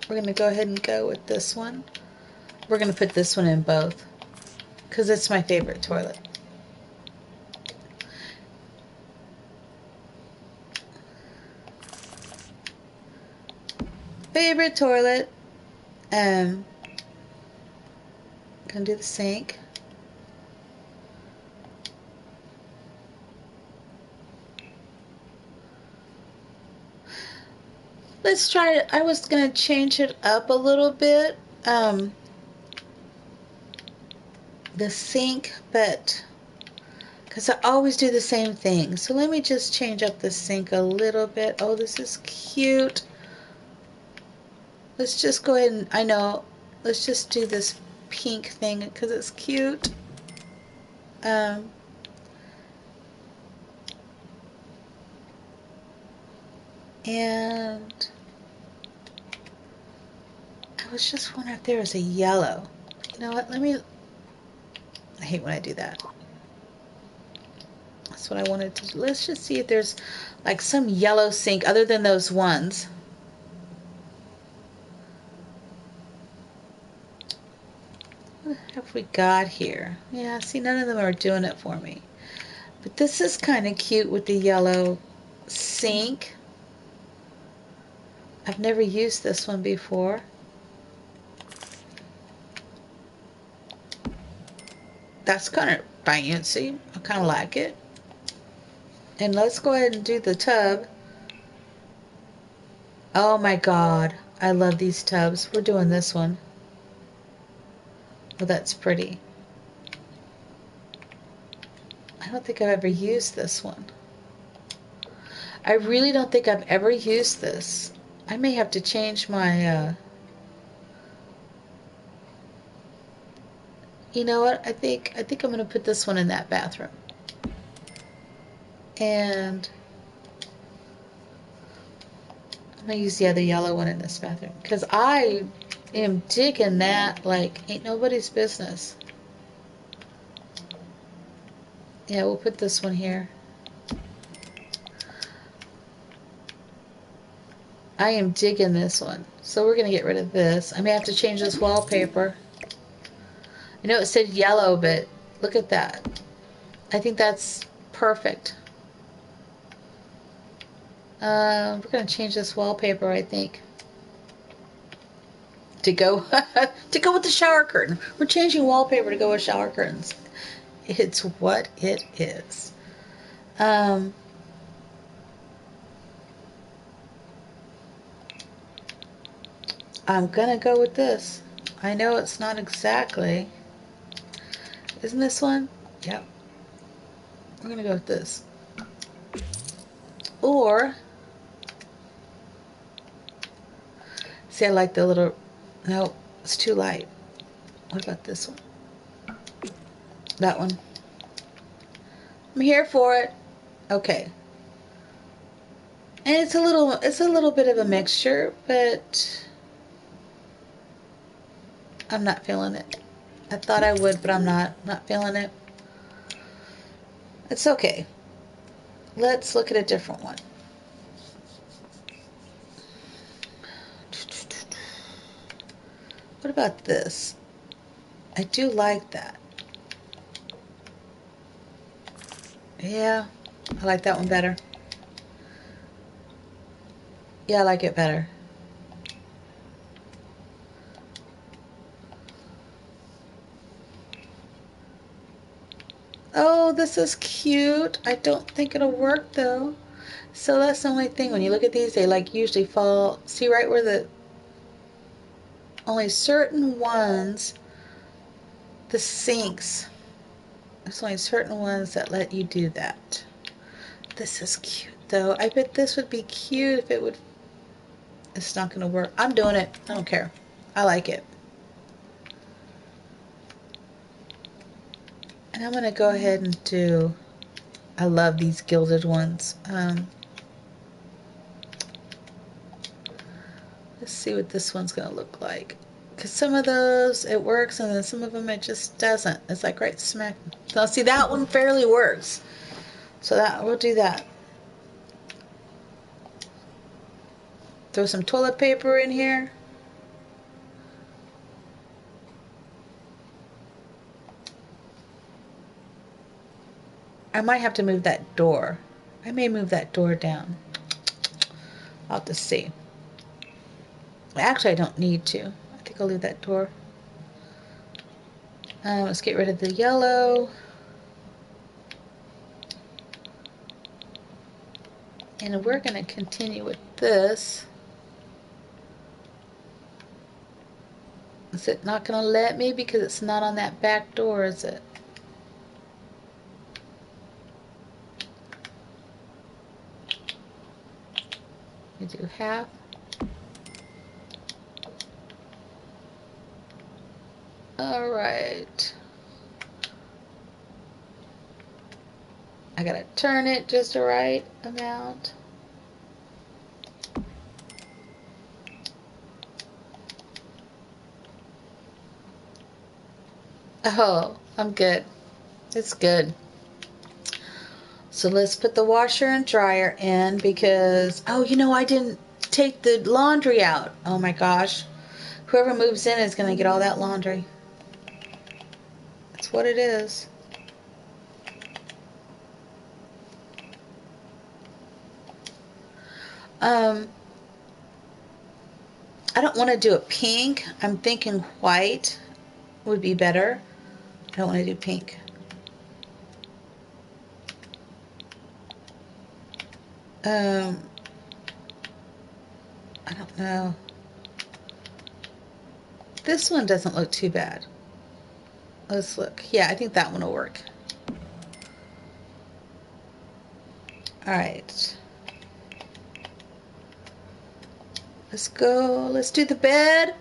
we're going to go ahead and go with this one. We're going to put this one in both because it's my favorite toilet. Favorite toilet. Gonna do the sink. let's try it. I was going to change it up a little bit. The sink, but because I always do the same thing. So let me just change up the sink a little bit. Oh, this is cute. Let's just go ahead and, I know, let's just do this pink thing because it's cute. And I was just wondering if there was a yellow. You know what, I hate when I do that. That's what I wanted to do. Let's just see if there's like some yellow sink other than those ones. What have we got here? Yeah, see, none of them are doing it for me. But this is kind of cute with the yellow sink. I've never used this one before. That's kind of fancy. I kind of like it. And let's go ahead and do the tub. Oh my God, I love these tubs. We're doing this one. Oh, that's pretty. I don't think I've ever used this one. I really don't think I've ever used this. I may have to change my, you know what? I think I'm going to put this one in that bathroom. And I'm going to use the other yellow one in this bathroom. Because I am digging that like ain't nobody's business. Yeah, we'll put this one here. I am digging this one. So we're going to get rid of this. I may have to change this wallpaper. I know it said yellow, but look at that. I think that's perfect. We're going to change this wallpaper, I think. To go with the shower curtain. We're changing wallpaper to go with shower curtains. It's what it is. I'm gonna go with this. I know it's not exactly. Isn't this one? Yep. We're gonna go with this. Or, see, I like the little, no, it's too light. What about this one? That one. I'm here for it. Okay. And it's a little bit of a mixture, but I'm not feeling it. I thought I would, but I'm not feeling it. It's okay. Let's look at a different one. What about this? I do like that. Yeah, I like that one better. Yeah, I like it better. Oh, this is cute. I don't think it'll work though. So that's the only thing. When you look at these, they like usually fall. See right where the only certain ones, the sinks. There's only certain ones that let you do that. This is cute though. I bet this would be cute if it would. It's not gonna work. I'm doing it. I don't care. I like it. And I'm gonna go ahead and do. I love these gilded ones. Let's see what this one's gonna look like. Because some of those it works, and then some of them it just doesn't. It's like right smack. So see, that one fairly works. So that we'll do that. Throw some toilet paper in here. I might have to move that door. I may move that door down. I'll have to see. Actually, I don't need to. I think I'll leave that door. Let's get rid of the yellow. And we're going to continue with this. Is it not going to let me because it's not on that back door, is it? You do half. All right. I got to turn it just the right amount. Oh, I'm good. It's good. So let's put the washer and dryer in because, oh, you know, I didn't take the laundry out. Oh my gosh. Whoever moves in is going to get all that laundry. That's what it is. I don't want to do a pink. I'm thinking white would be better. I don't want to do pink. I don't know. This one doesn't look too bad. Let's look. Yeah, I think that one will work. All right. Let's go. Let's do the bed.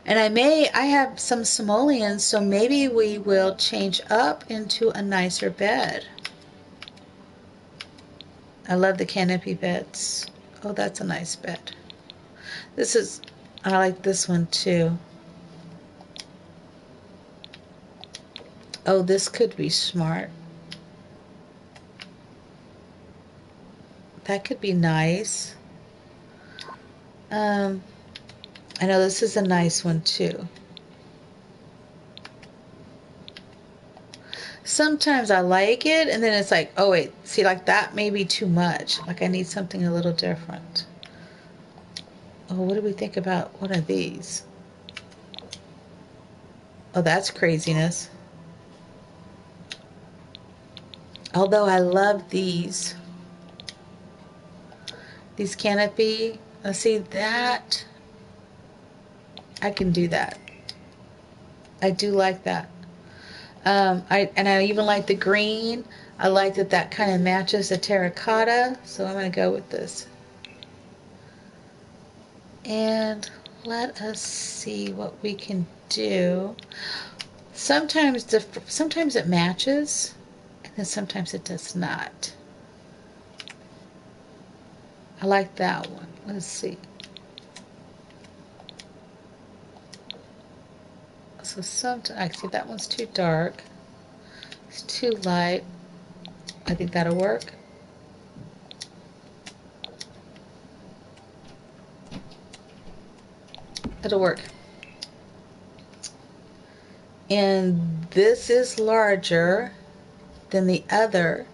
And I have some simoleons, so maybe we will change up into a nicer bed. I love the canopy beds. Oh, that's a nice bed. I like this one too. Oh, this could be smart. That could be nice. I know this is a nice one too. Sometimes I like it, and then it's like, oh wait, see, like that may be too much. Like I need something a little different. Oh, what do we think about one of these? Oh, that's craziness. Although I love these canopy. Let's see that. I can do that. I do like that. I even like the green. I like that kind of matches the terracotta. So I'm going to go with this. And let us see what we can do. Sometimes it matches, and then sometimes it does not. I like that one. Let's see. So sometimes, actually that one's too dark. It's too light. I think that'll work. It'll work. And this is larger than the other,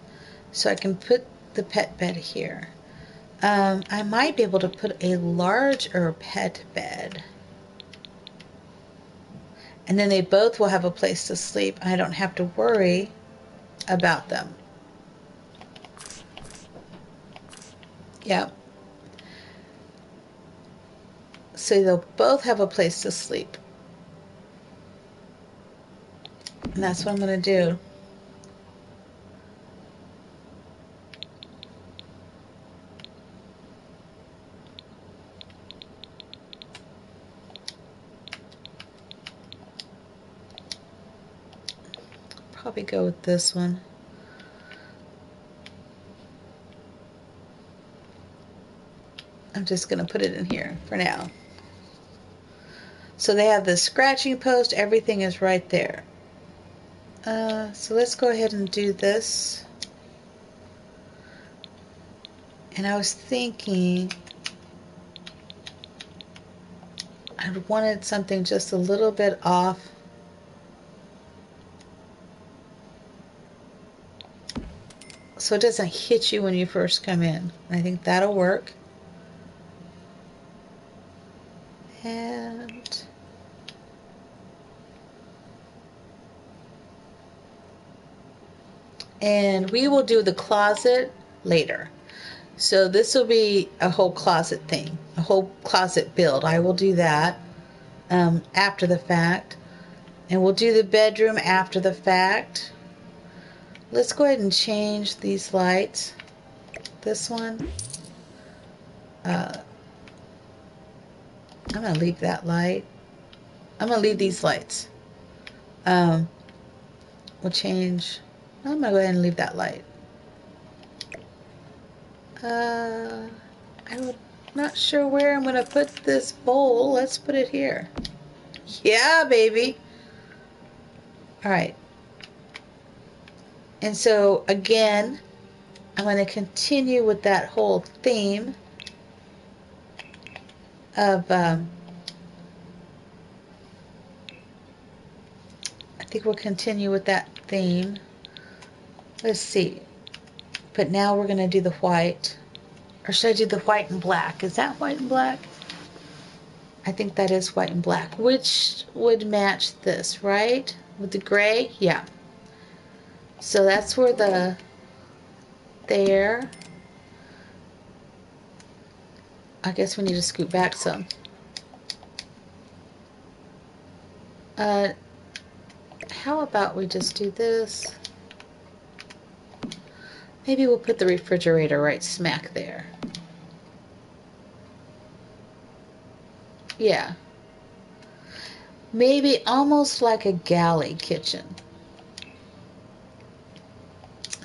so I can put the pet bed here. I might be able to put a larger pet bed, and then they both will have a place to sleep. I don't have to worry about them. Yep. So they'll both have a place to sleep. And that's what I'm going to do. Probably go with this one. I'm just going to put it in here for now. So they have the scratching post. Everything is right there. So let's go ahead and do this. And I was thinking I wanted something just a little bit off. So it doesn't hit you when you first come in. I think that'll work. And we will do the closet later. So this will be a whole closet thing, a whole closet build. I will do that after the fact. And we'll do the bedroom after the fact. Let's go ahead and change these lights. This one. I'm going to leave that light. I'm going to leave these lights. We'll change. I'm going to go ahead and leave that light. I'm not sure where I'm going to put this bowl. Let's put it here. Yeah, baby. All right. And so, again, I'm going to continue with that whole theme of, I think we'll continue with that theme. Let's see. But now we're going to do the white. Or should I do the white and black? Is that white and black? I think that is white and black. Which would match this, right? With the gray? Yeah. So that's where the... There. I guess we need to scoot back some. How about we just do this? Maybe we'll put the refrigerator right smack there. Yeah. Maybe almost like a galley kitchen.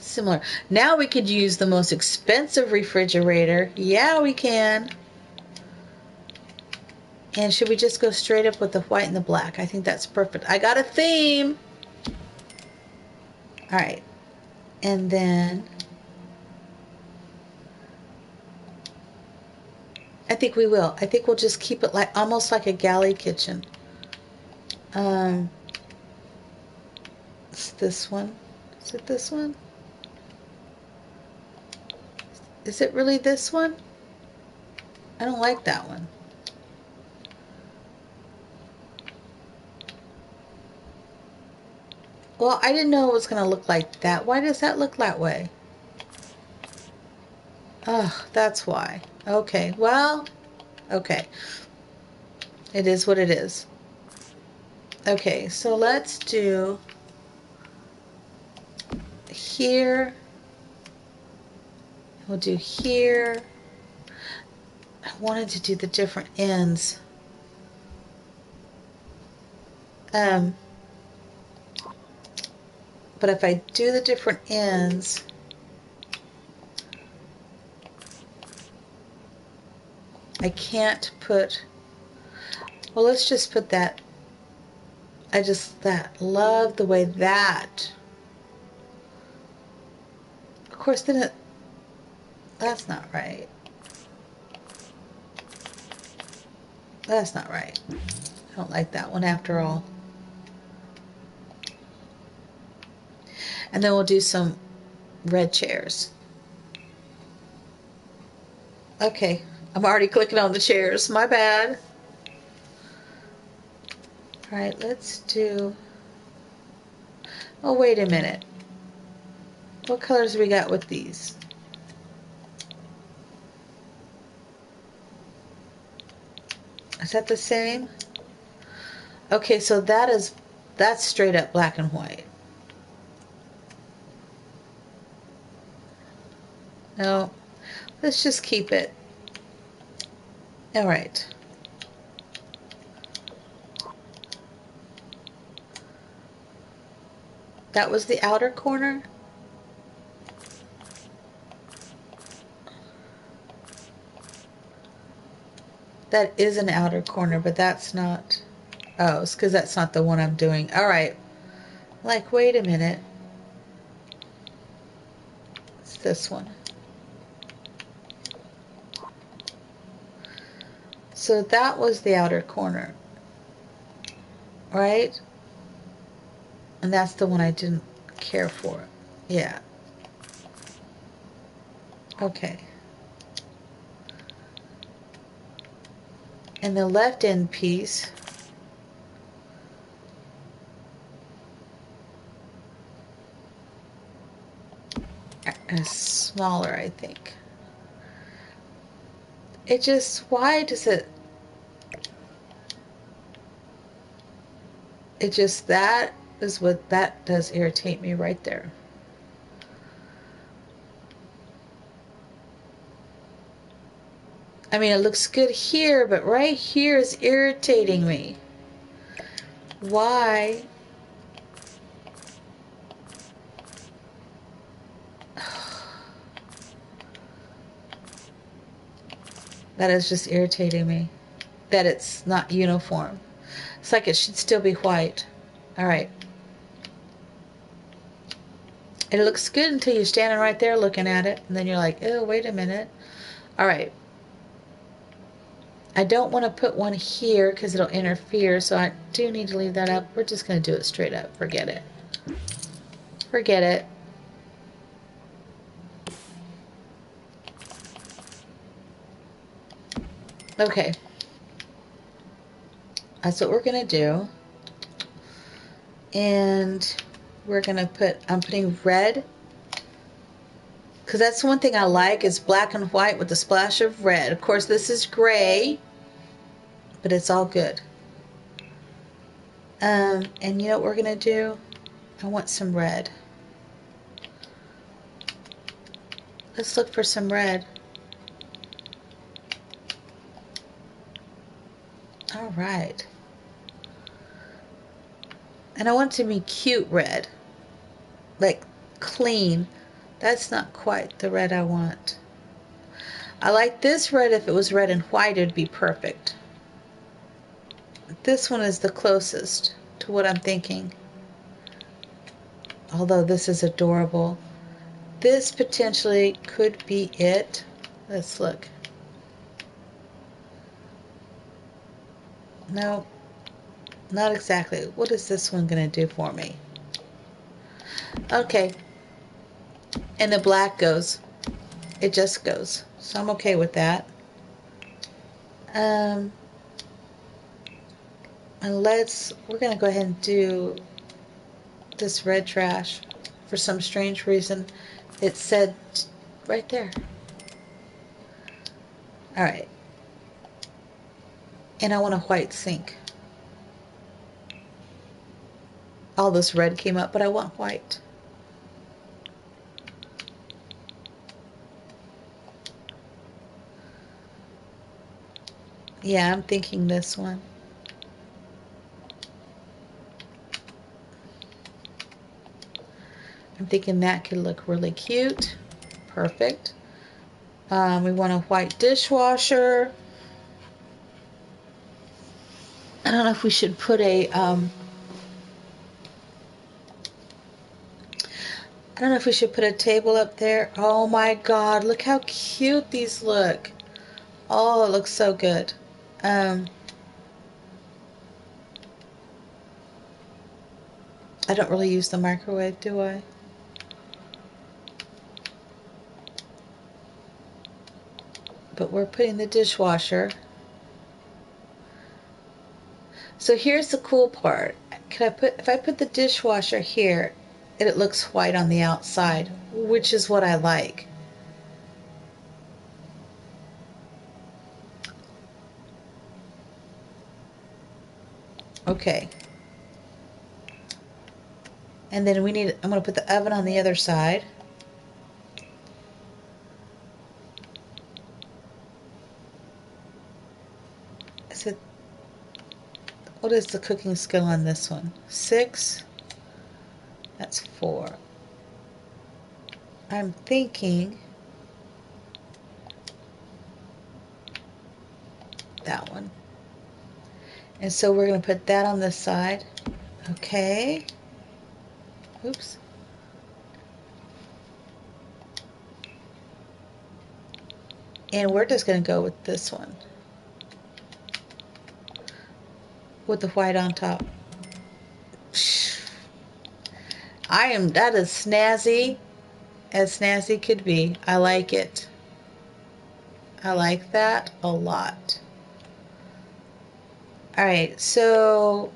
Similar. Now we could use the most expensive refrigerator. Yeah, we can. And should we just go straight up with the white and the black? I think that's perfect. I got a theme. All right. And then I think we will. I think we'll just keep it like almost like a galley kitchen. It's this one. Is it this one? Is it really this one? I don't like that one. Well, I didn't know it was going to look like that. Why does that look that way? Oh, that's why. Okay, well, okay. It is what it is. Okay, so let's do here. We'll do here. I wanted to do the different ends. But if I do the different ends, I can't put, well, let's just put that. I just love the way that, of course, then that's not right. That's not right. I don't like that one after all. And then we'll do some red chairs. Okay, I'm already clicking on the chairs. My bad. All right, let's do... Oh, wait a minute. What colors we got with these? Is that the same? Okay, so that's straight up black and white. No, let's just keep it. All right. That was the outer corner. That is an outer corner, but that's not. Oh, it's because that's not the one I'm doing. All right. Like, wait a minute. It's this one. So that was the outer corner, right? And that's the one I didn't care for. Yeah. Okay. And the left end piece is smaller, I think. It just, why does it just, that is what, that does irritate me right there. I mean, it looks good here, but right here is irritating me. Why? That is just irritating me. That it's not uniform. It's like it should still be white. Alright. It looks good until you're standing right there looking at it. And then you're like, oh, wait a minute. Alright. I don't want to put one here because it'll interfere. So I do need to leave that up. We're just going to do it straight up. Forget it. Forget it. Okay. That's what we're going to do. And we're going to put, I'm putting red. Because that's one thing I like is black and white with a splash of red. Of course, this is gray. But it's all good. And you know what we're going to do? I want some red. Let's look for some red. All right. And I want it to be cute red. Like clean. That's not quite the red I want. I like this red. If it was red and white, it'd be perfect. This one is the closest to what I'm thinking. Although this is adorable. This potentially could be it. Let's look. No, not exactly. What is this one going to do for me? Okay. And the black goes. It just goes. So I'm okay with that. And we're going to go ahead and do this red trash. For some strange reason, it said right there. Alright. And I want a white sink. All this red came up, but I want white. Yeah, I'm thinking this one. I'm thinking that could look really cute. Perfect. We want a white dishwasher. I don't know if we should put a I don't know if we should put a table up there. Oh my god, look how cute these look. Oh, it looks so good. I don't really use the microwave, do I? But we're putting the dishwasher. So here's the cool part. If I put the dishwasher here, it looks white on the outside, which is what I like. Okay. And then I'm going to put the oven on the other side. So what is the cooking skill on this one? 6. That's 4. I'm thinking that one. And so we're going to put that on this side. Okay. Oops. And we're just going to go with this one. With the white on top. That is snazzy as snazzy could be. I like it. I like that a lot. Alright, so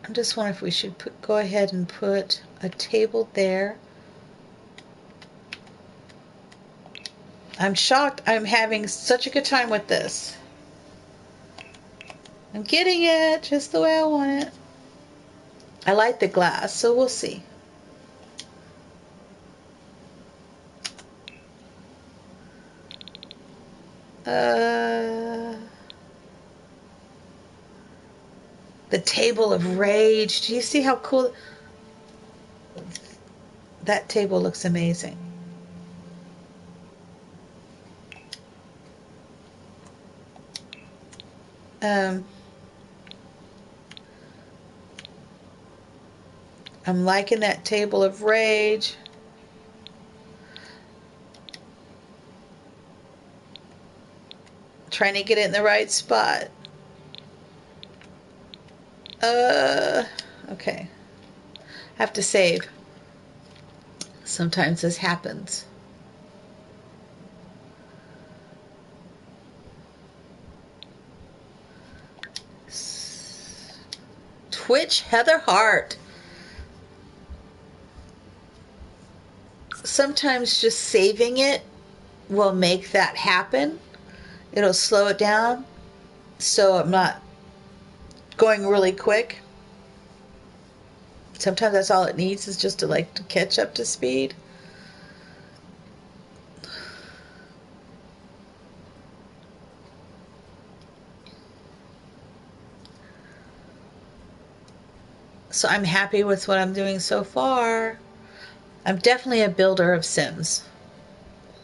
I just wonder if we should go ahead and put a table there. I'm shocked I'm having such a good time with this. I'm getting it just the way I want it. I like the glass, so we'll see. The table of rage. Do you see how cool? That table looks amazing. I'm liking that table of rage. Trying to get it in the right spot. Okay. Have to save. Sometimes this happens. Twitch Heather Hart. Sometimes just saving it will make that happen. It'll slow it down so I'm not going really quick. Sometimes that's all it needs, is just to catch up to speed. So I'm happy with what I'm doing so far. I'm definitely a builder of Sims.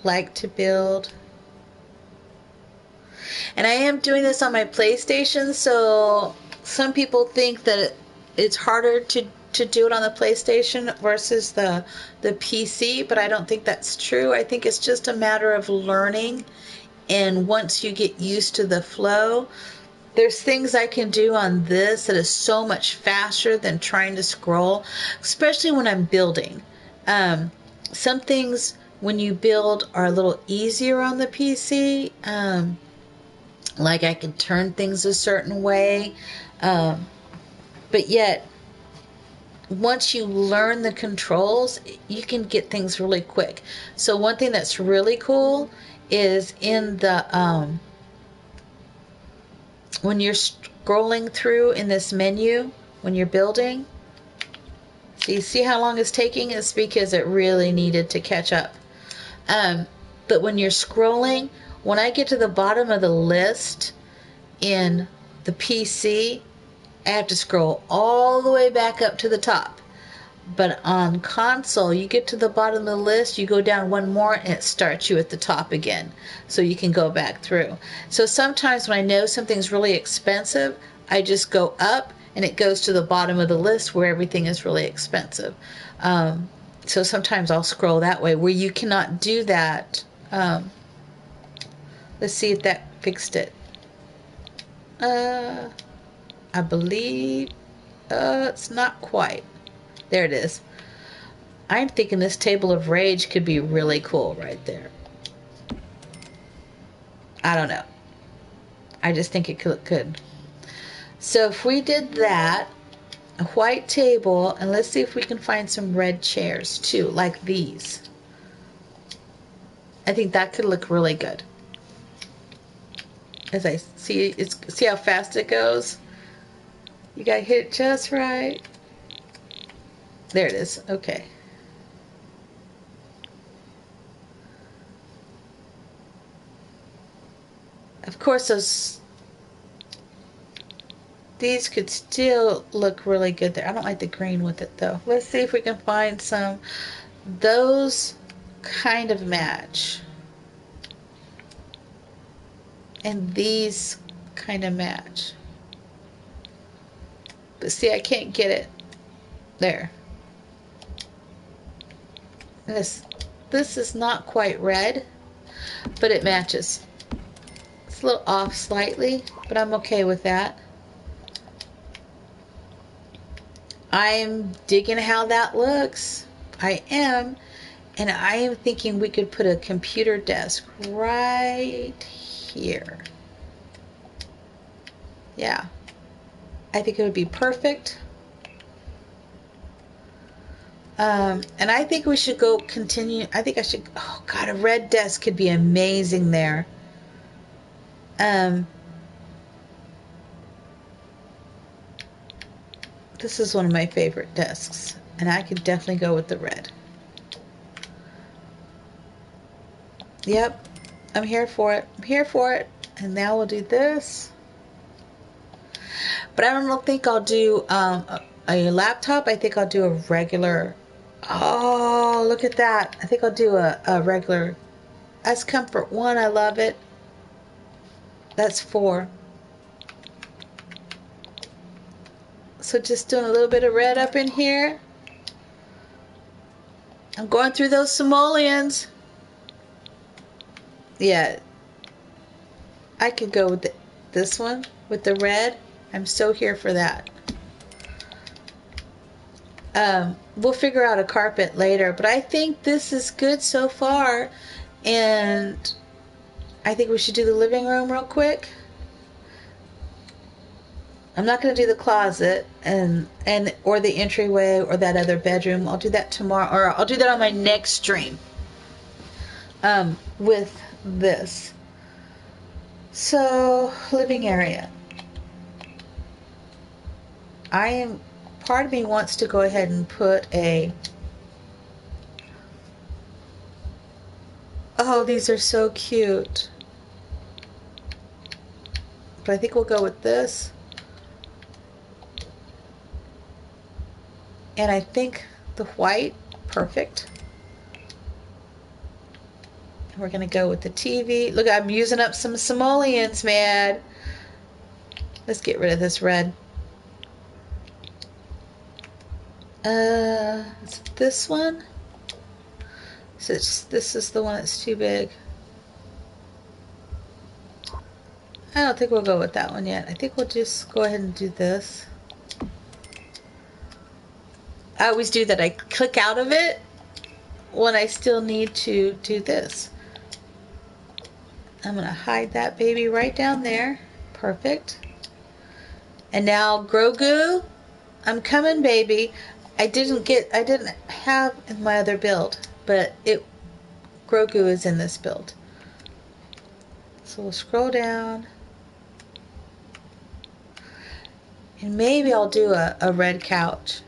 Like to build. And I am doing this on my PlayStation, so some people think that it's harder to do it on the PlayStation versus the PC, but I don't think that's true. I think it's just a matter of learning, and once you get used to the flow, there's things I can do on this that is so much faster than trying to scroll, especially when I'm building. Some things when you build are a little easier on the PC. Like I can turn things a certain way. But yet, once you learn the controls, you can get things really quick. So one thing that's really cool is in the when you're scrolling through in this menu, when you're building, so you see how long it's taking? It's because it really needed to catch up. But when you're scrolling, when I get to the bottom of the list in the PC, I have to scroll all the way back up to the top. But on console, you get to the bottom of the list, you go down one more, and it starts you at the top again. So you can go back through. So sometimes when I know something's really expensive, I just go up, and it goes to the bottom of the list where everything is really expensive. So sometimes I'll scroll that way, where you cannot do that. Let's see if that fixed it. I believe it's not quite. There it is. I'm thinking this table of rage could be really cool right there. I don't know. I just think it could look good. So if we did that, a white table, and let's see if we can find some red chairs too, like these. I think that could look really good. As I see, see how fast it goes? You gotta hit it just right. There it is. Okay. Of course, these could still look really good there. I don't like the green with it though. Let's see if we can find some. Those kind of match. And these kind of match. But see, I can't get it. There. This is not quite red, but it matches. It's a little off slightly, but I'm okay with that. I'm digging how that looks. I am. And I am thinking we could put a computer desk right here. Yeah. I think it would be perfect. And I think we should go continue. I think I should. Oh God, a red desk could be amazing there. This is one of my favorite desks, and I could definitely go with the red. Yep, I'm here for it. I'm here for it. And now we'll do this. But I don't think I'll do a laptop. I think I'll do a regular. Oh, look at that. I think I'll do a regular. That's comfort 1. I love it. That's 4. So just doing a little bit of red up in here. I'm going through those simoleons. Yeah. I could go with this one with the red. I'm so here for that. We'll figure out a carpet later, but I think this is good so far. And I think we should do the living room real quick. I'm not going to do the closet or the entryway or that other bedroom. I'll do that tomorrow, or I'll do that on my next stream. With this. So, living area. Part of me wants to go ahead and put oh, these are so cute. But I think we'll go with this. And I think the white, perfect. And we're going to go with the TV. Look, I'm using up some simoleons, man. Let's get rid of this red. Is it this one? So this is the one that's too big. I don't think we'll go with that one yet. I think we'll just go ahead and do this. I always do that. I click out of it when I still need to do this. I'm going to hide that baby right down there. Perfect. And now Grogu, I'm coming, baby. I didn't have in my other build, but Grogu is in this build. So we'll scroll down. And maybe I'll do a red couch.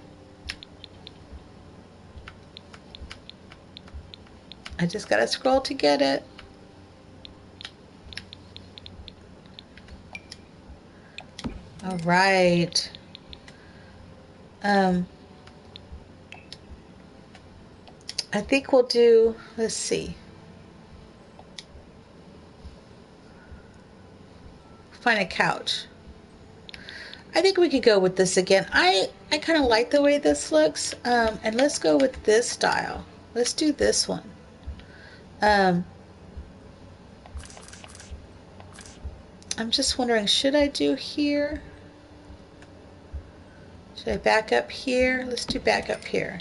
I just gotta scroll to get it. All right. I think we'll do, let's see. Find a couch. I think we could go with this again. I kind of like the way this looks. And let's go with this style. Let's do this one. I'm just wondering, should I do here? Should I back up here? Let's do back up here.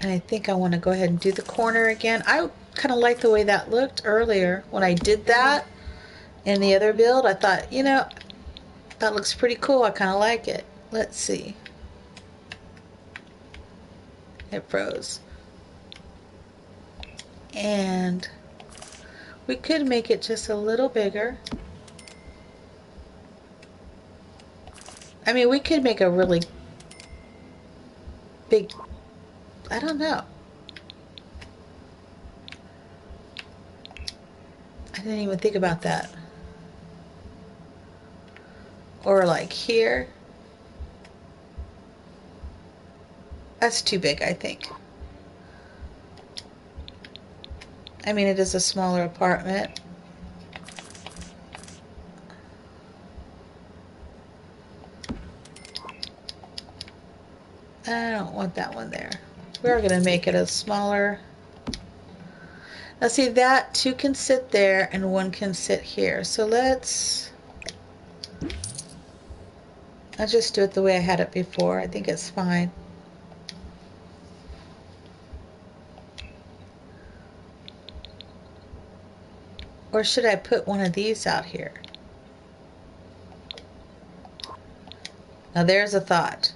And I think I want to go ahead and do the corner again. I kind of like the way that looked earlier when I did that in the other build. I thought, you know, that looks pretty cool. I kind of like it. Let's see. It froze. And we could make it just a little bigger. I mean, we could make a really big, I don't know. I didn't even think about that. Or like here. That's too big, I think. I mean, it is a smaller apartment. I don't want that one there. We're going to make it a smaller. Now see, that 2 can sit there and 1 can sit here. So I'll just do it the way I had it before. I think it's fine. Or should I put one of these out here? Now there's a thought.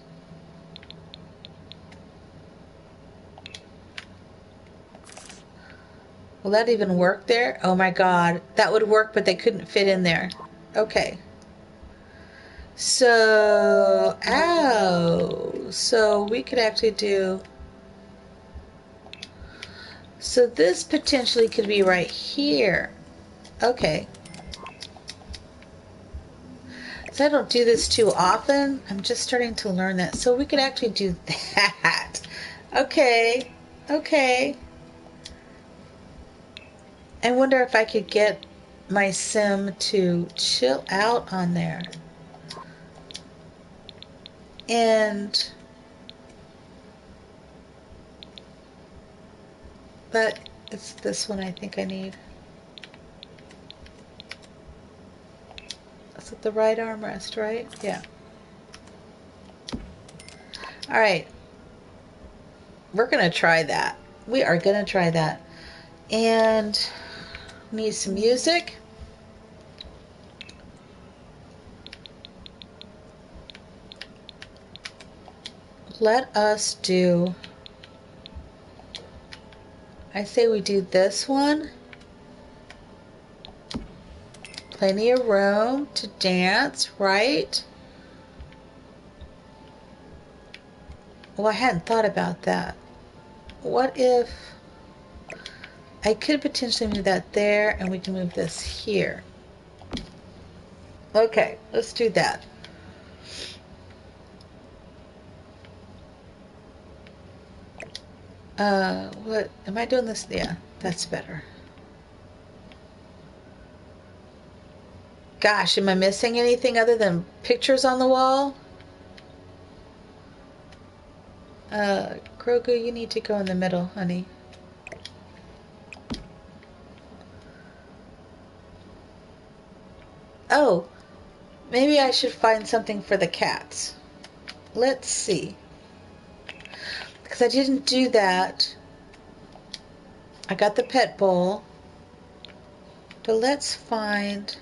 Will that even work there? Oh my god. That would work, but they couldn't fit in there. Okay. So, ow. So we could actually do... So this potentially could be right here. Okay. So I don't do this too often. I'm just starting to learn that. So we could actually do that. Okay. Okay. I wonder if I could get my sim to chill out on there. And but it's this one I think I need. Is it the right armrest, right? Yeah. All right. We're going to try that. We are going to try that. And need some music. Let us do, I say we do this one. Plenty of room to dance, right? Well, I hadn't thought about that. What if I could potentially move that there and we can move this here? Okay, let's do that. What am I doing this? Yeah, that's better. Gosh, am I missing anything other than pictures on the wall? Grogu, you need to go in the middle, honey. Oh, maybe I should find something for the cats. Let's see. Because I didn't do that. I got the pet bowl. But let's find...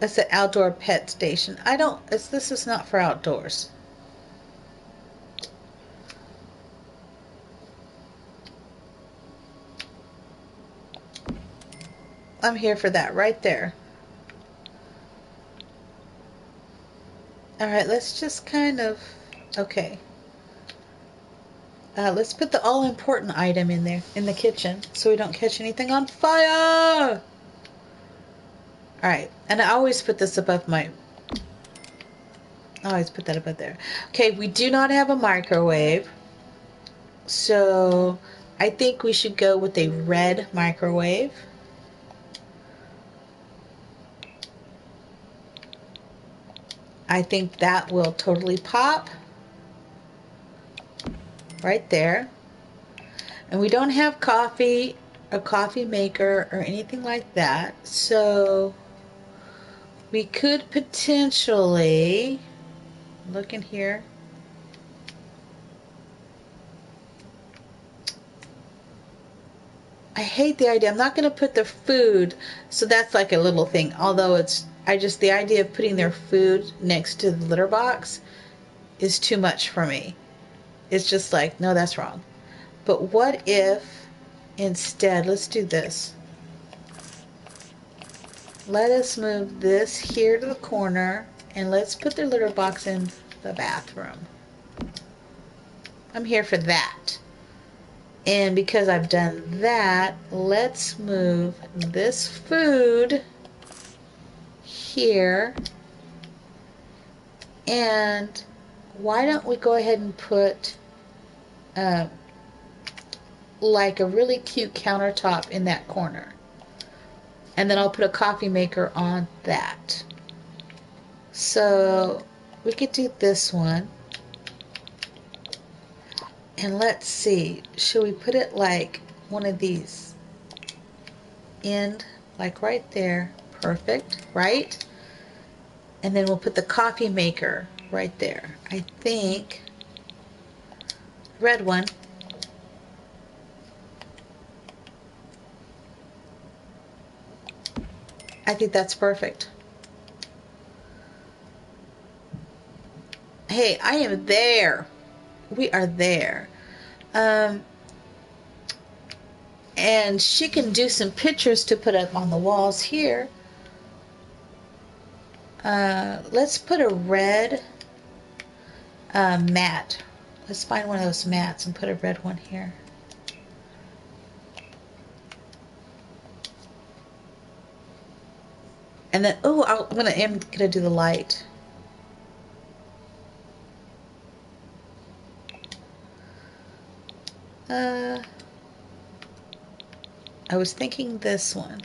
That's the outdoor pet station. I don't... This is not for outdoors. I'm here for that right there. Alright, let's just kind of... Okay. Let's put the all-important item in there, in the kitchen, so we don't catch anything on fire! Alright, and I always put this above my... I always put that above there. Okay, we do not have a microwave, so I think we should go with a red microwave. I think that will totally pop. Right there. And we don't have coffee, a coffee maker, or anything like that. So we could potentially look in here. I hate the idea. I'm not going to put the food, so that's like a little thing. Although the idea of putting their food next to the litter box is too much for me. It's just like, no, that's wrong. But what if instead, let's do this. Let us move this here to the corner and let's put their litter box in the bathroom. I'm here for that. And because I've done that, let's move this food here. And why don't we go ahead and put like a really cute countertop in that corner. And then I'll put a coffee maker on that. So we could do this one. And let's see, should we put it like one of these? End, like right there. Perfect, right? And then we'll put the coffee maker right there. I think, red one. I think that's perfect. Hey, I am there. We are there. And she can do some pictures to put up on the walls here. Let's put a red mat. Let's find one of those mats and put a red one here. And then, oh, I'm gonna do the light. I was thinking this one.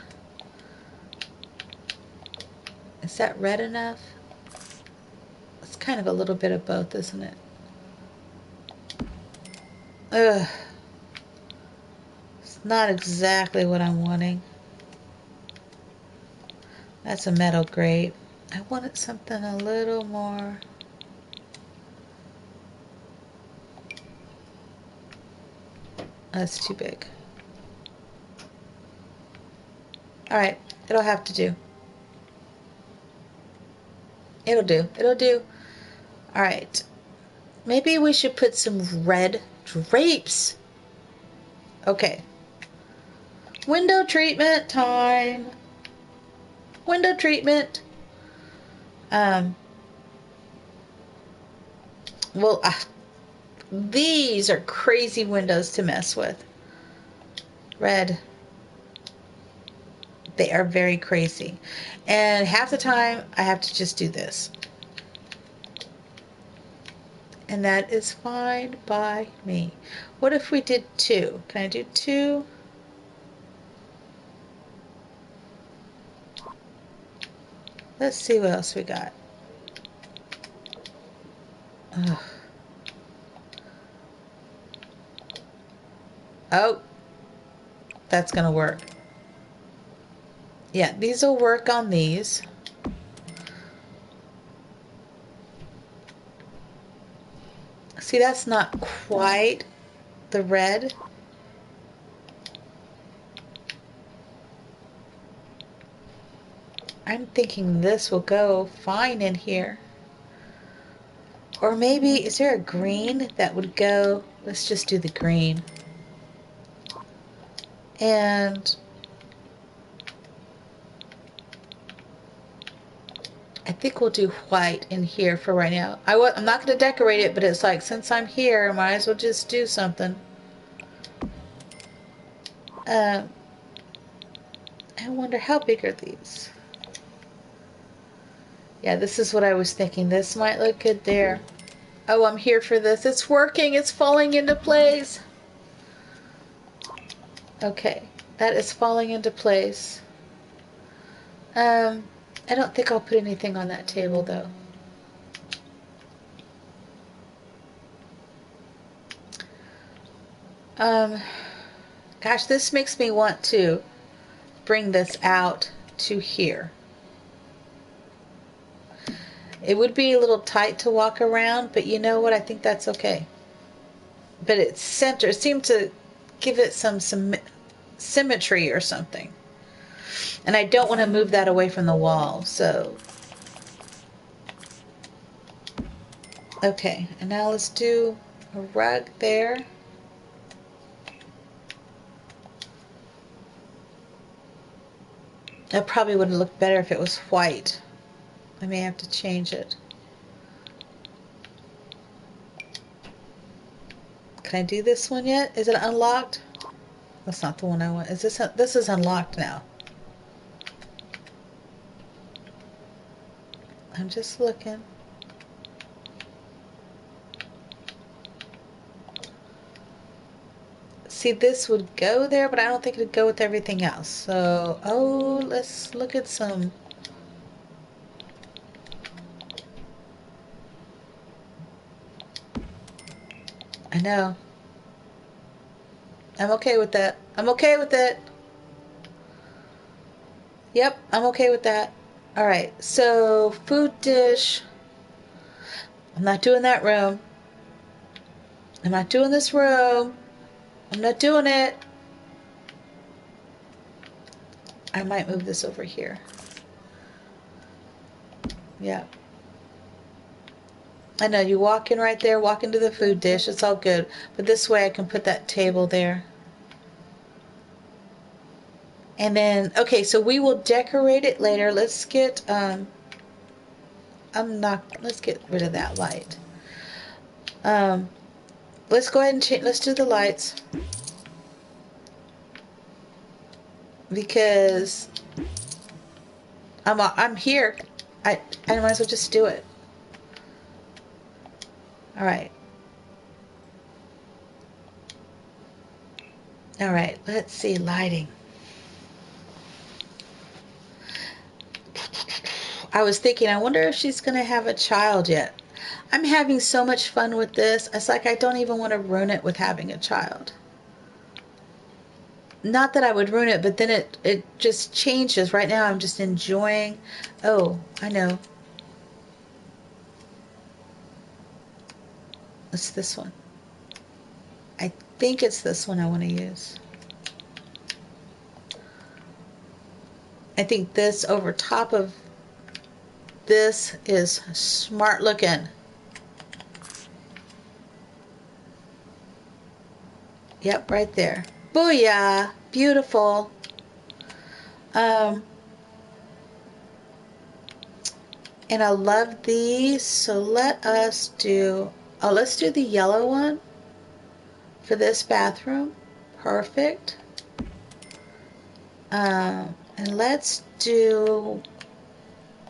Is that red enough? It's kind of a little bit of both, isn't it? Ugh. It's not exactly what I'm wanting. That's a metal grate. I wanted something a little more. That's too big. Alright, it'll have to do. It'll do. It'll do. Alright. Maybe we should put some red drapes. Okay. Window treatment time. Window treatment. Well, these are crazy windows to mess with. Red. They are very crazy. And half the time, I have to just do this. And that is fine by me. What if we did 2? Can I do 2? Let's see what else we got. Ugh. Oh, that's gonna work. Yeah, these will work on these. See, that's not quite the red. I'm thinking this will go fine in here. Or maybe, is there a green that would go? Let's just do the green. And I think we'll do white in here for right now. I'm not going to decorate it, but it's like, since I'm here, I might as well just do something. I wonder, how big are these? Yeah, this is what I was thinking. This might look good there. Oh, I'm here for this. It's working. It's falling into place. Okay, that is falling into place. I don't think I'll put anything on that table, though. Gosh, this makes me want to bring this out to here. It would be a little tight to walk around, but you know what? I think that's okay. But it's center. It seemed to give it some symmetry or something. And I don't want to move that away from the wall, so. Okay, and now let's do a rug there. That probably would have looked better if it was white. I may have to change it. Can I do this one yet? Is it unlocked? That's not the one I want. Is this is unlocked now. I'm just looking. See, this would go there, but I don't think it would go with everything else. So, oh, let's look at some. I know. I'm okay with that. I'm okay with it. Yep, I'm okay with that. All right, so food dish. I'm not doing that room. I'm not doing this room. I'm not doing it. I might move this over here. Yeah. I know, you walk in right there, walk into the food dish, it's all good. But this way I can put that table there. And then, okay, so we will decorate it later. Let's get, let's get rid of that light. Let's go ahead and change, let's do the lights. Because I'm here. I might as well just do it. All right. All right, let's see, lighting. I was thinking, I wonder if she's going to have a child yet. I'm having so much fun with this. It's like I don't even want to ruin it with having a child. Not that I would ruin it, but then it just changes. Right now I'm just enjoying. Oh, I know. It's this one. I think it's this one I want to use. I think this over top of this is smart looking. Yep, right there. Booyah! Beautiful. And I love these, so let us do, oh, let's do the yellow one for this bathroom. Perfect. And let's do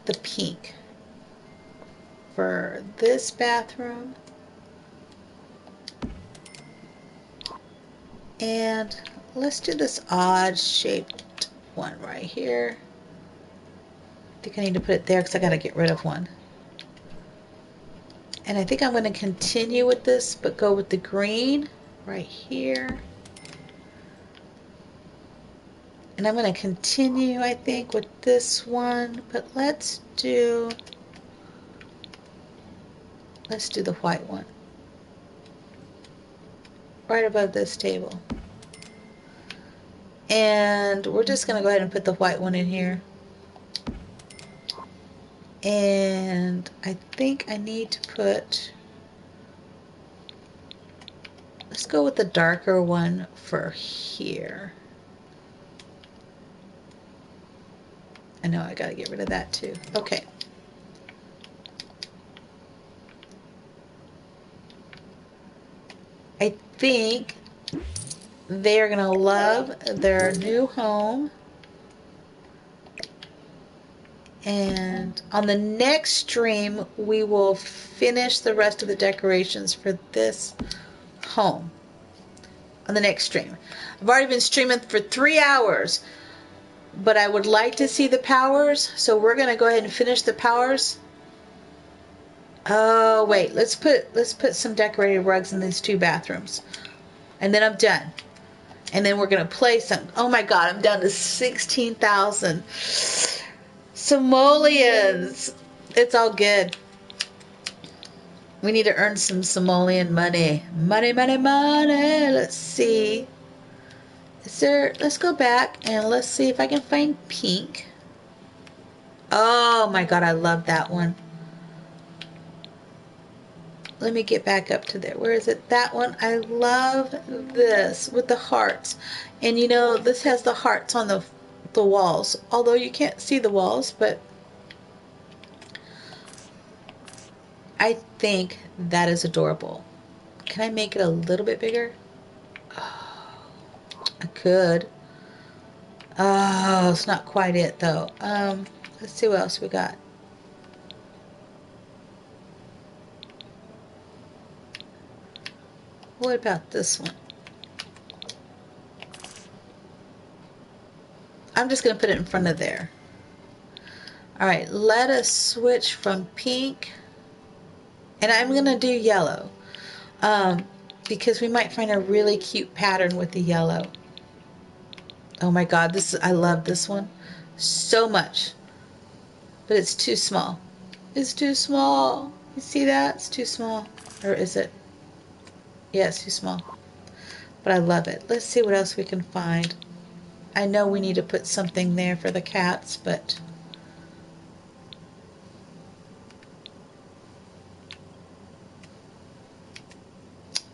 the pink for this bathroom. And let's do this odd shaped one right here. I think I need to put it there because I got to get rid of one. And I think I'm going to continue with this, but go with the green right here. And I'm going to continue, I think, with this one, but let's do the white one. Right above this table. And we're just going to go ahead and put the white one in here. And I think I need to put, let's go with the darker one for here. I know I gotta get rid of that too. Okay. I think they're gonna love their new home. And on the next stream, we will finish the rest of the decorations for this home. On the next stream. I've already been streaming for 3 hours, but I would like to see the powers, so we're going to go ahead and finish the powers. Oh, wait, let's put some decorated rugs in these 2 bathrooms. And then I'm done. And then we're going to play some. Oh my God, I'm down to 16,000 simoleons. It's all good. We need to earn some simoleon money. Money, money, money. Let's see. Let's go back and let's see if I can find pink. Oh my God, I love that one. Let me get back up to there. Where is it? That one. I love this with the hearts. And you know, this has the hearts on the walls. Although you can't see the walls, but I think that is adorable. Can I make it a little bit bigger? Oh, I could. Oh, it's not quite it though. Let's see what else we got. What about this one? I'm just going to put it in front of there. Alright, let us switch from pink. And I'm going to do yellow. Because we might find a really cute pattern with the yellow. Oh my God, I love this one so much. But it's too small. It's too small. You see that? It's too small. Or is it? Yeah, it's too small. But I love it. Let's see what else we can find. I know we need to put something there for the cats, but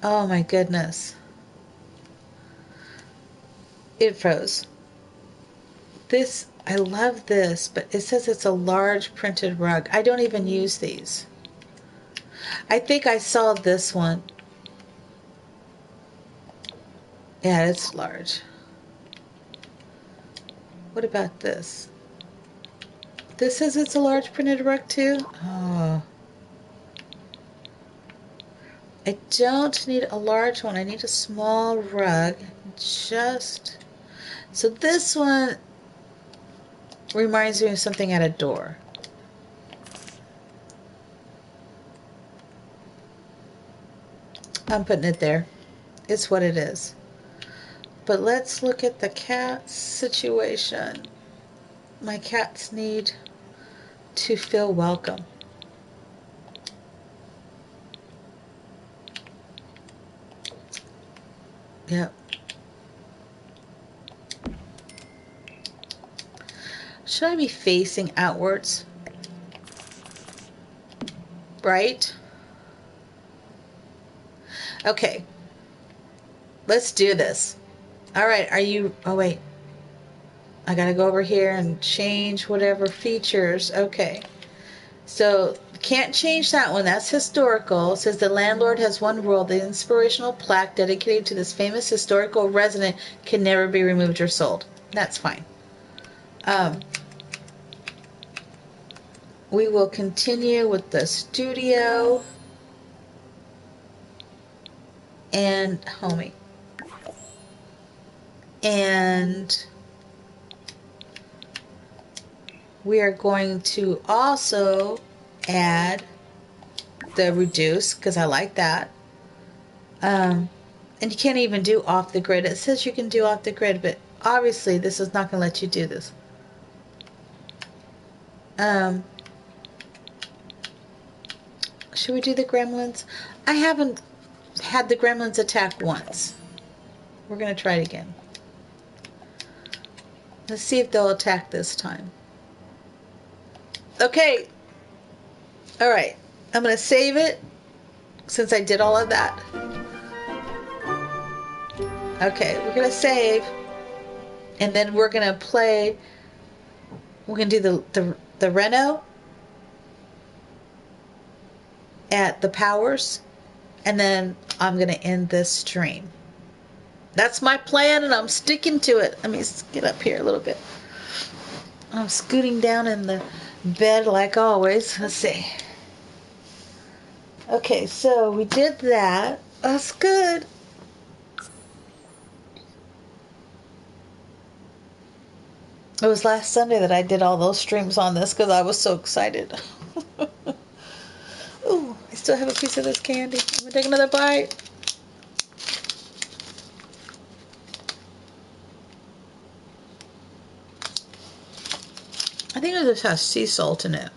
oh my goodness. It froze. This, I love this, but it says it's a large printed rug. I don't even use these. I think I saw this one. Yeah, it's large. What about this? This says it's a large printed rug too? Oh. I don't need a large one. I need a small rug. Just... So this one reminds me of something at a door. I'm putting it there. It's what it is. But let's look at the cat situation. My cats need to feel welcome. Yep. Should I be facing outwards? Right? Okay. Let's do this. All right, are you... Oh, wait. I gotta go over here and change whatever features. Okay. So, can't change that one. That's historical. It says the landlord has one rule. The inspirational plaque dedicated to this famous historical resident can never be removed or sold. That's fine. We will continue with the studio and homie. And we are going to also add the reduce, because I like that. And you can't even do off the grid. It says you can do off the grid, but obviously this is not going to let you do this. Should we do the gremlins? I haven't had the gremlins attack once. We're going to try it again. Let's see if they'll attack this time. Okay. Alright. I'm going to save it since I did all of that. Okay, we're going to save. And then we're going to play. We're going to do the Reno at the powers. And then I'm going to end this stream. That's my plan, and I'm sticking to it. Let me get up here a little bit. I'm scooting down in the bed like always. Let's see. Okay, so we did that. That's good. It was last Sunday that I did all those streams on this because I was so excited. Ooh, I still have a piece of this candy. I'm going to take another bite. I think it just has sea salt in it.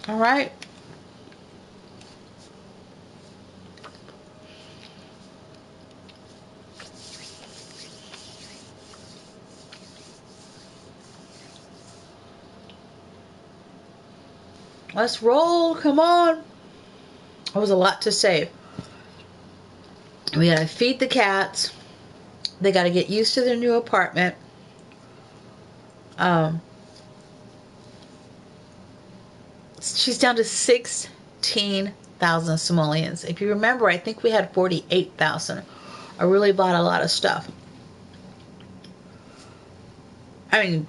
All right. Let's roll. Come on. That was a lot to save. We gotta feed the cats. They gotta get used to their new apartment. She's down to 16,000 simoleons. If you remember, I think we had 48,000. I really bought a lot of stuff. I mean,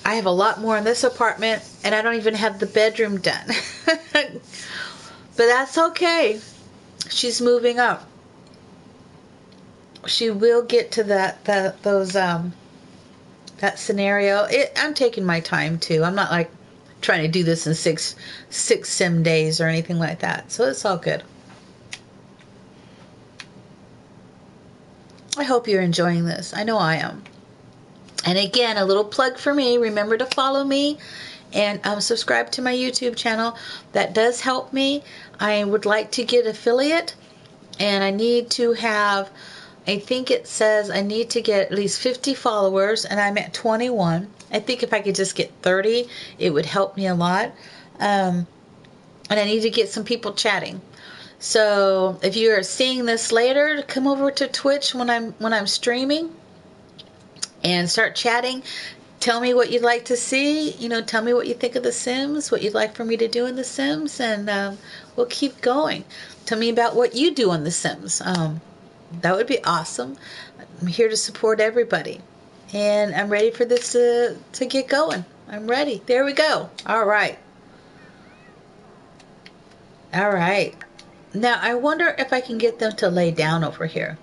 I have a lot more in this apartment, and I don't even have the bedroom done. But that's okay. She's moving up. She will get to that scenario. I'm taking my time too. I'm not like trying to do this in six sim days or anything like that. So it's all good. I hope you're enjoying this. I know I am. And again, a little plug for me. Remember to follow me and subscribe to my YouTube channel. That does help me. I would like to get affiliate. And I need to have, I think it says I need to get at least 50 followers, and I'm at 21. I think if I could just get 30, it would help me a lot. And I need to get some people chatting. So if you are seeing this later, come over to Twitch when I'm streaming and start chatting. Tell me what you'd like to see. Tell me what you think of The Sims, what you'd like for me to do in The Sims, and we'll keep going. Tell me about what you do on The Sims. That would be awesome. I'm here to support everybody. And I'm ready for this to get going. I'm ready. There we go. All right. All right. Now, I wonder if I can get them to lay down over here.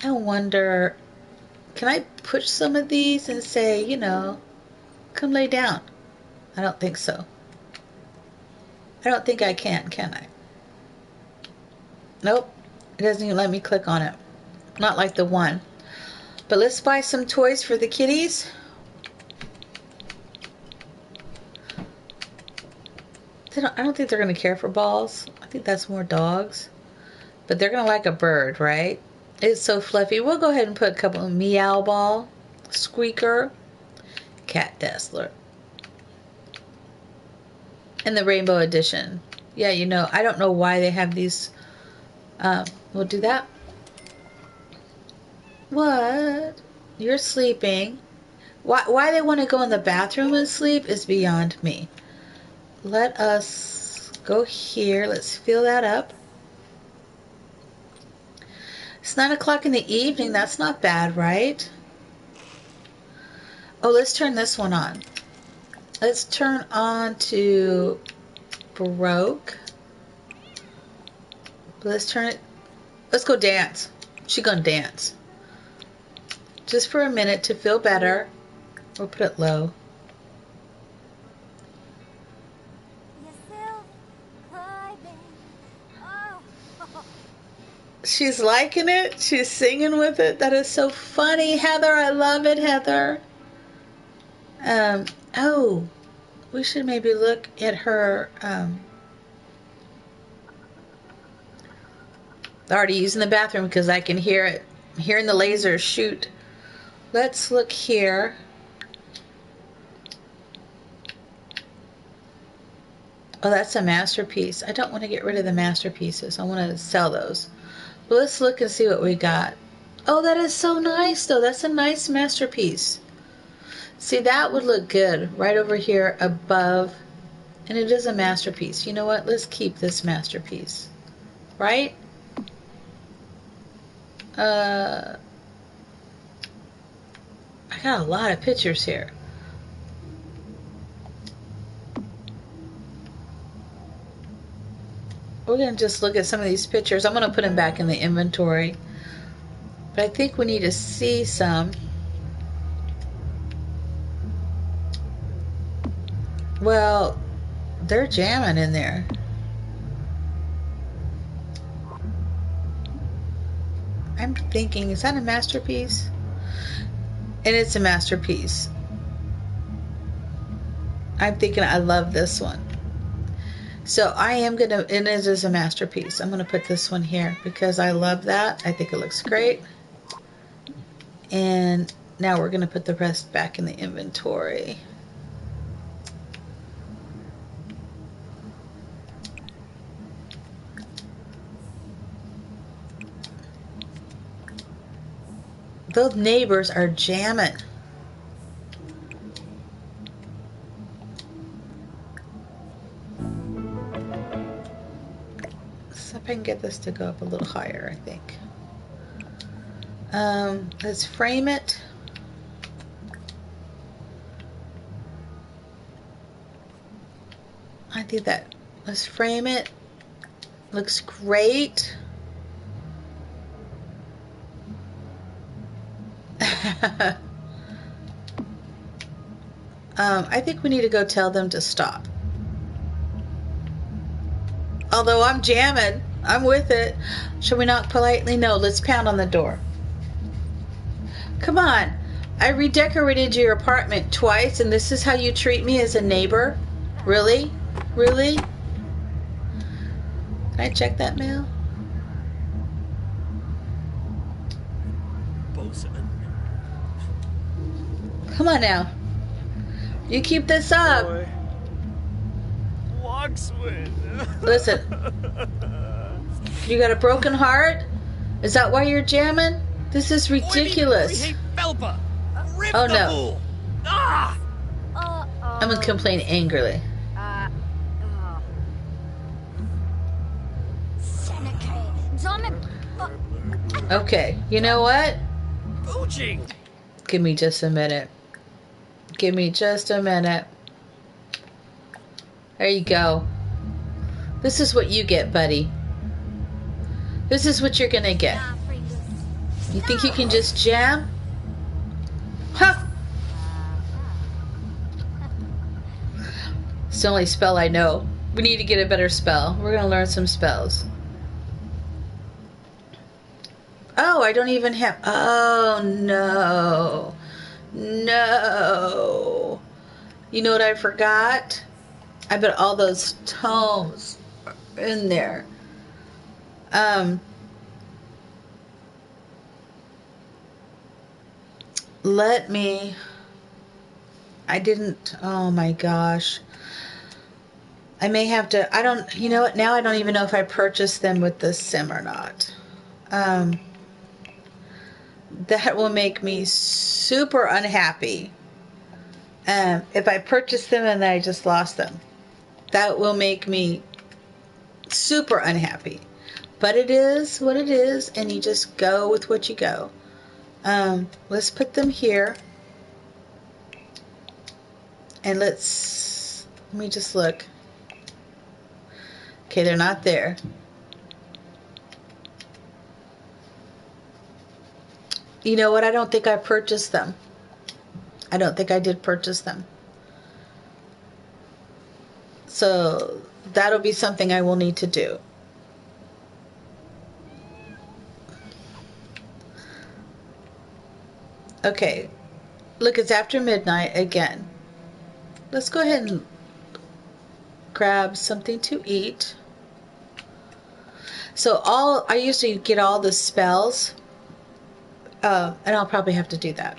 I wonder, can I push some of these and say, come lay down? I don't think so. I don't think I can I? Nope. It doesn't even let me click on it. Not like the one. But let's buy some toys for the kitties. I don't think they're going to care for balls. I think that's more dogs. But they're going to like a bird, right? It's so fluffy. We'll go ahead and put a couple of Meow Ball, Squeaker, Cat Dazzler. And the Rainbow Edition. Yeah, I don't know why they have these. We'll do that. What? You're sleeping. Why they want to go in the bathroom and sleep is beyond me. Let us go here. Let's fill that up. It's 9 o'clock in the evening. That's not bad, right? Oh, let's turn this one on. Let's turn on to Baroque. Let's turn it. Let's go dance. She's gonna dance. Just for a minute to feel better. We'll put it low. She's liking it. She's singing with it. That is so funny, Heather. I love it, Heather. Oh, we should maybe look at her. Already using the bathroom because I can hear it. I'm hearing the laser shoot. Let's look here. Oh, that's a masterpiece. I don't want to get rid of the masterpieces. I want to sell those. But let's look and see what we got. Oh, that is so nice, though. That's a nice masterpiece. See, that would look good right over here above. And it is a masterpiece. You know what? Let's keep this masterpiece. Right? I got a lot of pictures here. We're going to just look at some of these pictures. I'm going to put them back in the inventory. But I think we need to see some. Well, they're jamming in there. I'm thinking, is that a masterpiece? And it's a masterpiece. I'm thinking I love this one. So I am going to, and it is a masterpiece. I'm going to put this one here because I love that. I think it looks great. And now we're going to put the rest back in the inventory. Those neighbors are jamming. So if I can get this to go up a little higher, I think. Let's frame it. I think that, let's frame it. Looks great. I think we need to go tell them to stop. Although I'm jamming, I'm with it. Shall we knock politely? No, let's pound on the door. Come on. I redecorated your apartment twice, and this is how you treat me as a neighbor? Really? Really? Can I check that mail? Come on now. You keep this up. Listen. You got a broken heart? Is that why you're jamming? This is ridiculous. Oh no. I'm gonna complain angrily. Okay, you know what? Give me just a minute. Give me just a minute. There you go. This is what you get, buddy. This is what you're gonna get. You think you can just jam? Huh! It's the only spell I know. We need to get a better spell. We're gonna learn some spells. Oh, I don't even have... Oh, no. No. You know what I forgot? I bet all those tomes are in there. Let me... I didn't... Oh, my gosh. I may have to... I don't... You know what? Now I don't even know if I purchased them with the sim or not. That will make me super unhappy if I purchase them and I just lost them. That will make me super unhappy. But it is what it is, and you just go with what you go. Let's put them here. And let me just look. Okay, they're not there. You know what? I don't think I purchased them. I don't think I did purchase them. So that'll be something I will need to do. Okay. Look, it's after midnight again. Let's go ahead and grab something to eat. So I usually get all the spells. And I'll probably have to do that.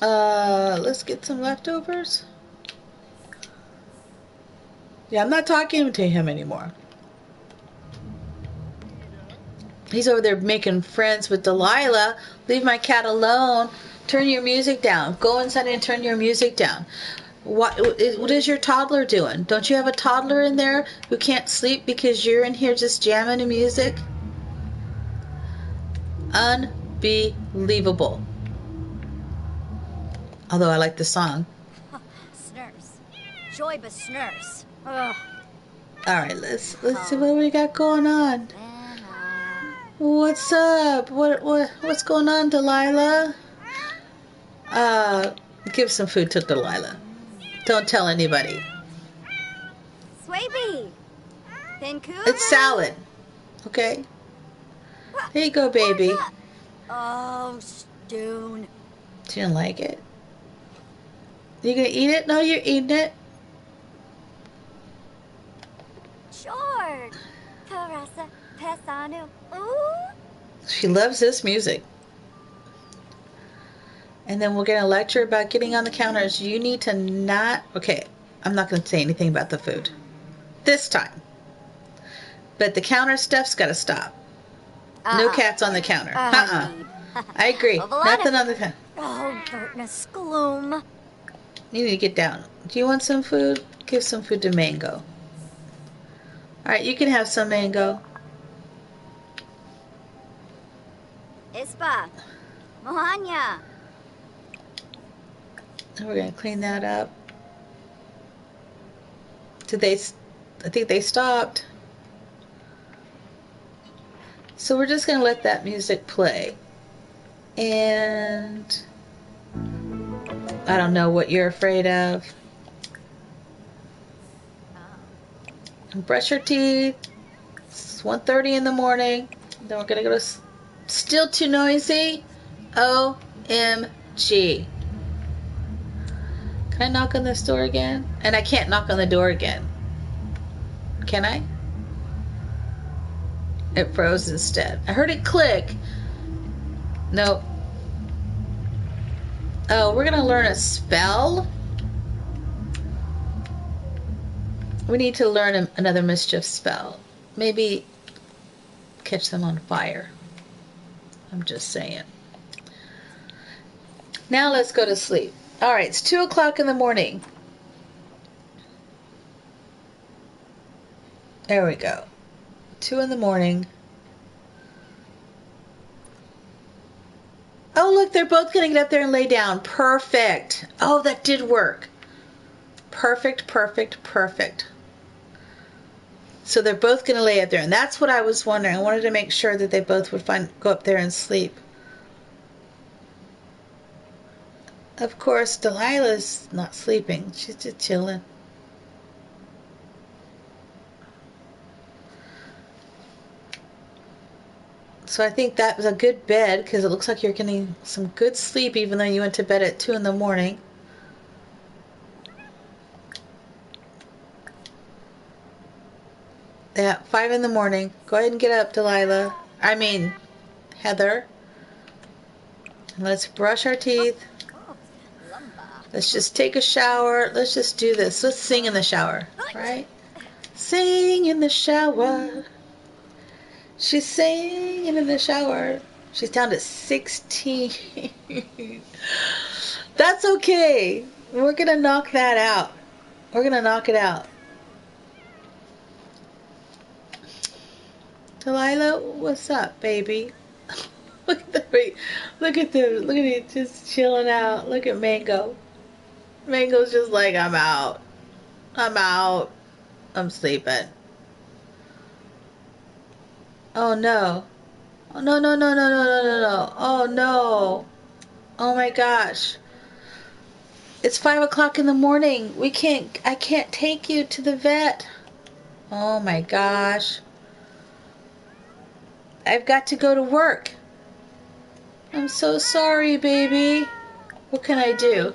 Let's get some leftovers. Yeah, I'm not talking to him anymore. He's over there making friends with Delilah. Leave my cat alone. Turn your music down. Go inside and turn your music down. What is your toddler doing? Don't you have a toddler in there who can't sleep because you're in here just jamming to music? Unbelievable. Although I like the song. Snurse. Joybus snurse. Ugh. Alright, let's see what we got going on. What's up? What's going on, Delilah? Give some food to Delilah. Don't tell anybody. Swaby. Vancouver. It's salad. Okay? There you go, baby. Oh, Stoon. She didn't like it. You gonna eat it? No, you're eating it. Sure. Caressa Pesanu. Ooh. She loves this music. And then we're going to lecture about getting on the counters. You need to not... Okay, I'm not going to say anything about the food. This time. But the counter stuff's got to stop. No cats on the counter. I agree. Nothing on the counter. Oh, goodness, gloom. You need to get down. Do you want some food? Give some food to Mango. Alright, you can have some Mango. Ispa. Mohanya. And we're going to clean that up. I think they stopped. So we're just going to let that music play. And I don't know what you're afraid of. And brush your teeth. It's 1:30 in the morning. Then we're going to go to... Still too noisy? OMG. Can Can I knock on this door again? And I can't knock on the door again. Can I? It froze instead. I heard it click. Nope. Oh, we're gonna learn a spell? We need to learn another mischief spell. Maybe catch them on fire. I'm just saying. Now let's go to sleep. Alright, it's 2 o'clock in the morning. There we go. 2 in the morning. Oh, look, they're both going to get up there and lay down. Perfect. Oh, that did work. Perfect, perfect, perfect. So they're both going to lay up there. And that's what I was wondering. I wanted to make sure that they both would go up there and sleep. Of course, Delilah's not sleeping. She's just chilling. So I think that was a good bed because it looks like you're getting some good sleep even though you went to bed at 2 in the morning. Yeah, 5 in the morning. Go ahead and get up, Delilah. I mean, Heather. Let's brush our teeth. Let's just take a shower. Let's just do this. Let's sing in the shower, right? Sing in the shower. She's singing in the shower. She's down to 16. That's okay. We're going to knock that out. We're going to knock it out. Delilah, what's up, baby? Look at them. Look at it just chilling out. Look at Mango. Mango's just like, I'm out. I'm out. I'm sleeping. Oh no. Oh no, no, no, no, no, no, no, no. Oh no. Oh my gosh. It's 5 o'clock in the morning. I can't take you to the vet. Oh my gosh. I've got to go to work. I'm so sorry, baby. What can I do?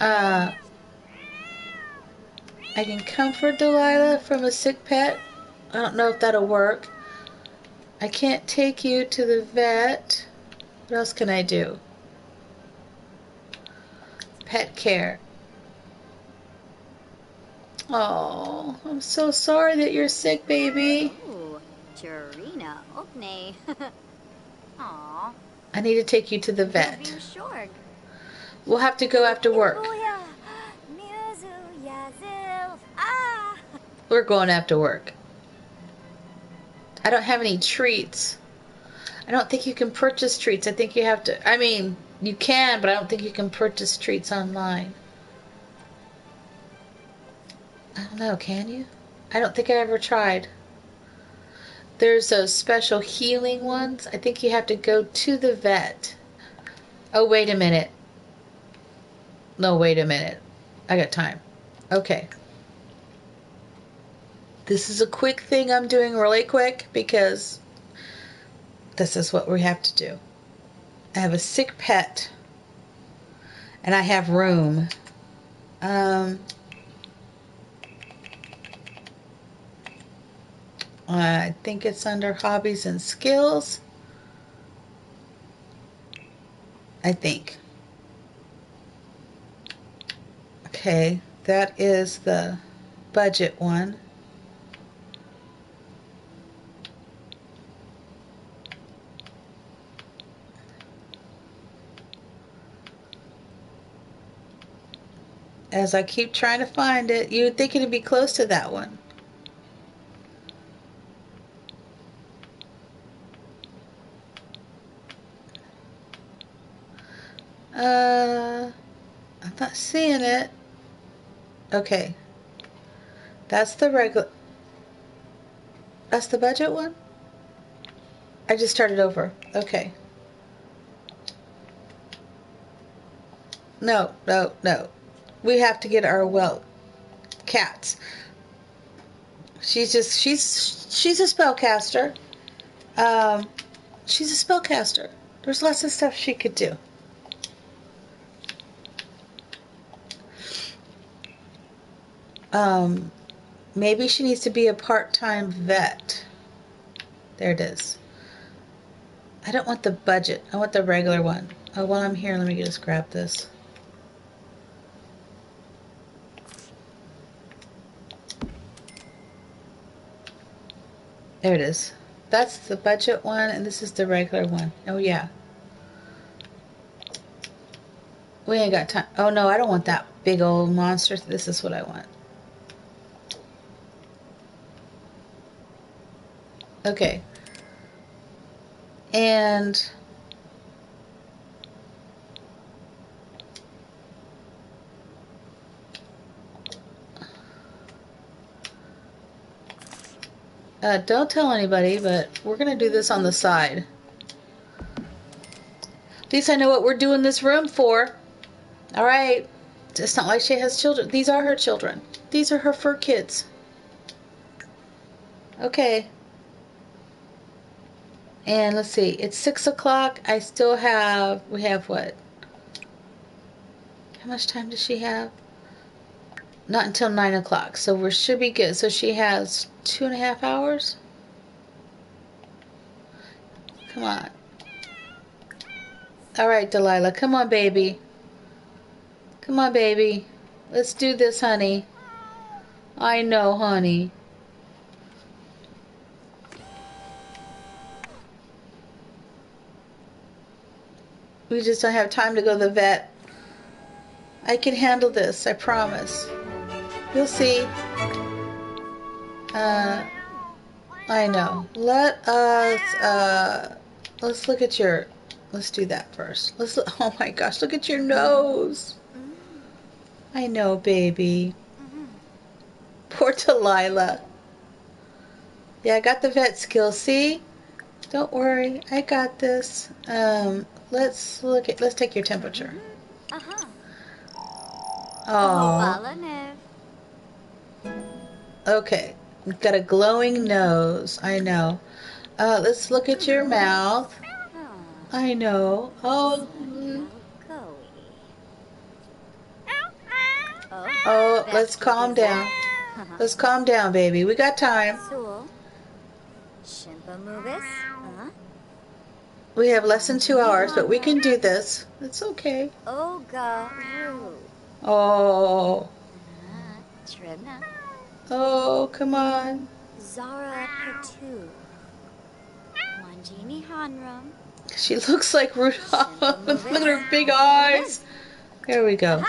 I can comfort Delilah from a sick pet. I don't know if that'll work. I can't take you to the vet. What else can I do? Pet care. Oh, I'm so sorry that you're sick, baby. Ooh, Churina, Okne. Aw. I need to take you to the vet. Short. We'll have to go after work. We're going after work. I don't have any treats. I don't think you can purchase treats. I think you have to... I mean, you can, but I don't think you can purchase treats online. I don't know, can you? I don't think I ever tried. There's those special healing ones. I think you have to go to the vet. Oh, wait a minute. No, wait a minute. I got time. Okay. This is a quick thing I'm doing really quick because this is what we have to do. I have a sick pet and I have room. I think it's under hobbies and skills. I think. Okay, that is the budget one. As I keep trying to find it, you would think it'd be close to that one. I'm not seeing it. Okay. That's the regular. That's the budget one? I just started over. Okay. No, no, no. We have to get our, well, cats. She's a spellcaster. She's a spellcaster. There's lots of stuff she could do. Maybe she needs to be a part-time vet. There it is. I don't want the budget. I want the regular one. Oh, while I'm here, let me just grab this. There it is. That's the budget one, and this is the regular one. Oh, yeah. We ain't got time. Oh, no, I don't want that big old monster. This is what I want. Okay. And don't tell anybody, but we're going to do this on the side. At least I know what we're doing this room for. All right. It's not like she has children. These are her children. These are her fur kids. Okay. And let's see. It's 6 o'clock. I still have... We have what? How much time does she have? Not until 9 o'clock. So we should be good. So she has 2.5 hours? Come on. All right, Delilah. Come on, baby. Come on, baby. Let's do this, honey. I know, honey. We just don't have time to go to the vet. I can handle this, I promise. You'll see. I know. Let us, let's look at your, let's do that first. Let's look, oh my gosh, look at your nose. I know, baby. Poor Delilah. Yeah, I got the vet skills, see? Don't worry, I got this. Let's take your temperature. Oh. Okay. You've got a glowing nose. I know. Let's look at your mouth. I know. Oh. Oh, let's calm down. Let's calm down, baby. We got time. We have less than 2 hours, but we can do this. It's okay. Oh. Oh, come on. She looks like Rudolph. Look at her big eyes. There we go.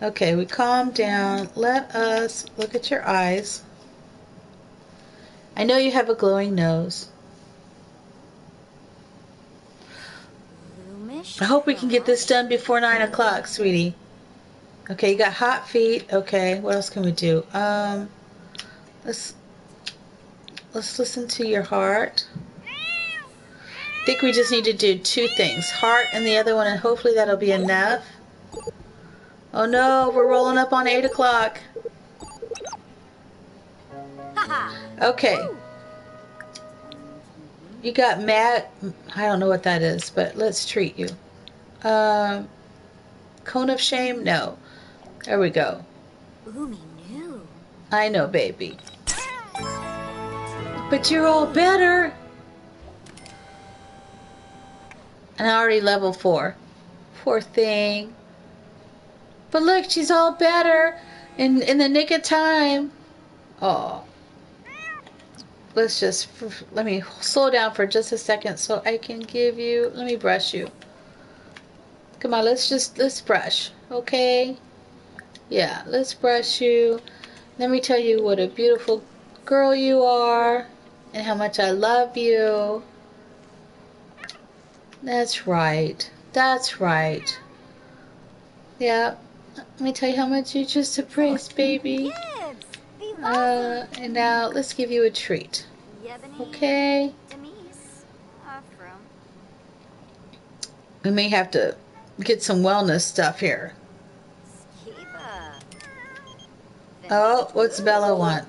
Okay, we calm down. Let us look at your eyes. I know you have a glowing nose. I hope we can get this done before 9 o'clock, sweetie. Okay, you got hot feet. Okay, what else can we do? Let's listen to your heart. I think we just need to do 2 things. Heart and the other one, and hopefully that'll be enough. Oh no, we're rolling up on 8 o'clock. Okay. You got mad. I don't know what that is, but let's treat you. Cone of shame? No. There we go. I know, baby. But you're all better. And I already level 4. Poor thing. But look, she's all better in the nick of time. Oh. Let me slow down for just a second so I can give you, let me brush you. Come on, let's brush, okay? Yeah, let's brush you. Let me tell you what a beautiful girl you are and how much I love you. That's right. That's right. Yeah. Let me tell you how much you're just a praise, baby. And now let's give you a treat. Okay? We may have to get some wellness stuff here. Oh, what's Bella want?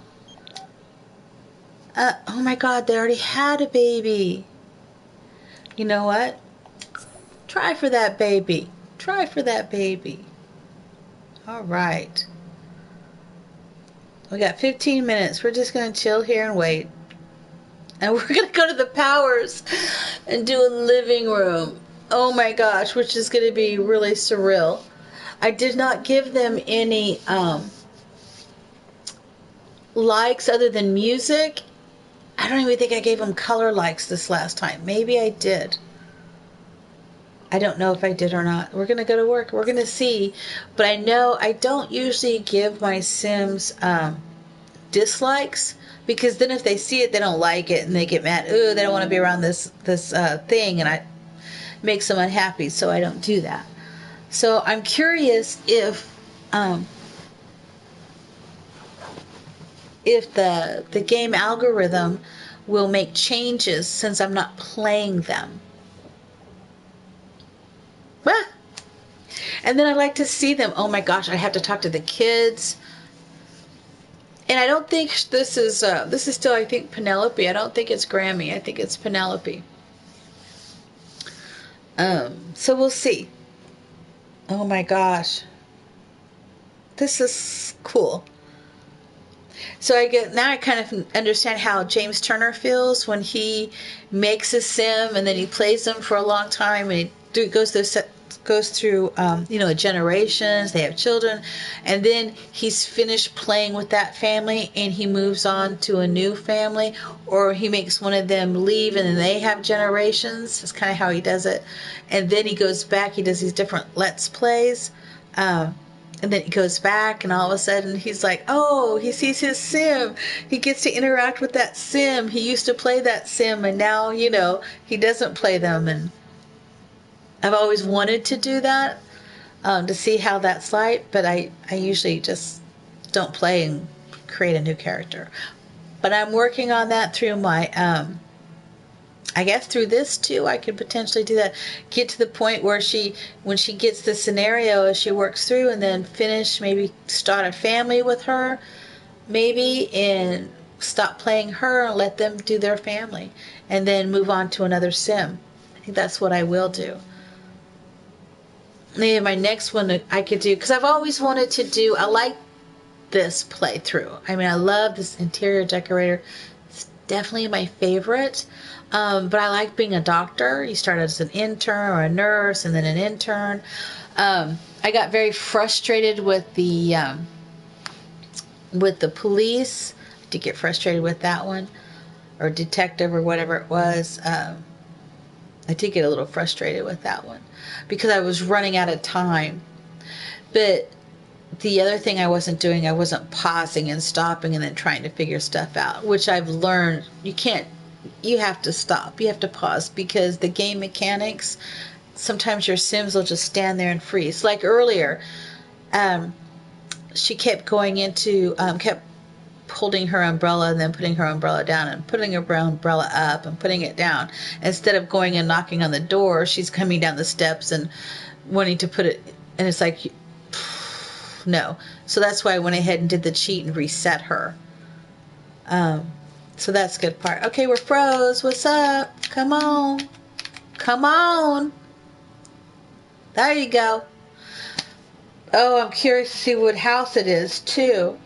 Oh my God, they already had a baby. You know what? Try for that baby. Try for that baby. All right. We got 15 minutes. We're just going to chill here and wait. And we're going to go to the Powers and do a living room. Oh my gosh, which is going to be really surreal. I did not give them any likes other than music. I don't even think I gave them color likes this last time. Maybe I did. I don't know if I did or not. We're going to go to work. We're going to see. But I know I don't usually give my Sims dislikes, because then if they see it, they don't like it and they get mad. Ooh, they don't want to be around this thing, and it makes them unhappy. So I don't do that. So I'm curious if the game algorithm will make changes since I'm not playing them. Ah! And then I like to see them. Oh my gosh, I have to talk to the kids. And I don't think this is still, I think, Penelope. I don't think it's Grammy. I think it's Penelope. So we'll see. Oh my gosh. This is cool. So now I kind of understand how James Turner feels when he makes a sim and then he plays them for a long time, and he goes through generations. They have children, and then he's finished playing with that family and he moves on to a new family, or he makes one of them leave and then they have generations. That's kind of how he does it. And then he goes back. He does these different Let's Plays. And then he goes back, and all of a sudden he's like, oh, he sees his sim. He gets to interact with that sim. He used to play that sim, and now, he doesn't play them. And I've always wanted to do that, to see how that's like, but I usually just don't play and create a new character. But I'm working on that through my, I guess through this too, I could potentially do that. Get to the point where when she gets the scenario, she works through, and then finish, maybe start a family with her, maybe, and stop playing her and let them do their family, and then move on to another sim. I think that's what I will do. Maybe my next one I could do, because I've always wanted to do, I like this playthrough. I mean, I love this interior decorator. It's definitely my favorite. But I like being a doctor. You start as an intern or a nurse and then an intern. I got very frustrated with the police. I did get frustrated with that one, or detective, or whatever it was. I did get a little frustrated with that one because I was running out of time. But the other thing I wasn't doing, I wasn't pausing and stopping and then trying to figure stuff out, which I've learned you have to stop. You have to pause, because the game mechanics, sometimes your Sims will just stand there and freeze. Like earlier, she kept kept holding her umbrella and then putting her umbrella down and putting her umbrella up and putting it down. Instead of going and knocking on the door, she's coming down the steps and wanting to put it, and it's like, no. So that's why I went ahead and did the cheat and reset her. So that's a good part. Okay, we're froze. What's up? Come on. Come on. There you go. Oh, I'm curious to see what house it is, too.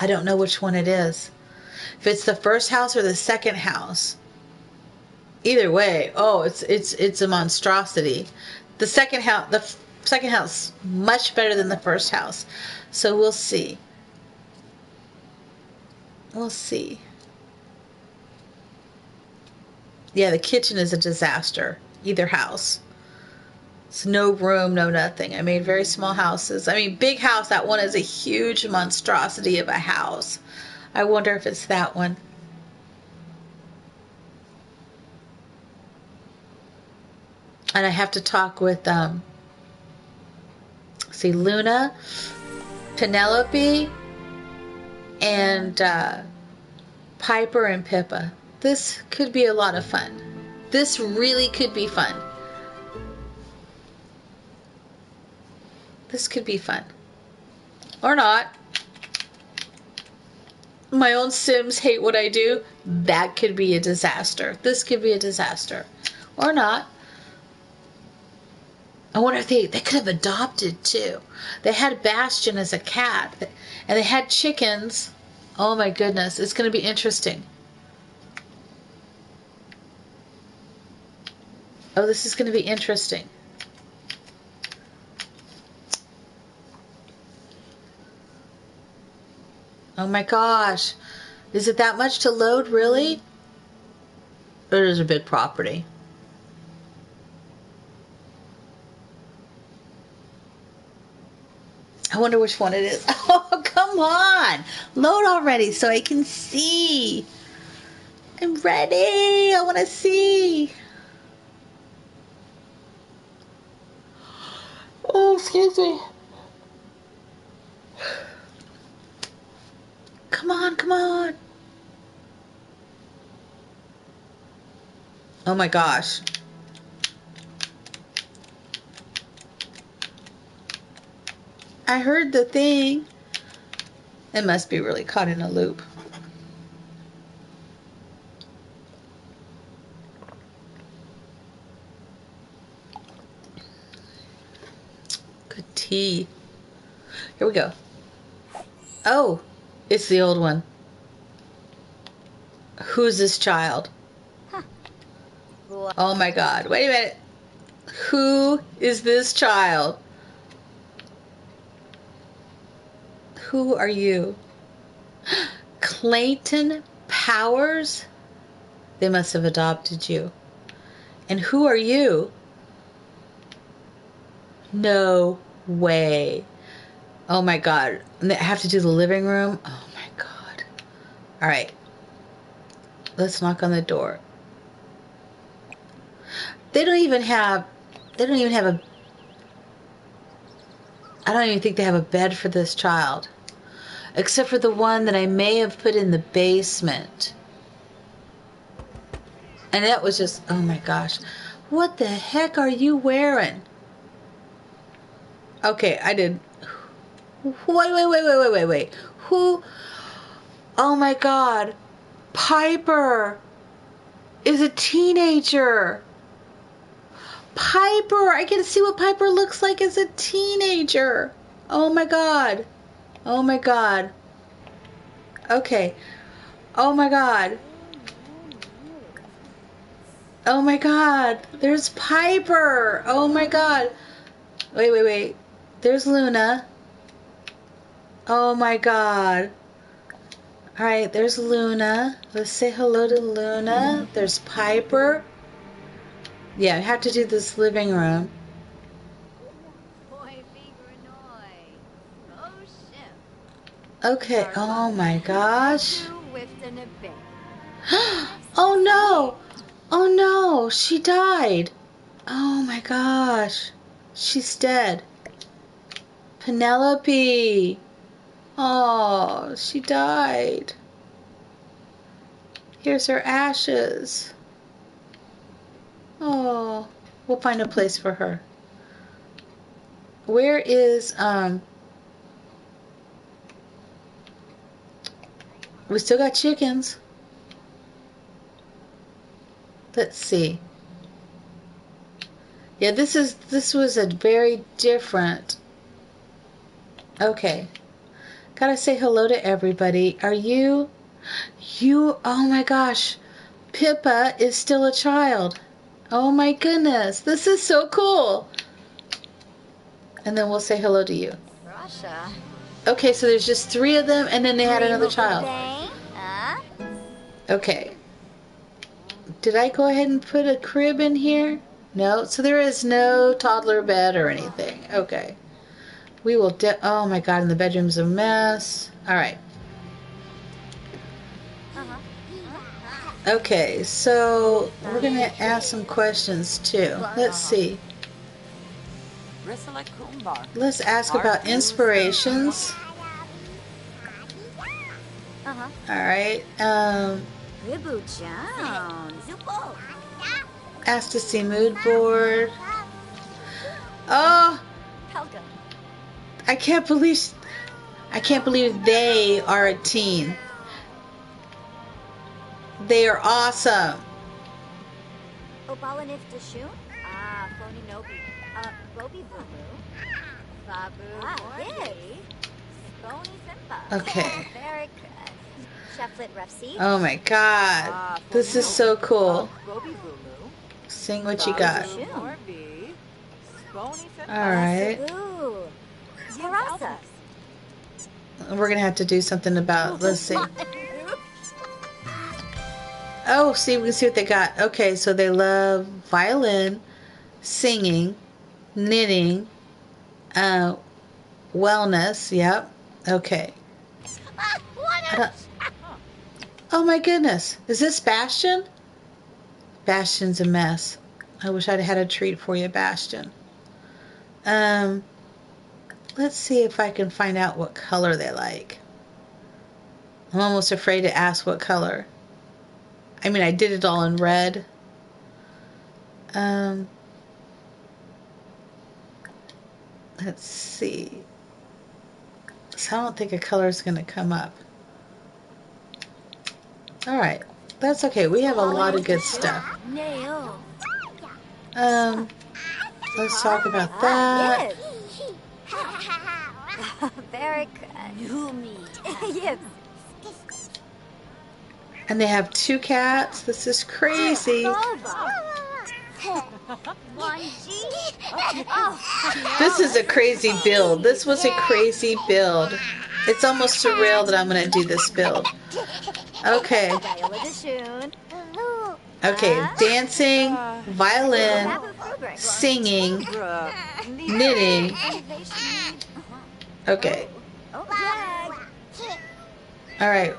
I don't know which one it is. If it's the first house or the second house. Either way, it's a monstrosity. The second house much better than the first house. So we'll see. We'll see. Yeah, the kitchen is a disaster. Either house. It's no room, no nothing. I made very small houses. I mean, big house. That one is a huge monstrosity of a house. I wonder if it's that one. And I have to talk with, Luna, Penelope, and Piper and Pippa. This could be a lot of fun. This really could be fun. This could be fun. Or not. My own Sims hate what I do. That could be a disaster. This could be a disaster. Or not. I wonder if they could have adopted too. They had Bastion as a cat, and they had chickens. Oh my goodness, it's going to be interesting. Oh, this is going to be interesting. Oh my gosh. Is it that much to load, really? It is a big property. I wonder which one it is. Oh, come on. Load already so I can see. I'm ready. I want to see. Oh, excuse me. Come on, come on. Oh my gosh. I heard the thing. It must be really caught in a loop. Good tea. Here we go. Oh, it's the old one. Who's this child? Huh. Oh my God. Wait a minute. Who is this child? Who are you? Clayton Powers? They must have adopted you. And who are you? No way. Oh my God. I have to do the living room? Oh my God. All right. Let's knock on the door. They don't even have a, I don't even think they have a bed for this child. Except for the one that I may have put in the basement. And that was just, oh my gosh. What the heck are you wearing? Okay, I did. Wait. Who? Oh my God. Piper is a teenager. Piper! I get to see what Piper looks like as a teenager. Oh my God. Oh my God. Okay. Oh my God. Oh my God. There's Piper. Oh my God. Wait. There's Luna. Oh my God. Alright, there's Luna. Let's say hello to Luna. There's Piper. Yeah, I have to do this living room. Okay, oh my gosh. Oh no! Oh no, she died. Oh my gosh. She's dead. Penelope. Oh, she died. Here's her ashes. Oh, we'll find a place for her. Where is, we still got chickens. Let's see. Yeah, this was a very different. Okay. Gotta say hello to everybody. Are you, oh my gosh. Pippa is still a child. Oh my goodness. This is so cool. And then we'll say hello to you. Russia. Okay, so there's just 3 of them, and then they had another child. Okay. Did I go ahead and put a crib in here? No, so there is no toddler bed or anything. Okay. We will, oh my God, and the bedroom's a mess. All right. Okay, so we're going to ask some questions too. Let's see. Let's ask about inspirations. All right. Ask to see mood board. Oh, I can't believe they are a teen. They are awesome. Bobby Vuvu. Babu Morby. Bony Simba. Okay. Very Cheflet Refsi. Oh my god. This is so cool. Sing what you got. Alright. Tarasa. We're gonna have to do something about, let's see. Oh, see, we can see what they got. Okay, so they love violin, singing, knitting, wellness. Yep. Okay. Oh my goodness. Is this Bastion? Bastion's a mess. I wish I'd had a treat for you, Bastion. Let's see if I can find out what color they like. I'm almost afraid to ask what color. I mean, I did it all in red. Let's see. So I don't think a color is going to come up. Alright. That's okay. We have a lot of good stuff. Let's talk about that. Very good. And they have 2 cats. This is crazy. This is a crazy build. This was a crazy build. It's almost surreal that I'm going to do this build. Okay. Okay, dancing, violin, singing, knitting. Okay. Alright.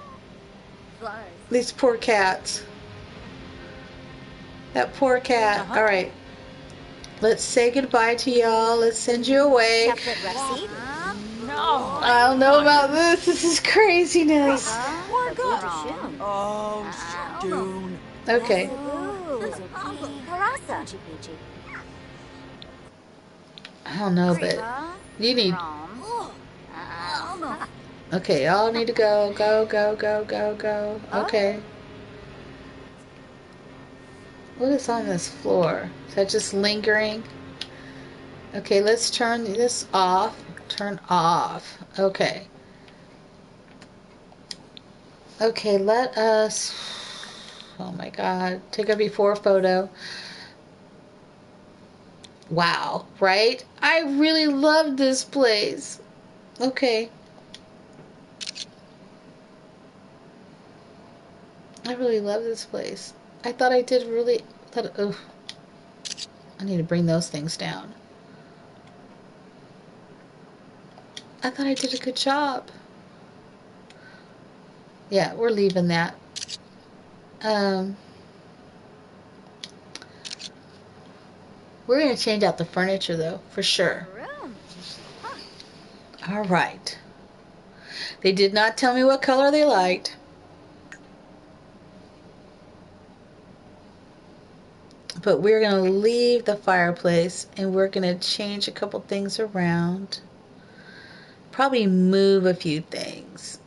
These poor cats. That poor cat. Alright. Let's say goodbye to y'all. Let's send you away. I don't know about this. This is craziness. Okay. I don't know, but you need... Okay, y'all need to go. Go, go, go, go, go. Okay. What is on this floor? Is that just lingering? Okay, let's turn this off. Turn off. Okay. Okay, let us... Oh my god. Take a before photo. Wow, right? I really love this place. Okay. I really love this place. I thought I did really... Oh, I need to bring those things down. I thought I did a good job. Yeah, we're leaving that. We're going to change out the furniture, though, for sure. All right. They did not tell me what color they liked. But we're going to leave the fireplace, and we're going to change a couple things around. Probably move a few things.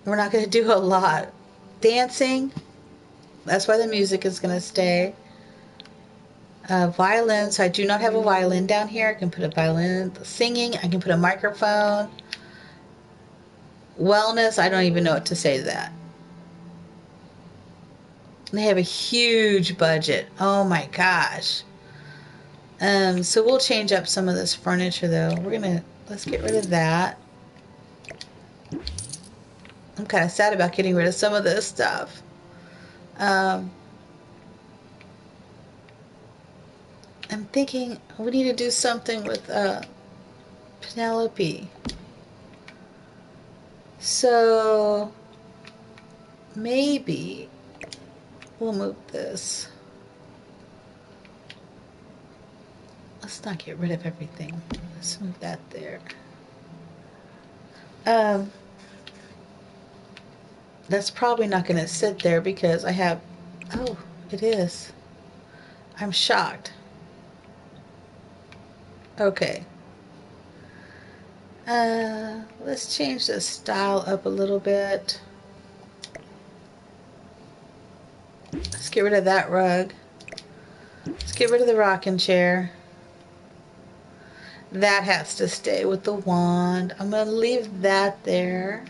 We're not going to do a lot. Dancing, that's why the music is going to stay. Violin, so I do not have a violin down here. I can put a violin. Singing, I can put a microphone. Wellness, I don't even know what to say to that. They have a huge budget. Oh my gosh. So we'll change up some of this furniture though. Let's get rid of that. I'm kind of sad about getting rid of some of this stuff. I'm thinking we need to do something with Penelope. So maybe we'll move this. Let's not get rid of everything. Let's move that there. That's probably not going to sit there because I have... Oh, it is. I'm shocked. Okay. Let's change the style up a little bit. Let's get rid of that rug. Let's get rid of the rocking chair. That has to stay with the wand. I'm going to leave that there.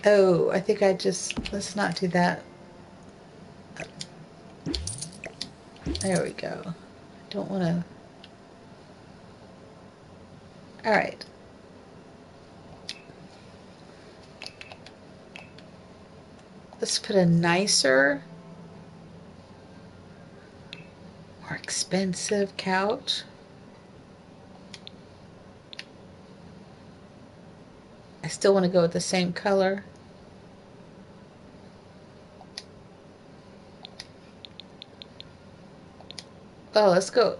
Oh, I think let's not do that. There we go. Don't want to. All right. Let's put a nicer, more expensive couch. I still want to go with the same color. Oh, let's go.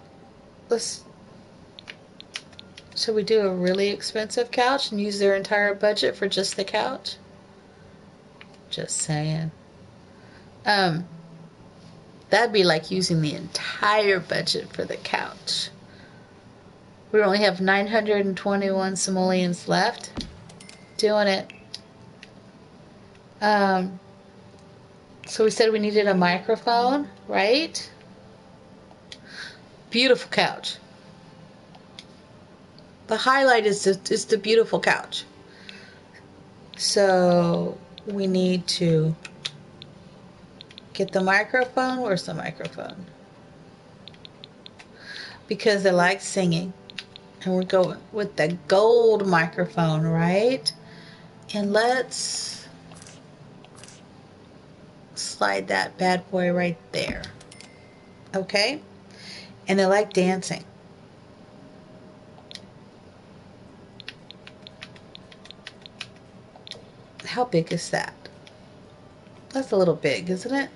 Should we do a really expensive couch and use their entire budget for just the couch? Just saying. That'd be like using the entire budget for the couch. We only have 921 simoleons left. Doing it. So we said we needed a microphone, right? Beautiful couch. The highlight is the beautiful couch. So we need to get the microphone. Where's the microphone? Because they like singing. And we're going with the gold microphone, right? And let's slide that bad boy right there. Okay? And they like dancing. How big is that? That's a little big, isn't it?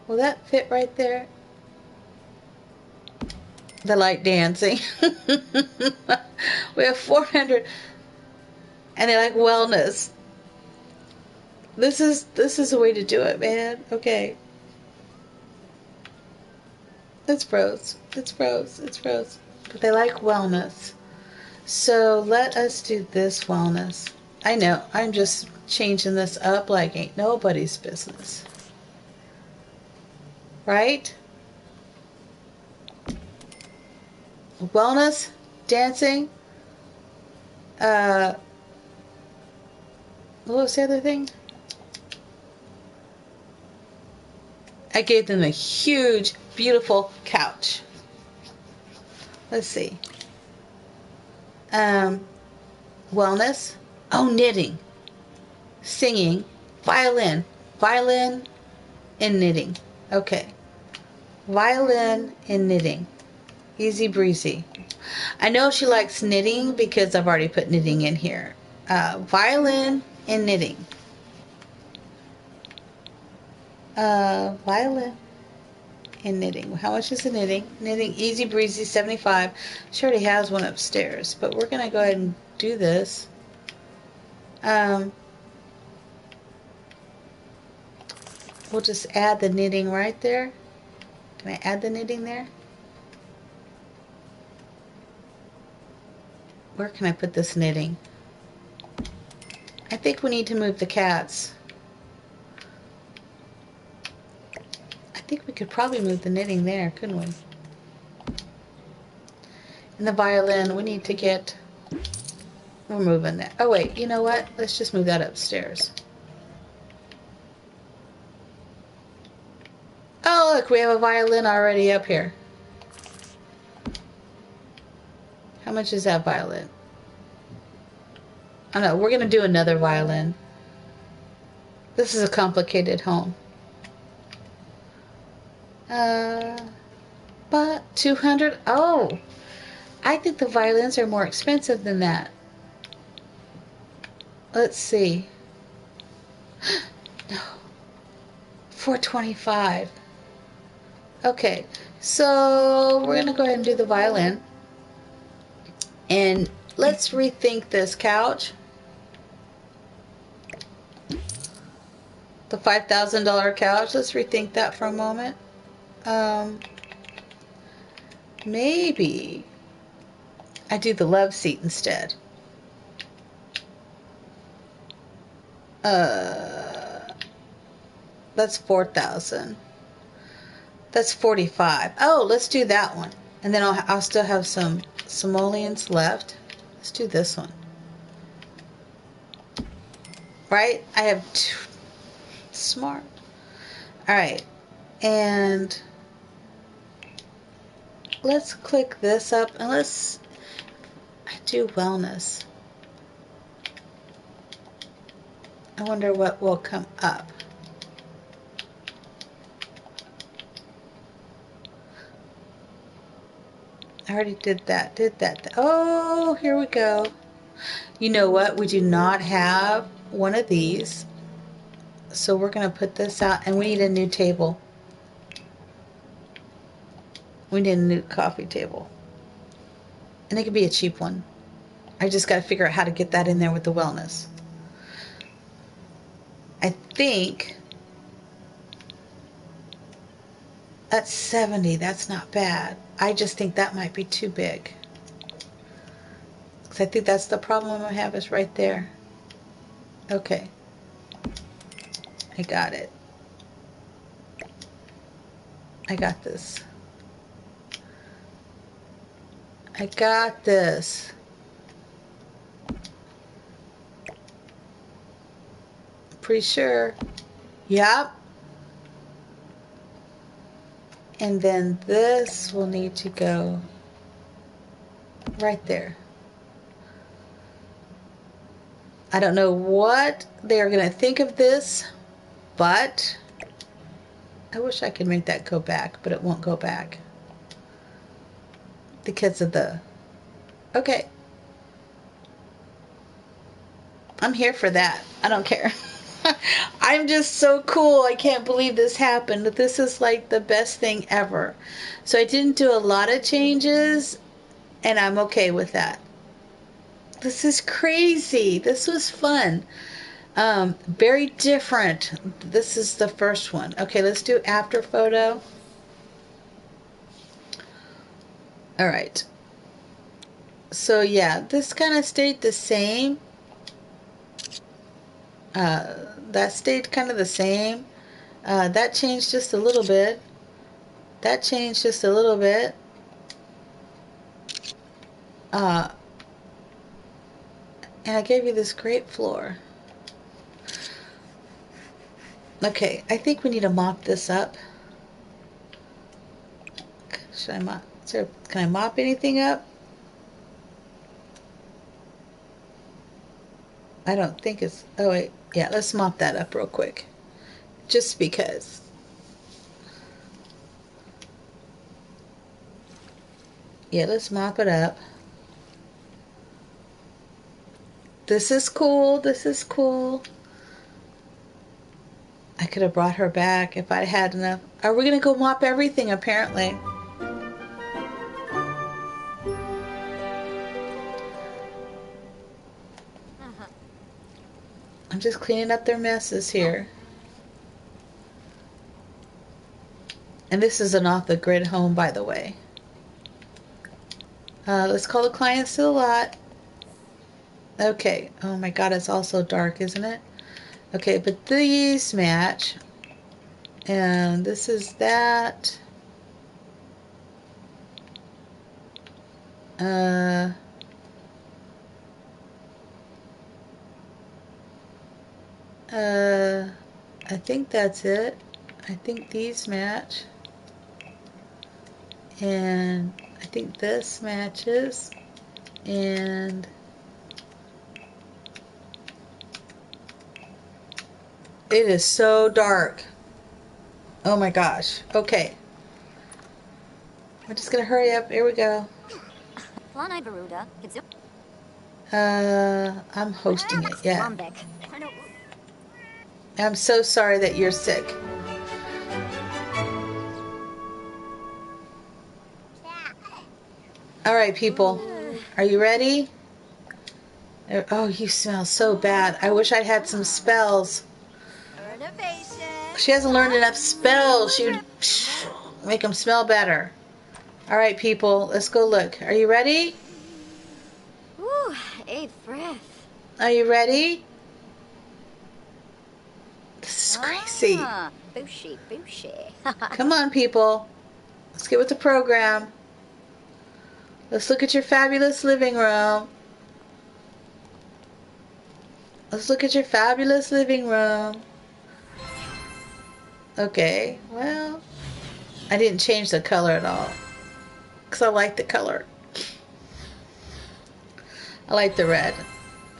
Will that fit right there? They like dancing. We have 400, and they like wellness. This is a way to do it, man. Okay. It's froze. It's froze. It's froze. But they like wellness. So let us do this wellness. I know, I'm just changing this up like ain't nobody's business. Right? Wellness, dancing. What was the other thing? I gave them a huge, beautiful couch. Let's see. Wellness. Oh, knitting. Singing. Violin. Violin and knitting. Okay. Violin and knitting. Easy breezy. I know she likes knitting because I've already put knitting in here. Violin and knitting. Violin and knitting. How much is the knitting? Knitting easy breezy 75. She already has one upstairs, but we're gonna go ahead and do this. We'll just add the knitting right there. Can I add the knitting there? Where can I put this knitting? I think we need to move the cats. I think we could probably move the knitting there, couldn't we? And the violin, we need to get... We're moving that. Oh wait, you know what? Let's just move that upstairs. Oh look, we have a violin already up here. How much is that violin? Oh no, we're going to do another violin. This is a complicated home. But 200. Oh, I think the violins are more expensive than that. Let's see. No. 425. Okay, so we're going to go ahead and do the violin. And let's rethink this couch. The $5,000 couch. Let's rethink that for a moment. Maybe I do the love seat instead. That's 4,000. That's 45. Oh, let's do that one. And then I'll still have some simoleons left. Let's do this one. Right? I have two. Smart. All right. And let's click this up and let's do wellness. I wonder what will come up. I already did that. Oh, here we go. You know what? We do not have one of these. So we're going to put this out, and we need a new table. We need a new coffee table. And it could be a cheap one. I just got to figure out how to get that in there with the wellness. I think that's 70. That's not bad. I just think that might be too big. Because I think that's the problem I have is right there. Okay. I got it. I got this. I got this. Pretty sure. Yep. And then this will need to go right there. I don't know what they are going to think of this, but I wish I could make that go back, but it won't go back because of the... Okay. I'm here for that. I don't care. I'm just so cool. I can't believe this happened. This is like the best thing ever. So I didn't do a lot of changes, and I'm okay with that. This is crazy. This was fun. Very different. This is the first one. Okay, let's do after photo. All right. So yeah, this kind of stayed the same. That stayed kind of the same. That changed just a little bit. That changed just a little bit. And I gave you this great floor. Okay, I think we need to mop this up. Should I mop? Can I mop anything up? I don't think it's... Oh, wait. Yeah, let's mop that up real quick. Just because. Yeah, let's mop it up. This is cool. This is cool. I could have brought her back if I had enough. Are we going to go mop everything, apparently? I'm just cleaning up their messes here. And this is an off-the-grid home, by the way. Let's call the clients to the lot. Okay. Oh my God, it's also dark, isn't it? Okay, but these match. And this is that. I think that's it. I think these match. And I think this matches. And it is so dark. Oh my gosh. Okay. We're just gonna hurry up. Here we go. I'm hosting it. Yeah. I'm so sorry that you're sick. All right, people. Are you ready? Oh, you smell so bad. I wish I had some spells. She hasn't learned enough spells. She would make them smell better. All right, people. Let's go look. Are you ready? Ooh, a breath. Are you ready? This is That's crazy. Bushy, bushy. Come on, people. Let's get with the program. Let's look at your fabulous living room. Let's look at your fabulous living room. Okay, well, I didn't change the color at all. Because I like the color. I like the red.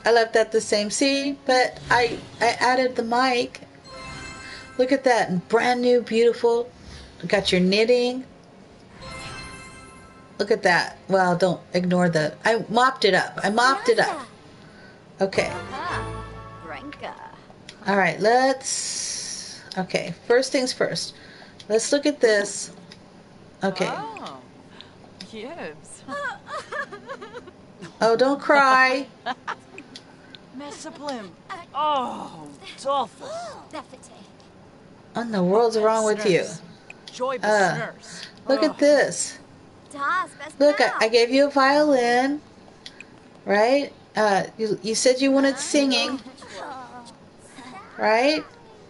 I left that the same. See, but I added the mic. Look at that. Brand new, beautiful. Got your knitting. Look at that. Well, don't ignore the... I mopped it up. I mopped it up. Okay. All right, let's... Okay, first things first. Let's look at this. Okay. Oh, yes. Oh, don't cry. Mesaplim. Oh, Dolphus. What in the world's wrong with you? Look at this. Look, I gave you a violin, right? You said you wanted singing, right?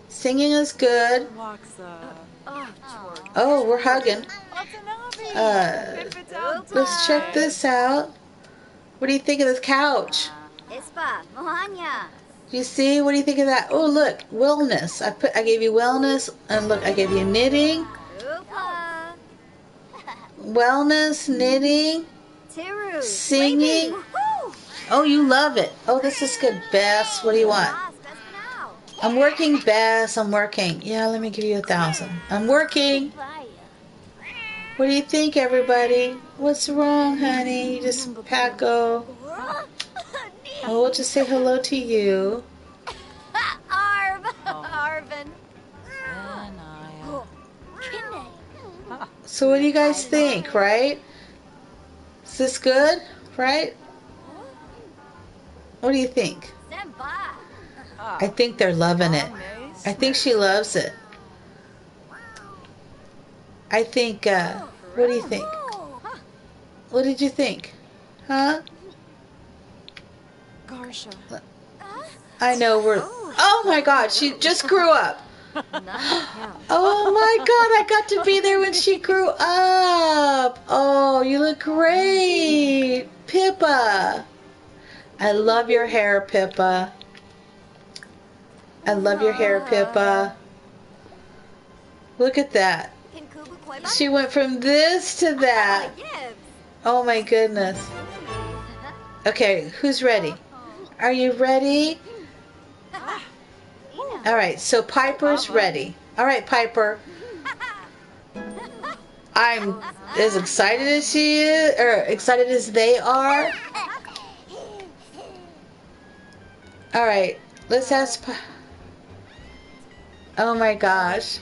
Singing is good. Oh, we're hugging. Let's check this out. What do you think of this couch? Do you see? What do you think of that? Oh, look, wellness. I gave you wellness, and look, I gave you knitting. Wellness, knitting, singing. Oh, you love it. Oh, this is good. Bess, what do you want? I'm working, Bess. I'm working. Yeah, let me give you 1,000. I'm working. What do you think, everybody? What's wrong, honey? You just Paco. Oh, we'll just say hello to you. So what do you guys think, right? Is this good, right? What do you think? I think they're loving it. I think she loves it. I think, what do you think? What did you think? Huh? I know oh my God, she just grew up. Oh my God, I got to be there when she grew up. Oh, you look great. Pippa. I love your hair, Pippa. I love your hair, Pippa. Look at that. She went from this to that. Oh my goodness. Okay, who's ready? Are you ready? All right, so Piper's ready. All right, Piper. I'm as excited as she is, or excited as they are. All right, let's ask. Oh my gosh.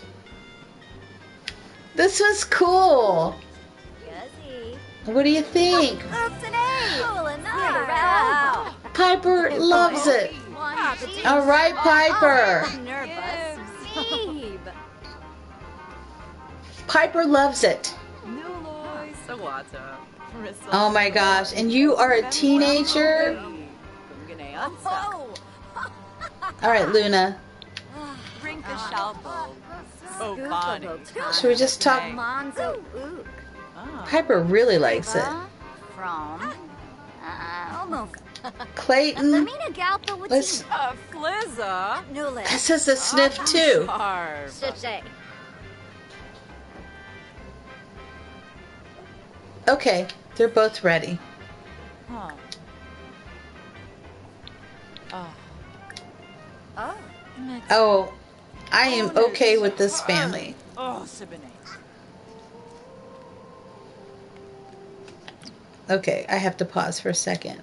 This was cool. What do you think? Piper loves it. All right, Piper. Piper loves it. Oh my gosh. And you are a teenager? All right, Luna. Should we just talk? Piper really likes it. Clayton, let's. This is a sniff too. Okay, they're both ready. Oh, I am okay with this family. Okay, I have to pause for a second.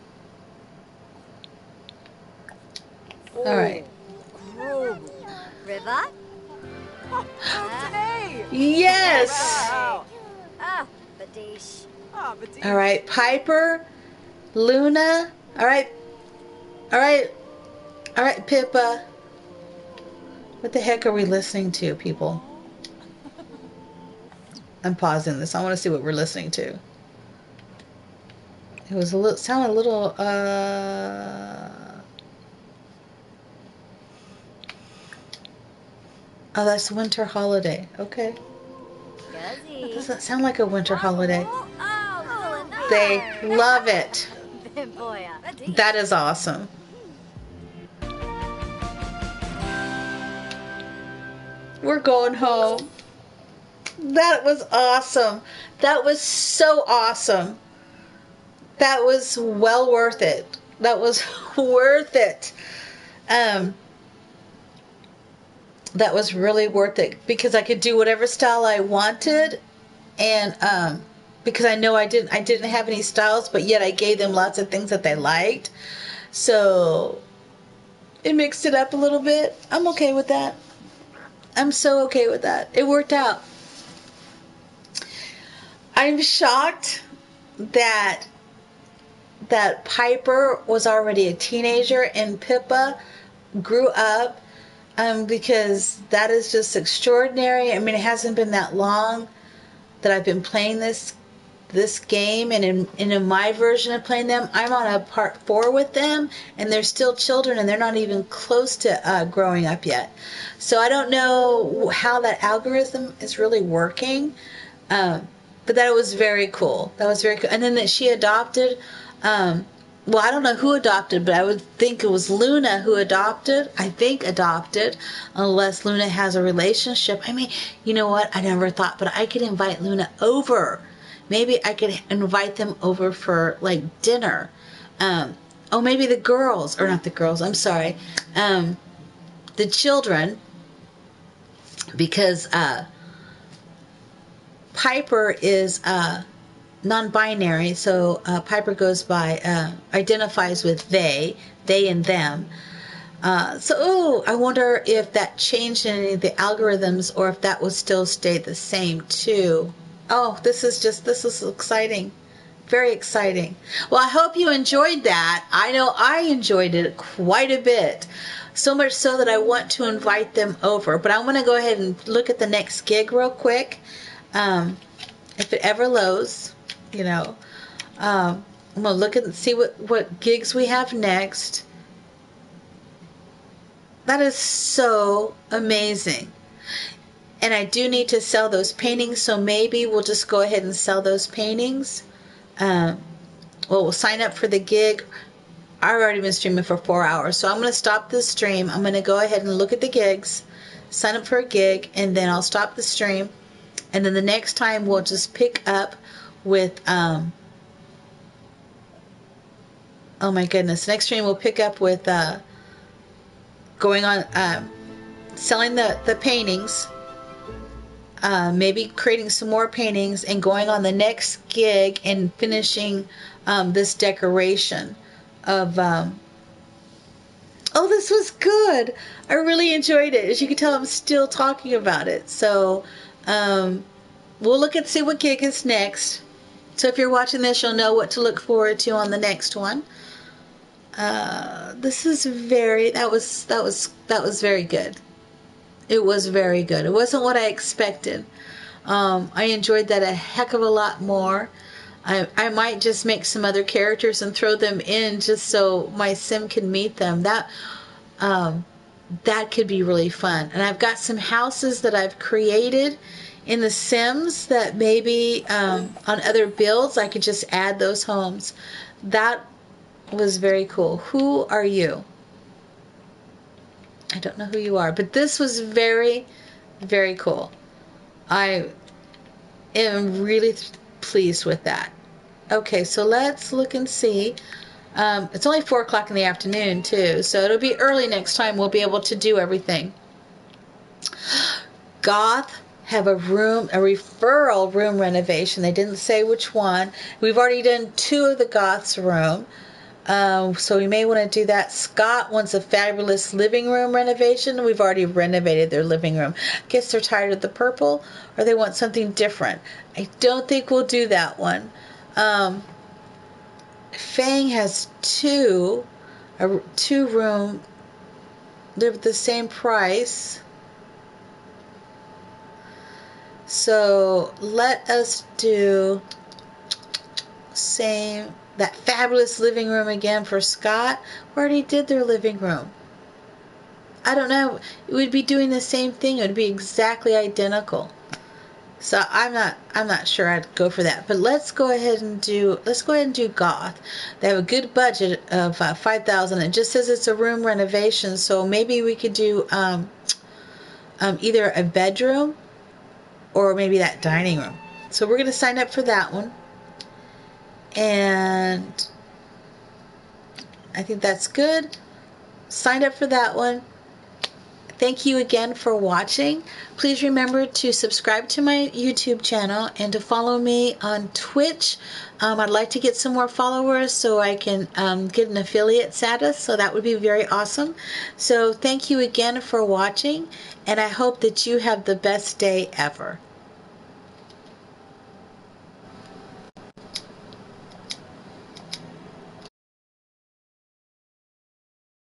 All right. Yes! All right, Piper, Luna. All right, Pippa. What the heck are we listening to, people? I'm pausing this. I want to see what we're listening to. It was sounded a little, Oh, that's winter holiday. Okay. That Guzzy. doesn't sound like a winter holiday. Oh, They love it. Boya. That is awesome. We're going home. That was awesome. That was so awesome. That was well worth it. That was worth it. Um, that was really worth it because I could do whatever style I wanted, and because I know I didn't have any styles, but yet I gave them lots of things that they liked. So it mixed it up a little bit. I'm okay with that. I'm so okay with that. It worked out. I'm shocked that Piper was already a teenager and Pippa grew up, because that is just extraordinary. I mean, it hasn't been that long that I've been playing this game, and in my version of playing them, I'm on a part 4 with them, and they're still children, and they're not even close to growing up yet. So I don't know how that algorithm is really working, but that was very cool. That was very cool. And then that she adopted. Well, I don't know who adopted, but I would think it was Luna who adopted. I think adopted, unless Luna has a relationship. I mean, you know what? I never thought, but I could invite Luna over. Maybe I could invite them over for like dinner. Oh, maybe the girls, or not the girls. I'm sorry, the children, because Piper is non-binary, so Piper goes by, identifies with they and them. I wonder if that changed any of the algorithms, or if that would still stay the same too. Oh, this is exciting. Very exciting. Well, I hope you enjoyed that. I know I enjoyed it quite a bit. So much so that I want to invite them over. But I want to go ahead and look at the next gig real quick. If it ever loads, you know. I'm going to look and see what gigs we have next. That is so amazing. And I do need to sell those paintings, so maybe we'll just go ahead and sell those paintings. We'll sign up for the gig. I've already been streaming for 4 hours, so I'm going to stop the stream. I'm going to go ahead and look at the gigs, sign up for a gig, and then I'll stop the stream. And then the next time we'll just pick up with, oh my goodness, next stream we'll pick up with going on, selling the paintings, maybe creating some more paintings, and going on the next gig and finishing this decoration of, oh, this was good. I really enjoyed it. As you can tell, I'm still talking about it. So we'll look and see what gig is next. So if you're watching this, you'll know what to look forward to on the next one. This is that was very good. It was very good. It wasn't what I expected. I enjoyed that a heck of a lot more. I might just make some other characters and throw them in just so my sim can meet them. That could be really fun. And I've got some houses that I've created in the Sims that maybe on other builds I could just add those homes. That was very cool. Who are you? I don't know who you are, but this was very, very cool. I am really pleased with that. Okay, so let's look and see. It's only 4 o'clock in the afternoon, too, so it'll be early next time. We'll be able to do everything. Goth have a referral room renovation. They didn't say which one. We've already done 2 of the Goth's room. So we may want to do that. Scott wants a fabulous living room renovation. We've already renovated their living room. I guess they're tired of the purple, or they want something different. I don't think we'll do that one. Fang has 2 room. They're the same price. So let us do that fabulous living room again for Scott. We already did their living room. I don't know, it would be doing the same thing. It would be exactly identical. So I'm not sure I'd go for that. But let's go ahead and do goth. They have a good budget of 5,000. It just says it's a room renovation, so maybe we could do either a bedroom or maybe that dining room. So we're going to sign up for that one. And I think that's good. Signed up for that one. Thank you again for watching. Please remember to subscribe to my YouTube channel and to follow me on Twitch. I'd like to get some more followers so I can get an affiliate status, so that would be very awesome. So thank you again for watching, and I hope that you have the best day ever.